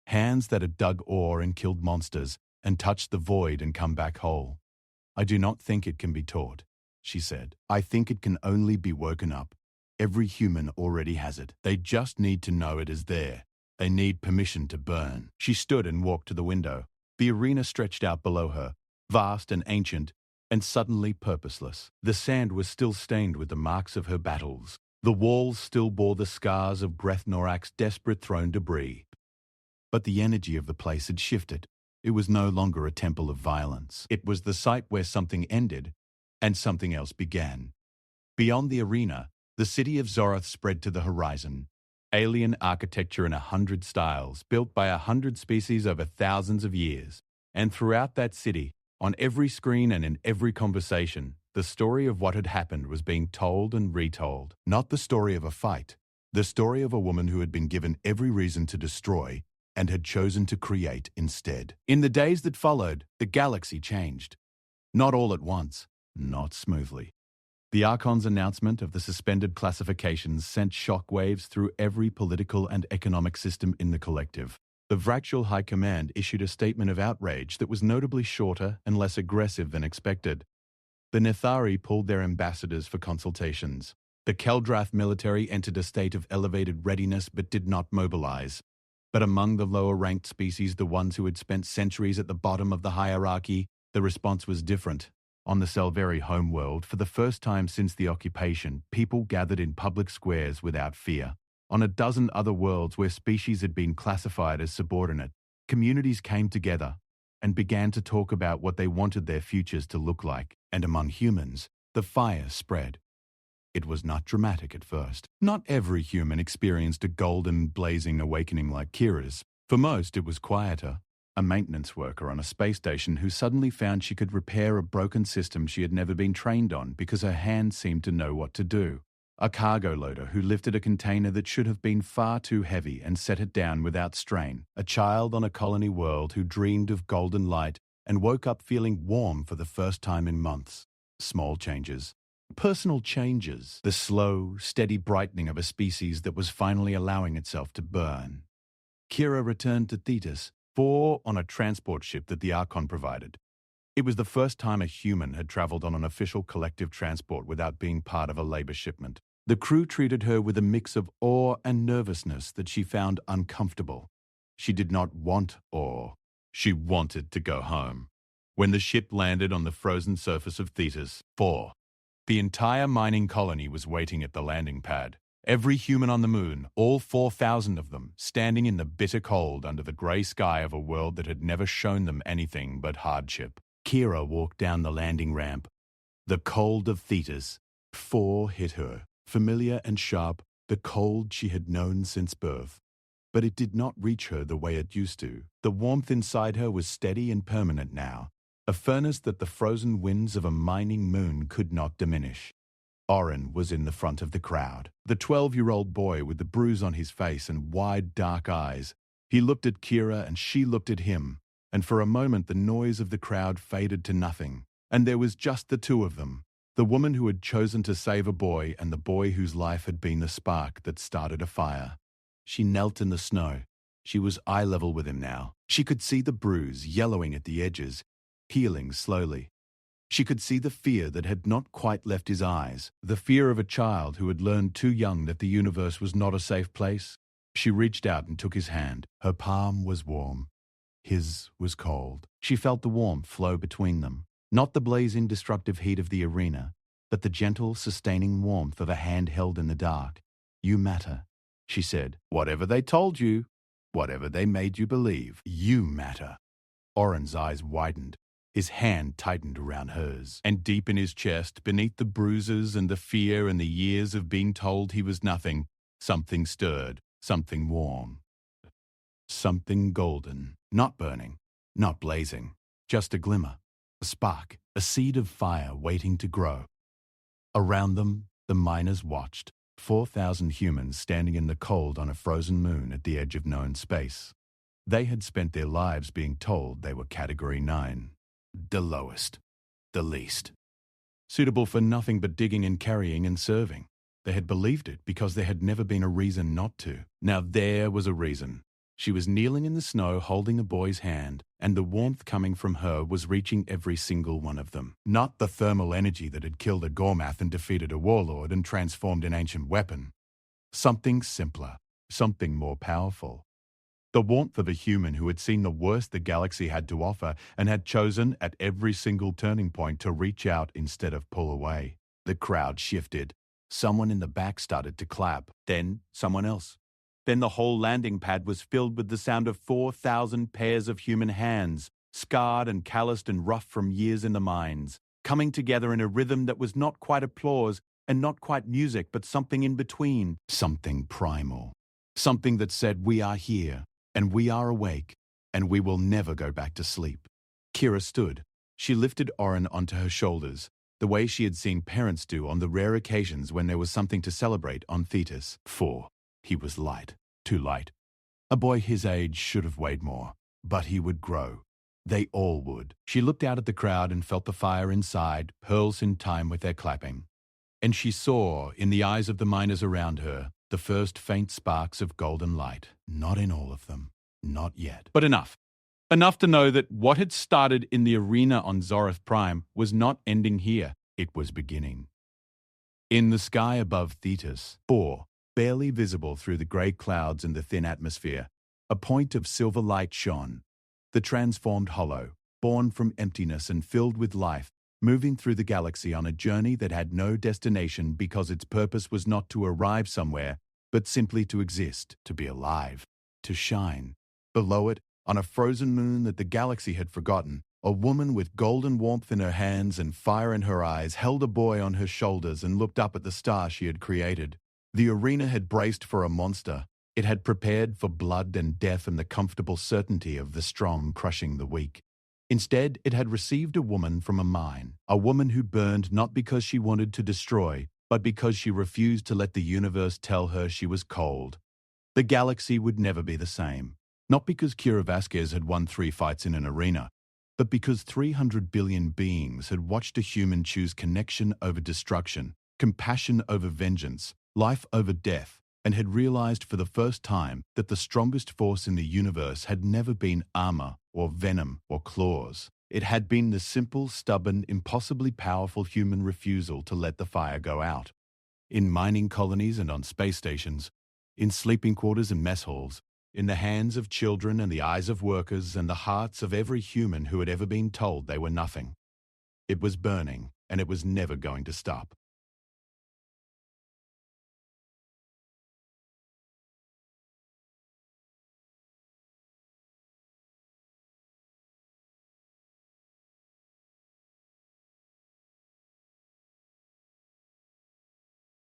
Hands that had dug ore and killed monsters and touched the void and come back whole. I do not think it can be taught, she said. I think it can only be woken up. Every human already has it. They just need to know it is there. They need permission to burn. She stood and walked to the window. The arena stretched out below her, vast and ancient, and suddenly purposeless. The sand was still stained with the marks of her battles. The walls still bore the scars of Grethnorak's desperate thrown debris. But the energy of the place had shifted. It was no longer a temple of violence. It was the site where something ended and something else began. Beyond the arena, the city of Zoroth spread to the horizon. Alien architecture in 100 styles, built by 100 species over thousands of years. And throughout that city, on every screen and in every conversation, the story of what had happened was being told and retold. Not the story of a fight, the story of a woman who had been given every reason to destroy and had chosen to create instead. In the days that followed, the galaxy changed. Not all at once, not smoothly. The Archon's announcement of the suspended classifications sent shockwaves through every political and economic system in the collective. The Vractual High Command issued a statement of outrage that was notably shorter and less aggressive than expected. The Nethari pulled their ambassadors for consultations. The Keldrath military entered a state of elevated readiness but did not mobilize. But among the lower-ranked species, the ones who had spent centuries at the bottom of the hierarchy, the response was different. On the Selvari homeworld, for the first time since the occupation, people gathered in public squares without fear. On a dozen other worlds where species had been classified as subordinate, communities came together and began to talk about what they wanted their futures to look like. And among humans, the fire spread. It was not dramatic at first. Not every human experienced a golden, blazing awakening like Kira's. For most, it was quieter. A maintenance worker on a space station who suddenly found she could repair a broken system she had never been trained on because her hands seemed to know what to do. A cargo loader who lifted a container that should have been far too heavy and set it down without strain. A child on a colony world who dreamed of golden light and woke up feeling warm for the first time in months. Small changes. Personal changes. The slow, steady brightening of a species that was finally allowing itself to burn. Kira returned to Thetis, 4 on a transport ship that the Archon provided. It was the first time a human had traveled on an official collective transport without being part of a labor shipment. The crew treated her with a mix of awe and nervousness that she found uncomfortable. She did not want awe. She wanted to go home. When the ship landed on the frozen surface of Thetis, 4, The entire mining colony was waiting at the landing pad. Every human on the moon, all 4,000 of them, standing in the bitter cold under the grey sky of a world that had never shown them anything but hardship. Kira walked down the landing ramp. The cold of Thetis. 4 hit her, familiar and sharp, the cold she had known since birth. But it did not reach her the way it used to. The warmth inside her was steady and permanent now, a furnace that the frozen winds of a mining moon could not diminish. Oren was in the front of the crowd, the 12-year-old boy with the bruise on his face and wide dark eyes. He looked at Kira and she looked at him, and for a moment the noise of the crowd faded to nothing, and there was just the two of them, the woman who had chosen to save a boy and the boy whose life had been the spark that started a fire. She knelt in the snow. She was eye level with him now. She could see the bruise yellowing at the edges, healing slowly. She could see the fear that had not quite left his eyes, the fear of a child who had learned too young that the universe was not a safe place. She reached out and took his hand. Her palm was warm. His was cold. She felt the warmth flow between them, not the blazing, destructive heat of the arena, but the gentle, sustaining warmth of a hand held in the dark. "You matter," she said. "Whatever they told you, whatever they made you believe, you matter." Oren's eyes widened. His hand tightened around hers, and deep in his chest, beneath the bruises and the fear and the years of being told he was nothing, something stirred, something warm. Something golden, not burning, not blazing, just a glimmer, a spark, a seed of fire waiting to grow. Around them, the miners watched, 4,000 humans standing in the cold on a frozen moon at the edge of known space. They had spent their lives being told they were Category 9. The lowest, the least. Suitable for nothing but digging and carrying and serving. They had believed it because there had never been a reason not to. Now there was a reason. She was kneeling in the snow holding a boy's hand, and the warmth coming from her was reaching every single one of them. Not the thermal energy that had killed a Gormath and defeated a warlord and transformed an ancient weapon. Something simpler, something more powerful. The warmth of a human who had seen the worst the galaxy had to offer and had chosen at every single turning point to reach out instead of pull away. The crowd shifted. Someone in the back started to clap, then someone else. Then the whole landing pad was filled with the sound of 4,000 pairs of human hands, scarred and calloused and rough from years in the mines, coming together in a rhythm that was not quite applause and not quite music, but something in between, something primal. Something that said, "We are here. And we are awake, and we will never go back to sleep." Kira stood. She lifted Oren onto her shoulders, the way she had seen parents do on the rare occasions when there was something to celebrate on Thetis. For he was light, too light. A boy his age should have weighed more, but he would grow. They all would. She looked out at the crowd and felt the fire inside, pearls in time with their clapping. And she saw, in the eyes of the miners around her, the first faint sparks of golden light. Not in all of them. Not yet. But enough. Enough to know that what had started in the arena on Zorath Prime was not ending here. It was beginning. In the sky above Thetis, barely visible through the grey clouds and the thin atmosphere, a point of silver light shone. The transformed hollow, born from emptiness and filled with life, moving through the galaxy on a journey that had no destination because its purpose was not to arrive somewhere, but simply to exist, to be alive, to shine. Below it, on a frozen moon that the galaxy had forgotten, a woman with golden warmth in her hands and fire in her eyes held a boy on her shoulders and looked up at the star she had created. The arena had braced for a monster. It had prepared for blood and death and the comfortable certainty of the strong crushing the weak. Instead, it had received a woman from a mine, a woman who burned not because she wanted to destroy, but because she refused to let the universe tell her she was cold. The galaxy would never be the same, not because Kira Vasquez had won 3 fights in an arena, but because 300 billion beings had watched a human choose connection over destruction, compassion over vengeance, life over death, and had realized for the first time that the strongest force in the universe had never been armor or venom or claws. It had been the simple, stubborn, impossibly powerful human refusal to let the fire go out. In mining colonies and on space stations, in sleeping quarters and mess halls, in the hands of children and the eyes of workers and the hearts of every human who had ever been told they were nothing. It was burning, and it was never going to stop.